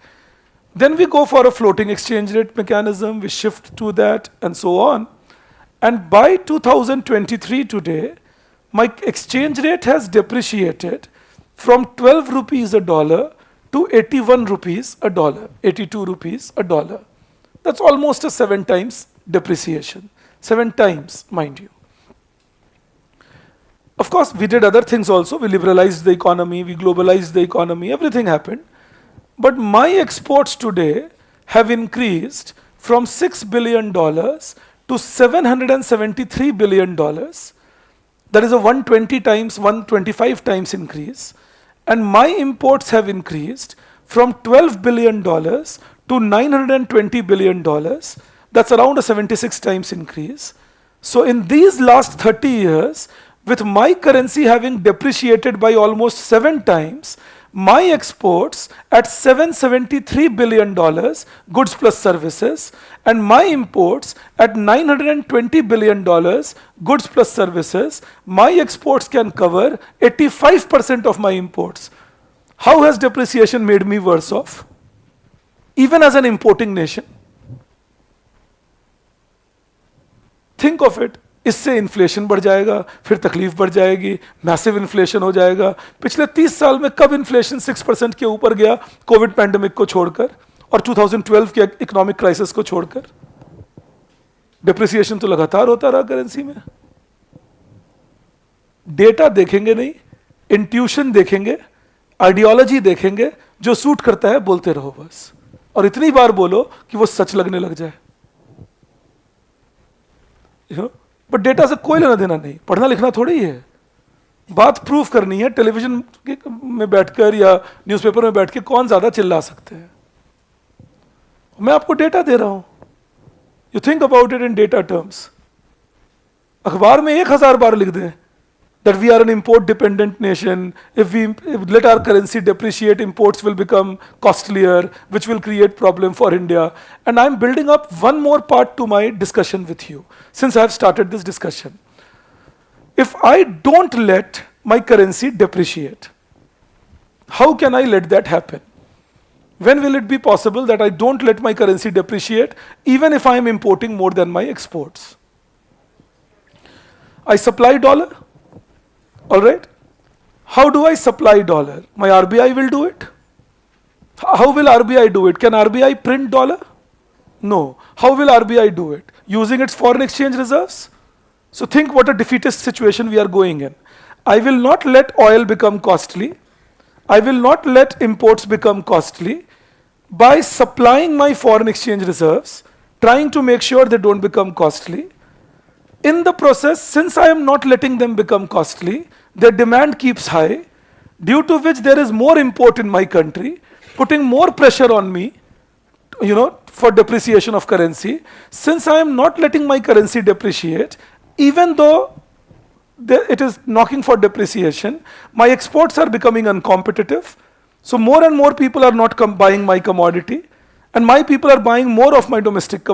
Then we go for a floating exchange rate mechanism, we shift to that and so on. And by 2023 today, my exchange rate has depreciated from 12 rupees a dollar to 81 rupees a dollar, 82 rupees a dollar. That's almost a 7 times depreciation. 7 times, mind you. Of course, we did other things also. We liberalized the economy, we globalized the economy, everything happened. But my exports today have increased from $6 billion to $773 billion. That is a 120 times, 125 times increase. And my imports have increased from $12 billion to $920 billion. That's around a 76 times increase. So in these last 30 years, with my currency having depreciated by almost 7 times, my exports at $773 billion, goods plus services, and my imports at $920 billion, goods plus services, my exports can cover 85% of my imports. How has depreciation made me worse off? Even as an importing nation. Think of it. इससे inflation बढ़ जाएगा, फिर तकलीफ बढ़ जाएगी, massive inflation हो जाएगा. पिछले 30 साल में कब इन्फ्लेशन 6% के ऊपर गया कोविड पैंडेमिक को छोड़कर और 2012 के इकोनॉमिक क्राइसिस को छोड़कर? डिप्रिसिएशन तो लगातार होता रहा करेंसी में. डेटा देखेंगे नहीं, इंट्यूशन देखेंगे, आइडियोलॉजी देखेंगे, जो सूट करता है बोलते रहो बस, और इतनी बार बोलो कि वो सच लगने लग जाए. बट डेटा से कोई लेना देना नहीं, पढ़ना लिखना थोड़ी है, बात प्रूफ करनी है. टेलीविजन में बैठकर या न्यूज़पेपर में बैठ के कौन ज्यादा चिल्ला सकते हैं? मैं आपको डेटा दे रहा हूं. You think about it in data terms. अखबार में 1000 बार लिख दें that we are an import dependent nation. If we let our currency depreciate, imports will become costlier, which will create problem for India. And I'm building up one more part to my discussion with you, since I have started this discussion. If I don't let my currency depreciate, how can I let that happen? When will it be possible that I don't let my currency depreciate, even if I am importing more than my exports? I supply dollar. All right. How do I supply dollar? My RBI will do it. How will RBI do it? Can RBI print dollar? No. How will RBI do it? Using its foreign exchange reserves? So think what a defeatist situation we are going in. I will not let oil become costly. I will not let imports become costly by supplying my foreign exchange reserves, trying to make sure they don't become costly. In the process, since I am not letting them become costly, their demand keeps high, due to which there is more import in my country, putting more pressure on me, for depreciation of currency. Since I am not letting my currency depreciate, even though it is knocking for depreciation, my exports are becoming uncompetitive. So more and more people are not buying my commodity, and my people are buying more of my domestic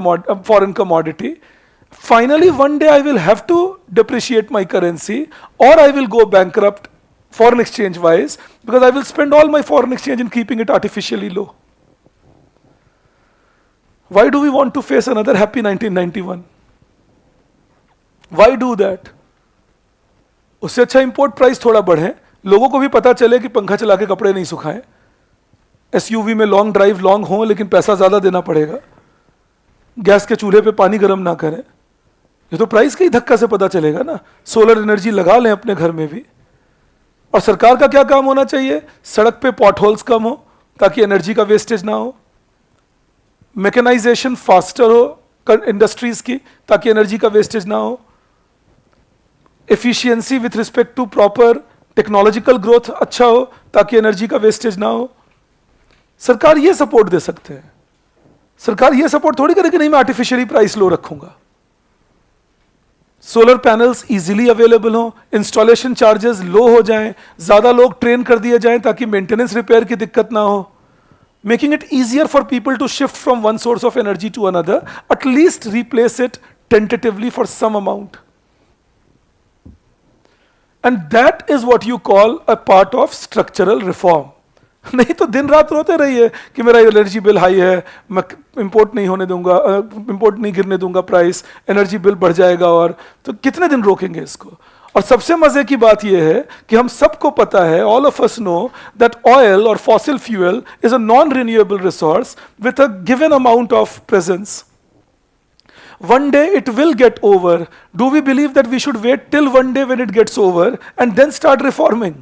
foreign commodity. Finally, one day I will have to depreciate my currency, or I will go bankrupt foreign exchange wise, because I will spend all my foreign exchange in keeping it artificially low. Why do we want to face another happy 1991? Why do that? उससे अच्छा import price थोड़ा बढ़े, लोगों को भी पता चले कि पंखा चला के कपड़े नहीं सुखाएं. एसयूवी में लॉन्ग ड्राइव लॉन्ग हो लेकिन पैसा ज़्यादा देना पड़ेगा, गैस के चूल्हे पे पानी गर्म ना करें, ये तो प्राइस का ही धक्का से पता चलेगा ना। सोलर एनर्जी लगा लें अपने घर में भी। और सरकार का क्या काम होना चाहिए? सड़क पे पॉट होल्स कम हो ताकि एनर्जी का वेस्टेज ना हो, मैकेनाइजेशन फास्टर हो इंडस्ट्रीज की ताकि एनर्जी का वेस्टेज ना हो, efficiency with respect to proper technological growth अच्छा हो ताकि एनर्जी का वेस्टेज ना हो। सरकार ये सपोर्ट दे सकते हैं। सरकार ये सपोर्ट थोड़ी करेगी नहीं मैं आर्टिफिशियली प्राइस लो रखूंगा। सोलर पैनल्स इजीली अवेलेबल हो, इंस्टॉलेशन चार्जेस लो हो जाएं, ज्यादा लोग ट्रेन कर दिए जाएं ताकि मेंटेनेंस रिपेयर की दिक्कत ना हो, making it easier for people to shift from one source of energy to another, at least replace it tentatively for some amount. And that is what you call a part of structural reform. नहीं तो दिन रात रोते रहिए कि मेरा energy bill high है, मैं इंपोर्ट नहीं होने दूंगा, इंपोर्ट नहीं गिरने दूंगा प्राइस, एनर्जी बिल बढ़ जाएगा, और तो कितने दिन रोकेंगे इसको। और सबसे मजे की बात यह है कि हम सबको पता है, all of us know that oil और fossil fuel is a non renewable resource with a given amount of presence. One day it will get over. Do we believe that we should wait till one day when it gets over and then start reforming?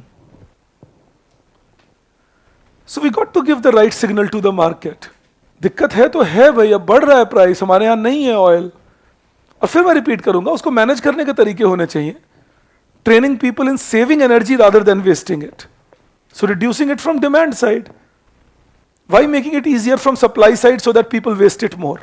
So we got to give the right signal to the market. दिक्कत है तो है भाई, अब बढ़ रहा है price, हमारे यहाँ नहीं है ऑयल। और फिर मैं रिपीट करूंगा, उसको मैनेज करने के तरीके होने चाहिए। Training people in saving energy rather than wasting it. So reducing it from demand side. Why making it easier from supply side so that people waste it more?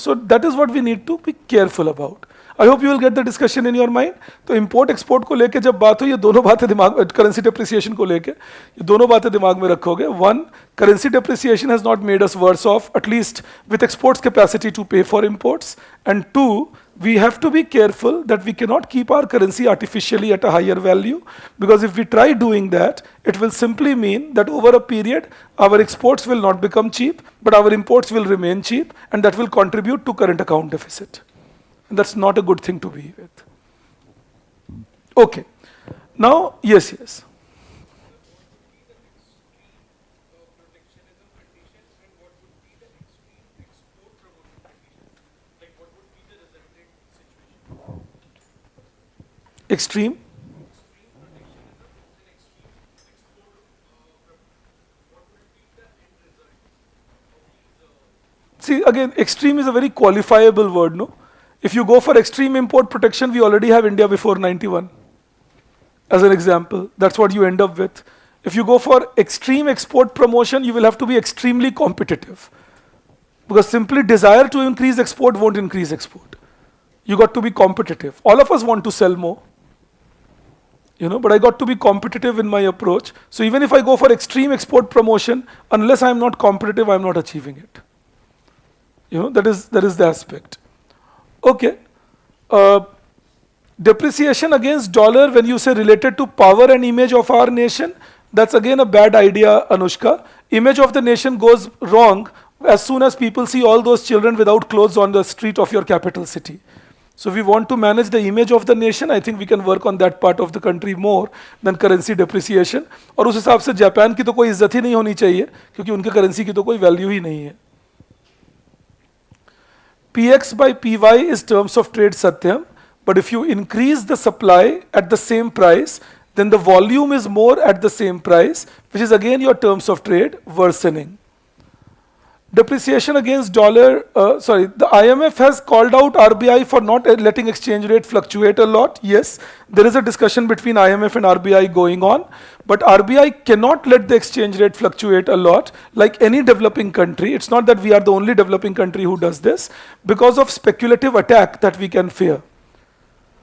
So that is what we need to be careful about. I hope you will get the discussion in your mind. तो import export को लेके जब बात हो, ये दोनों बातें दिमाग, currency depreciation को लेके ये दोनों बातें दिमाग में रखोगे. One, currency depreciation has not made us worse off, at least with exports capacity to pay for imports. And two, we have to be careful that we cannot keep our currency artificially at a higher value, because if we try doing that, it will simply mean that over a period, our exports will not become cheap, but our imports will remain cheap, and that will contribute to current account deficit. And that's not a good thing to be with. Okay. Now, yes. Extreme. See, again, extreme is a very qualifiable word, no? If you go for extreme import protection, we already have India before 91. As an example, that's what you end up with. If you go for extreme export promotion, you will have to be extremely competitive. Because simply desire to increase export won't increase export. You got to be competitive. All of us want to sell more. But I got to be competitive in my approach. So even if I go for extreme export promotion, unless I'm not competitive, I'm not achieving it. That is the aspect. Okay. Depreciation against dollar, when you say related to power and image of our nation, that's again a bad idea, Anushka. Image of the nation goes wrong as soon as people see all those children without clothes on the street of your capital city. So if we want to manage the image of the nation, I think we can work on that part of the country more than currency depreciation. और उस हिसाब से Japan की तो कोई इज्जत ही नहीं होनी चाहिए, क्योंकि उनके करेंसी की तो कोई वैल्यू ही नहीं है. PX by PY is terms of trade, Satyam, but if you increase the supply at the same price, then the volume is more at the same price, which is again your terms of trade worsening. Depreciation against dollar, the IMF has called out RBI for not letting exchange rate fluctuate a lot. Yes, there is a discussion between IMF and RBI going on, but RBI cannot let the exchange rate fluctuate a lot like any developing country. It's not that we are the only developing country who does this, because of speculative attack that we can fear.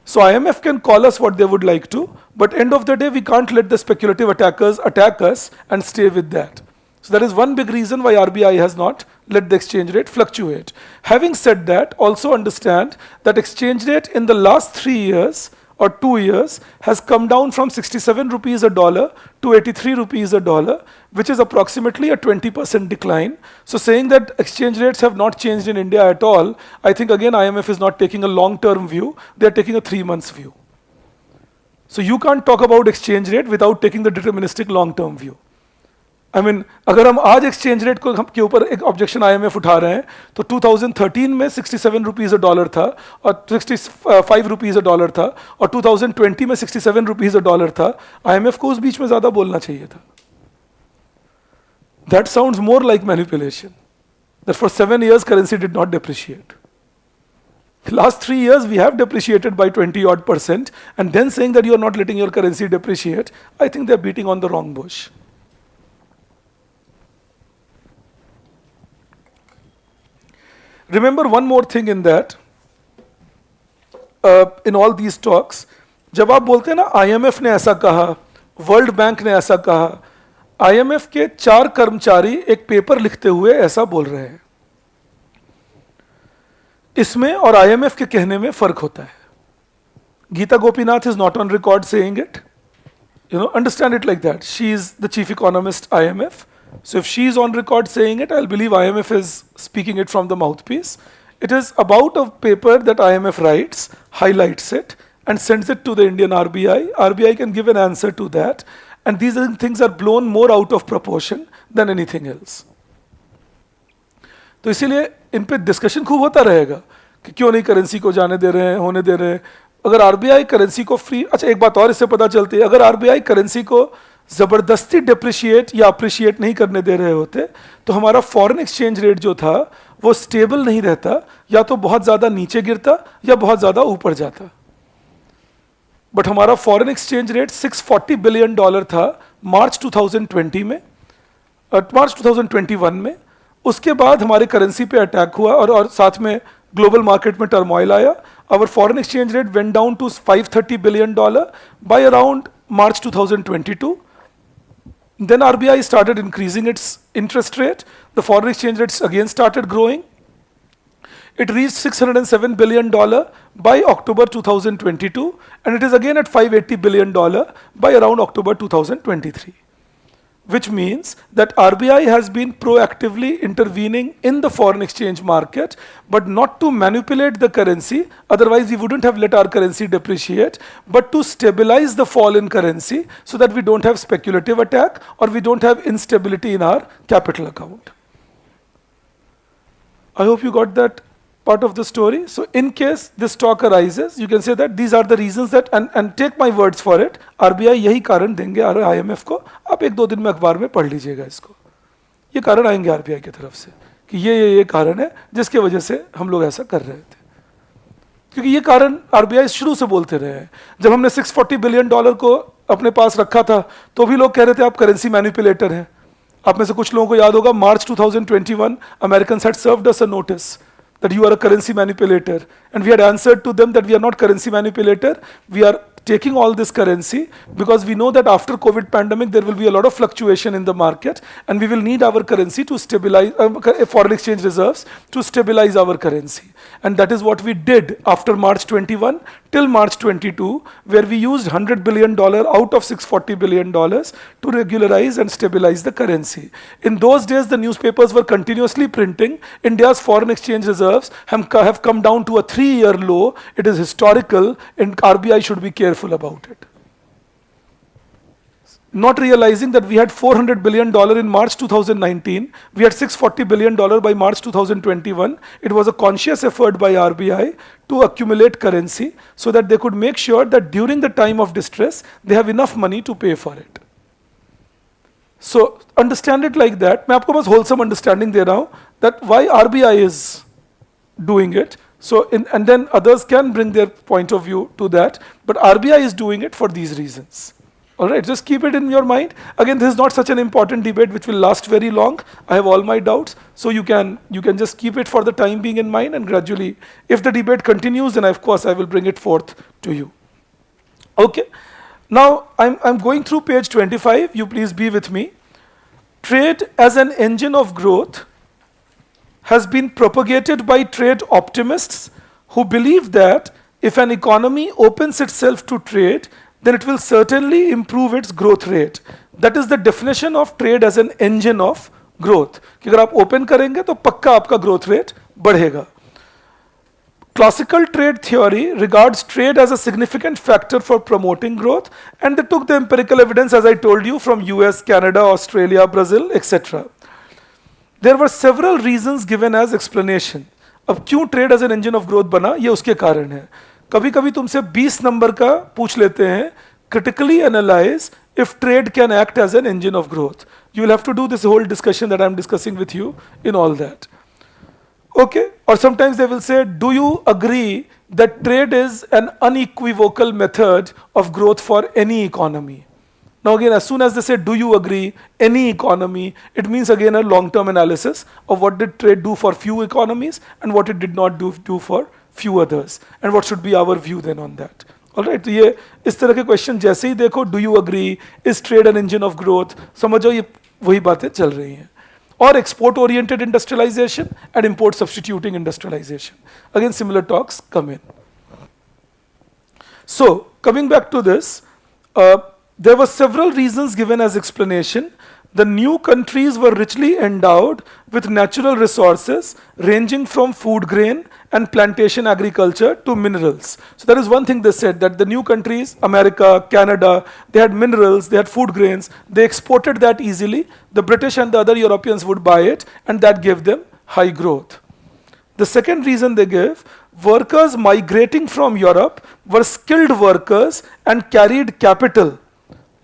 So IMF can call us what they would like to, but end of the day, we can't let the speculative attackers attack us and stay with that. So that is one big reason why RBI has not let the exchange rate fluctuate. Having said that, also understand that exchange rate in the last 3 years or 2 years has come down from 67 rupees a dollar to 83 rupees a dollar, which is approximately a 20% decline. So saying that exchange rates have not changed in India at all, I think again IMF is not taking a long-term view, they are taking a 3 months view. So you can't talk about exchange rate without taking the deterministic long-term view. I mean, अगर हम आज exchange rate को के ऊपर एक objection IMF उठा रहे हैं तो 2013 में 67 रुपीज अ डॉलर था और 65 रुपीज अ डॉलर था और 2020 में 67 रुपीज अ डॉलर था. IMF को उस बीच में ज्यादा बोलना चाहिए था. That sounds more like manipulation. That for 7 years currency did not depreciate. The last 3 years we have depreciated by 20 odd %, and then saying that you are not letting your currency depreciate, I think they are beating on the wrong bush. Remember one more thing in that, in all these talks, जब आप बोलते हैं ना IMF ने ऐसा कहा, world bank ने ऐसा कहा, IMF के 4 कर्मचारी एक पेपर लिखते हुए ऐसा बोल रहे हैं. इसमें और IMF के कहने में फर्क होता है. Gita Gopinath is not on record saying it. Understand it like that. She is the chief economist IMF. So if she is on record saying it, I'll believe IMF is speaking it from the mouthpiece. It is about a paper that IMF writes, highlights it, and sends it to the Indian RBI. RBI can give an answer to that. And these things are blown more out of proportion than anything else. तो इसीलिए इन पे discussion खूब होता रहेगा कि क्यों नहीं currency को जाने दे रहे हैं, होने दे रहे हैं. अगर आरबीआई करेंसी को फ्री, अच्छा एक बात और इससे पता चलती है, अगर आरबीआई करेंसी को जबरदस्ती डिप्रिशिएट या अप्रिशिएट नहीं करने दे रहे होते तो हमारा फॉरेन एक्सचेंज रेट जो था वो स्टेबल नहीं रहता, या तो बहुत ज्यादा नीचे गिरता या बहुत ज्यादा ऊपर जाता. बट हमारा फॉरेन एक्सचेंज रेट $640 बिलियन था मार्च 2020 में, मार्च 2021 में. उसके बाद हमारे करेंसी पे अटैक हुआ और साथ में ग्लोबल मार्केट में टर्मोइल आया. Our foreign exchange rate went down to $530 billion by around March 2022. Then RBI started increasing its interest rate. The foreign exchange rates again started growing. It reached $607 billion by October 2022, and it is again at $580 billion by around October 2023. Which means that RBI has been proactively intervening in the foreign exchange market, but not to manipulate the currency, otherwise we wouldn't have let our currency depreciate, but to stabilize the fall in currency so that we don't have speculative attack or we don't have instability in our capital account. I hope you got that part of the story. So in case this talk arises, you can say that these are the reasons that, and take my words for it, RBI यही कारण देंगे IMF को. आप 1-2 दिन में अखबार में पढ़ लीजिएगा इसको. ये कारण आएंगे RBI की तरफ से कि ये कारण है जिसके वजह से हम लोग ऐसा कर रहे थे. क्योंकि ये कारण RBI शुरू से बोलते रहे हैं. जब हमने $640 बिलियन को अपने पास रखा था तो भी लोग कह रहे थे आप करेंसी मैनिपुलेटर हैं. आप में से कुछ लोगों को याद होगा मार्च 2021 Americans had served us a notice that you are a currency manipulator, and we had answered to them that we are not currency manipulator, we are taking all this currency because we know that after COVID pandemic there will be a lot of fluctuation in the market and we will need our currency to stabilize, foreign exchange reserves to stabilize our currency. And that is what we did after March 21 till March 22, where we used $100 billion out of $640 billion to regularize and stabilize the currency. In those days the newspapers were continuously printing India's foreign exchange reserves have come down to a 3-year low. It is historical and RBI should be careful about it. Not realizing that we had $400 billion in March 2019, we had $640 billion by March 2021. It was a conscious effort by RBI to accumulate currency so that they could make sure that during the time of distress, they have enough money to pay for it. So understand it like that. मैं आपको बस wholesome understanding दे रहा हूँ that why RBI is doing it. So and then others can bring their point of view to that, but RBI is doing it for these reasons. All right, just keep it in your mind. Again, this is not such an important debate which will last very long. I have all my doubts, so you can just keep it for the time being in mind, and gradually, if the debate continues, then of course I will bring it forth to you. Okay, now I'm going through page 25. You please be with me. Trade as an engine of growth has been propagated by trade optimists who believe that if an economy opens itself to trade, then it will certainly improve its growth rate. That is the definition of trade as an engine of growth. कि अगर आप open करेंगे तो पक्का आपका growth rate बढ़ेगा. Classical trade theory regards trade as a significant factor for promoting growth, and they took the empirical evidence, as I told you, from US, Canada, Australia, Brazil, etc. There were several reasons given as explanation. अब क्यों trade as an engine of growth बना, ये उसके कारण है. कभी कभी तुमसे 20 नंबर का पूछ लेते हैं, critically analyze if trade can act as an engine of growth. You will have to do this whole discussion that I am discussing with you in all that. Okay, or sometimes they will say, do you agree that trade is an unequivocal method of growth for any economy? Now again, as soon as they say, do you agree, any economy, it means again a long-term analysis of what did trade do for few economies and what it did not do for few others, and what should be our view then on that. Alright, तो ये इस तरह के question जैसे ही देखो, do you agree, is trade an engine of growth, समझो ये वही बातें चल रही हैं. Or export oriented industrialization and import substituting industrialization. Again, similar talks come in. So, coming back to this, there were several reasons given as explanation. The new countries were richly endowed with natural resources ranging from food grain and plantation agriculture to minerals. So that is one thing they said, that the new countries, America, Canada, they had minerals, they had food grains, they exported that easily. The British and the other Europeans would buy it, and that gave them high growth. The second reason they gave, workers migrating from Europe were skilled workers and carried capital.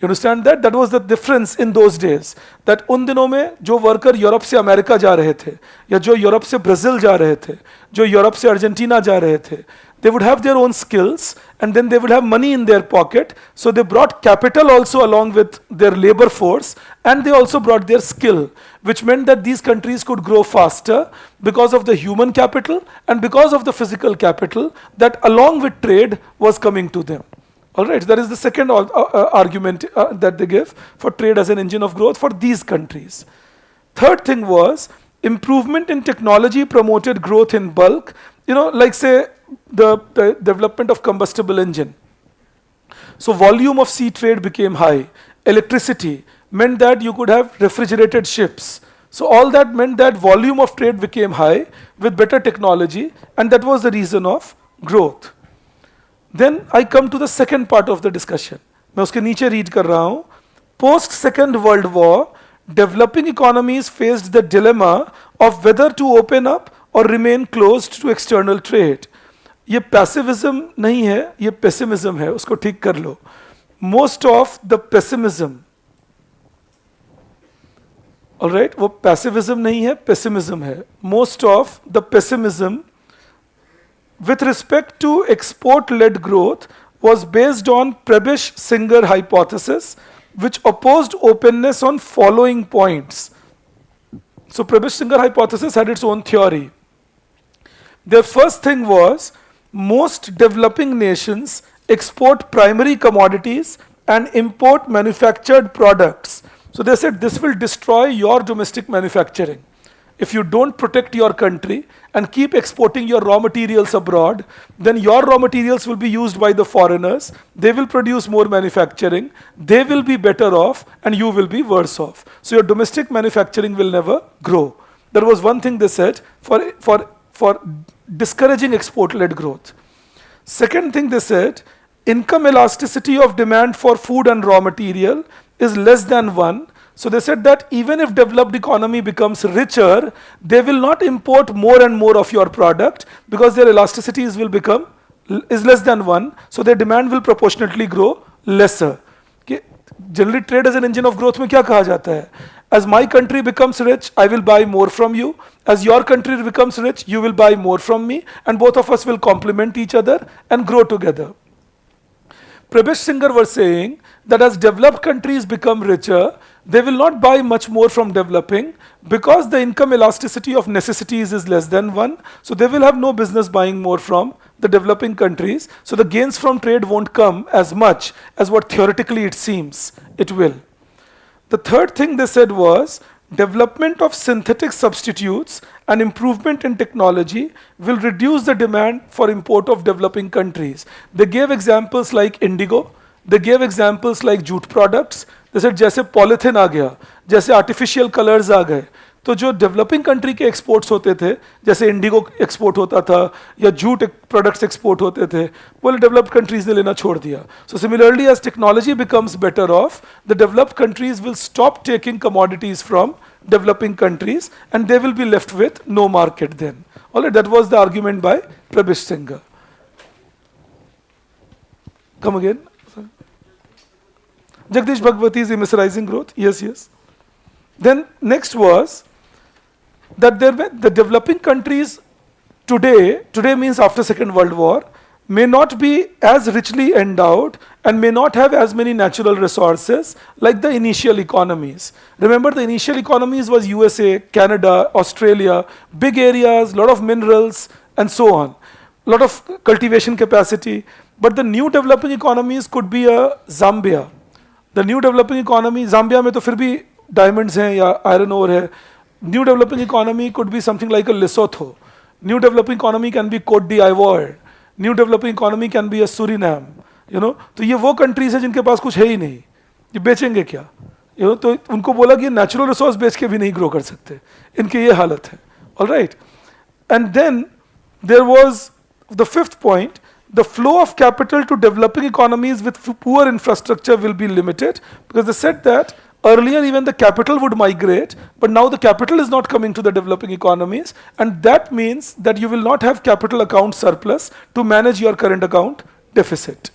You understand that? That was the difference in those days. That उन दिनों में जो worker Europe से America जा रहे थे, या जो यूरोप से ब्राजील जा रहे थे, जो यूरोप से अर्जेंटीना जा रहे थे, they would have their own skills and then they would have money in their pocket. So they brought capital also along with their labor force, and they also brought their skill, which meant that these countries could grow faster because of the human capital and because of the physical capital that along with trade was coming to them. Alright, that is the second argument that they give for trade as an engine of growth for these countries. Third thing was, improvement in technology promoted growth in bulk. You know, like say the development of combustible engine. So volume of sea trade became high. Electricity meant that you could have refrigerated ships. So all that meant that volume of trade became high with better technology, and that was the reason of growth. Then I come to the second part of the discussion. मैं उसके नीचे read कर रहा हूँ. Post Second World War, developing economies faced the dilemma of whether to open up or remain closed to external trade. ये pessimism नहीं है, ये pessimism है, उसको ठीक कर लो. Most of the pessimism, alright, वो pessimism नहीं है, pessimism है. Most of the pessimism with respect to export-led growth was based on Prebisch-Singer hypothesis, which opposed openness on following points. So Prebisch-Singer hypothesis had its own theory. Their first thing was, most developing nations export primary commodities and import manufactured products. So they said this will destroy your domestic manufacturing. If you don't protect your country and keep exporting your raw materials abroad, then your raw materials will be used by the foreigners, they will produce more manufacturing, they will be better off, and you will be worse off. So your domestic manufacturing will never grow. That was one thing they said for discouraging export-led growth. Second thing they said, income elasticity of demand for food and raw material is less than 1. So they said that even if developed economy becomes richer, they will not import more and more of your product because their elasticities will become is less than 1. So their demand will proportionately grow lesser. Generally trade as an engine of growth में क्या कहा जाता है? As my country becomes rich, I will buy more from you. As your country becomes rich, you will buy more from me, and both of us will complement each other and grow together. Prebisch-Singer were saying that as developed countries become richer, they will not buy much more from developing because the income elasticity of necessities is less than 1. So they will have no business buying more from the developing countries. So the gains from trade won't come as much as what theoretically it seems it will. The third thing they said was, development of synthetic substitutes and improvement in technology will reduce the demand for import of developing countries. They gave examples like indigo, they gave examples like jute products. They said जैसे polythene आ गया, जैसे artificial colors आ गए, तो जो developing country के exports होते थे, जैसे इंडिगो एक्सपोर्ट होता था या जूट प्रोडक्ट्स एक्सपोर्ट होते थे, वो डेवलप्ड कंट्रीज ने लेना छोड़ दिया. So similarly as technology becomes better off, the developed countries will stop taking commodities from developing countries and they will be left with no market then. Alright, that was the argument by Prabir Singh. Come again. Jagdish Bhagwati is immeasurizing growth. Yes, yes. Then next was that there were the developing countries today means after Second World War, may not be as richly endowed and may not have as many natural resources like the initial economies. Remember, the initial economies was USA, Canada, Australia, big areas, lot of minerals and so on, lot of cultivation capacity. But the new developing economies could be a Zambia. The new developing economy, Zambia में तो फिर भी diamonds हैं या iron ore है. New developing economy could be something like a Lesotho. New developing economy can be Cote d'Ivoire. New developing economy can be a Suriname. You know, तो ये वो countries हैं जिनके पास कुछ है ही नहीं, ये बेचेंगे क्या? You know, तो उनको बोला कि natural resource बेच के भी नहीं grow कर सकते, इनकी ये हालत है. All right. And then there was the fifth point. The flow of capital to developing economies with poor infrastructure will be limited, because they said that earlier even the capital would migrate, but now the capital is not coming to the developing economies, and that means that you will not have capital account surplus to manage your current account deficit.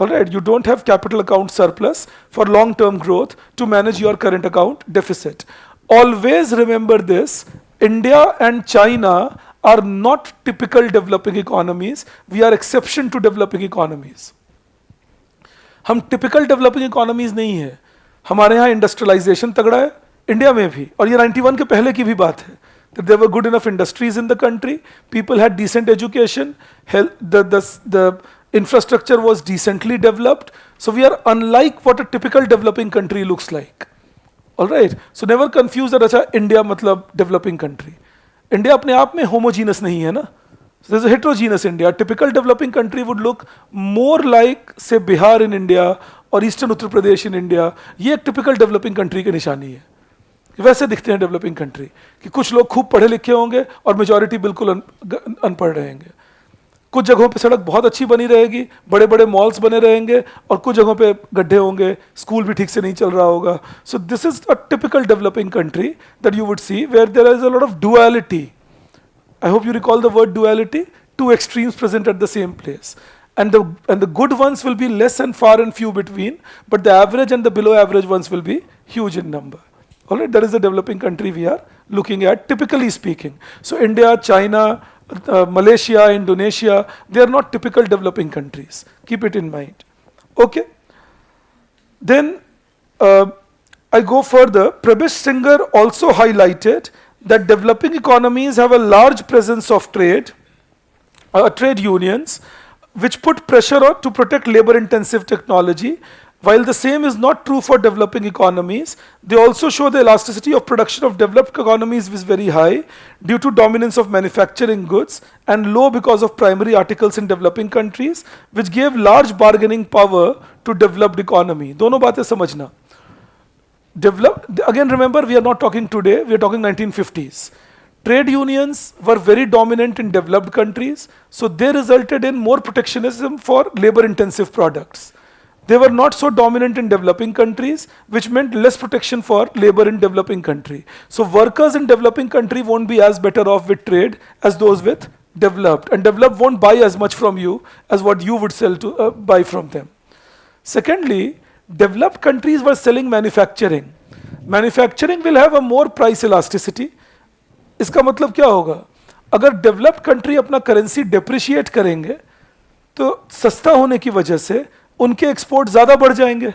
Alright, you don't have capital account surplus for long-term growth to manage your current account deficit. Always remember this, India and China are not typical developing economies. We are exception to developing economies. हम typical developing economies नहीं है. हमारे यहाँ industrialisation तगड़ा है, India में भी, और ये 91 के पहले की भी बात है. That there were good enough industries in the country, people had decent education, the infrastructure was decently developed. So we are unlike what a typical developing country looks like. All right. So never confuse that अच्छा India मतलब developing country. India अपने आप में homogeneous नहीं है ना. So there's a heterogeneous India. A typical developing country would look more like say Bihar in India और eastern Uttar Pradesh in India. ये एक टिपिकल डेवलपिंग कंट्री की निशानी है. वैसे दिखते हैं डेवलपिंग कंट्री कि कुछ लोग खूब पढ़े लिखे होंगे और मेजॉरिटी बिल्कुल अनपढ़ रहेंगे. कुछ जगहों पे सड़क बहुत अच्छी बनी रहेगी, बड़े बड़े मॉल्स बने रहेंगे, और कुछ जगहों पे गड्ढे होंगे, स्कूल भी ठीक से नहीं चल रहा होगा. So this is a typical developing country that you would see where there is a lot of duality. I hope you recall the word duality. Two extremes present at the same place. And the good ones will be less and far and few between, but the average and the below average ones will be huge in number. All right, that is the developing country we are looking at, typically speaking. So India, China, Malaysia, Indonesia, they are not typical developing countries. Keep it in mind. Okay. Then I go further. Prabir Singh also highlighted that developing economies have a large presence of trade unions, which put pressure on to protect labor-intensive technology. While the same is not true for developing economies, they also show the elasticity of production of developed economies is very high due to dominance of manufacturing goods and low because of primary articles in developing countries, which gave large bargaining power to developed economy. दोनों बातें समझना. Again, remember, we are not talking today, we are talking 1950s. Trade unions were very dominant in developed countries, so they resulted in more protectionism for labor-intensive products. They were not so dominant in developing countries, which meant less protection for labor in developing country. So workers in developing country won't be as better off with trade as those with developed, and developed won't buy as much from you as what you would sell to buy from them. Secondly, developed countries were selling manufacturing. Manufacturing will have a more price elasticity. इसका मतलब क्या होगा? अगर developed country अपना currency depreciate करेंगे तो सस्ता होने की वजह से उनके एक्सपोर्ट ज्यादा बढ़ जाएंगे.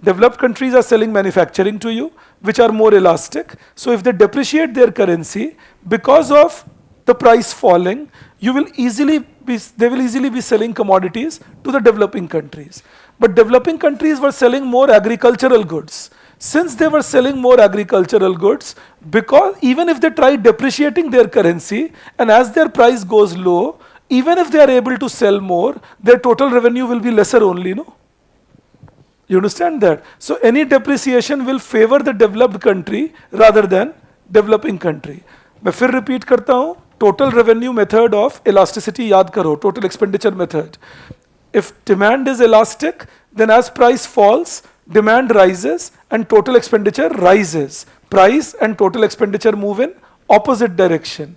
Developed countries are selling manufacturing to you which are more elastic. So if they depreciate their currency because of the price falling, they will easily be selling commodities to the developing countries. But developing countries were selling more agricultural goods. Since they were selling more agricultural goods, because even if they try depreciating their currency and as their price goes low, even if they are able to sell more, their total revenue will be lesser only, no? You understand that? So any depreciation will favor the developed country rather than developing country. मैं फिर repeat करता हूं, total revenue method of elasticity याद करो, total expenditure method. If demand is elastic, then as price falls, demand rises and total expenditure rises. Price and total expenditure move in opposite direction.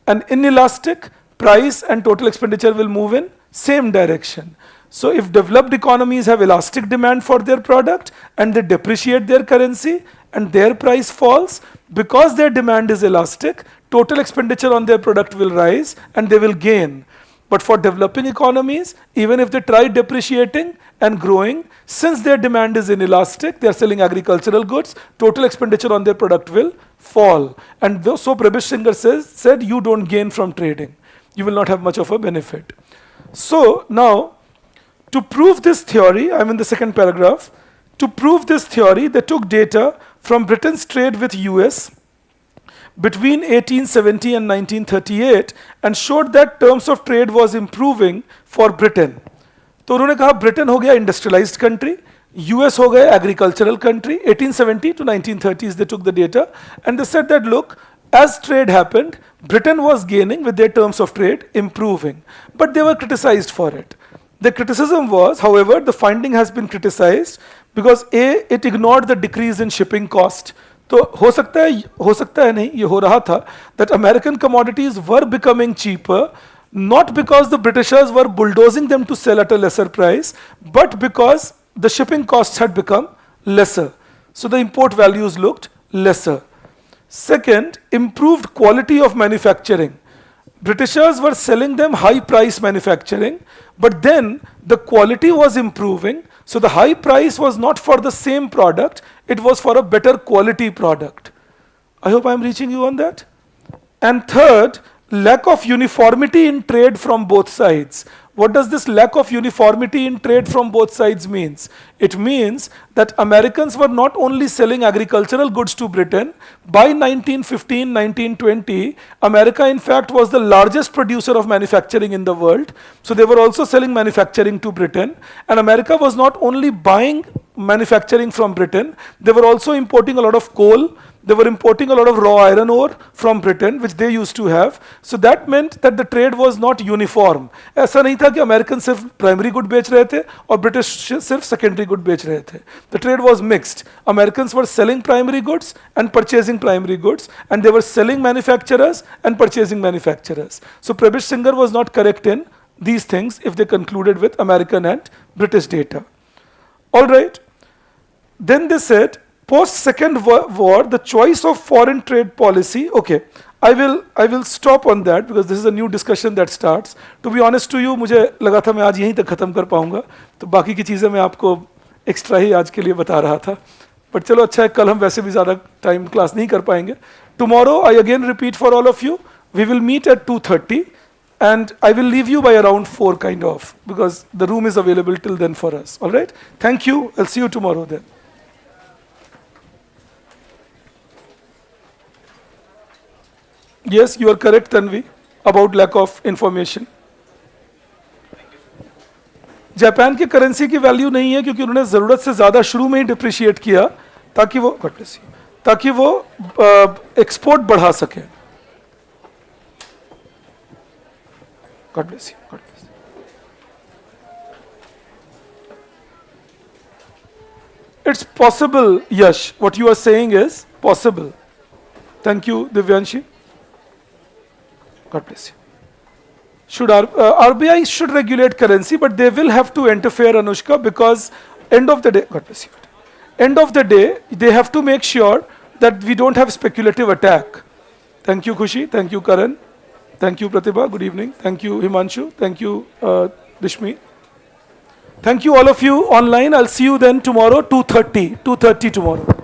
And inelastic, price and total expenditure will move in same direction. So if developed economies have elastic demand for their product and they depreciate their currency and their price falls, because their demand is elastic, total expenditure on their product will rise and they will gain. But for developing economies, even if they try depreciating and growing, since their demand is inelastic, they are selling agricultural goods, total expenditure on their product will fall. And so Prabir Singer said, you don't gain from trading. You will not have much of a benefit. So now, to prove this theory, I'm in the second paragraph, to prove this theory, they took data from Britain's trade with US between 1870 and 1938 and showed that terms of trade was improving for Britain. तो उन्होंने कहा Britain हो गया industrialised country, US हो गया agricultural country. 1870 to 1930s they took the data and they said that look, as trade happened, Britain was gaining with their terms of trade improving, but they were criticized for it. The criticism was, however, the finding has been criticized because A, it ignored the decrease in shipping cost. तो हो सकता है नहीं, ये हो रहा था that American commodities were becoming cheaper, not because the Britishers were bulldozing them to sell at a lesser price, but because the shipping costs had become lesser. So the import values looked lesser. Second, improved quality of manufacturing. Britishers were selling them high price manufacturing, but then the quality was improving. So the high price was not for the same product, it was for a better quality product. I hope I'm reaching you on that. And third, lack of uniformity in trade from both sides. What does this lack of uniformity in trade from both sides means? It means that Americans were not only selling agricultural goods to Britain. By 1915, 1920, America in fact was the largest producer of manufacturing in the world. So they were also selling manufacturing to Britain. And America was not only buying manufacturing from Britain, they were also importing a lot of coal. They were importing a lot of raw iron ore from Britain, which they used to have. So that meant that the trade was not uniform. ऐसा नहीं था कि Americans सिर्फ primary good बेच रहे थे और British सिर्फ secondary good बेच रहे थे. The trade was mixed. Americans were selling primary goods and purchasing primary goods, and they were selling manufacturers and purchasing manufacturers. So Prabir Singer was not correct in these things if they concluded with American and British data. All right. Then they said, post-Second War, the choice of foreign trade policy, okay, I will stop on that because this is a new discussion that starts. To be honest to you, मुझे लगा था मैं आज यहीं तक ख़त्म कर पाऊंगा, तो बाकी की चीज़ें मैं आपको एक्स्ट्रा ही आज के लिए बता रहा था. बट चलो अच्छा है, कल हम वैसे भी ज़्यादा टाइम क्लास नहीं कर पाएंगे. Tomorrow, I again repeat for all of you, we will meet at 2:30 and I will leave you by around 4 kind of, because the room is available till then for us. All right? Thank you. I'll see you tomorrow then. Yes, you are correct, Tanvi, about lack of information. Japan की currency की value नहीं है क्योंकि उन्होंने ज़रूरत से ज़्यादा शुरू में ही डिप्रिशिएट किया ताकि वो एक्सपोर्ट बढ़ा सके. God bless you. God bless you. It's possible, Yash. What you are saying is possible. Thank you, Divyanshi. God bless you. RBI should regulate currency, but they will have to interfere, Anushka, because end of the day, God bless you. End of the day, they have to make sure that we don't have speculative attack. Thank you, Khushi. Thank you, Karan. Thank you, Pratibha. Good evening. Thank you, Himanshu. Thank you, Dishmi. Thank you, all of you online. I'll see you then tomorrow, 2:30 tomorrow.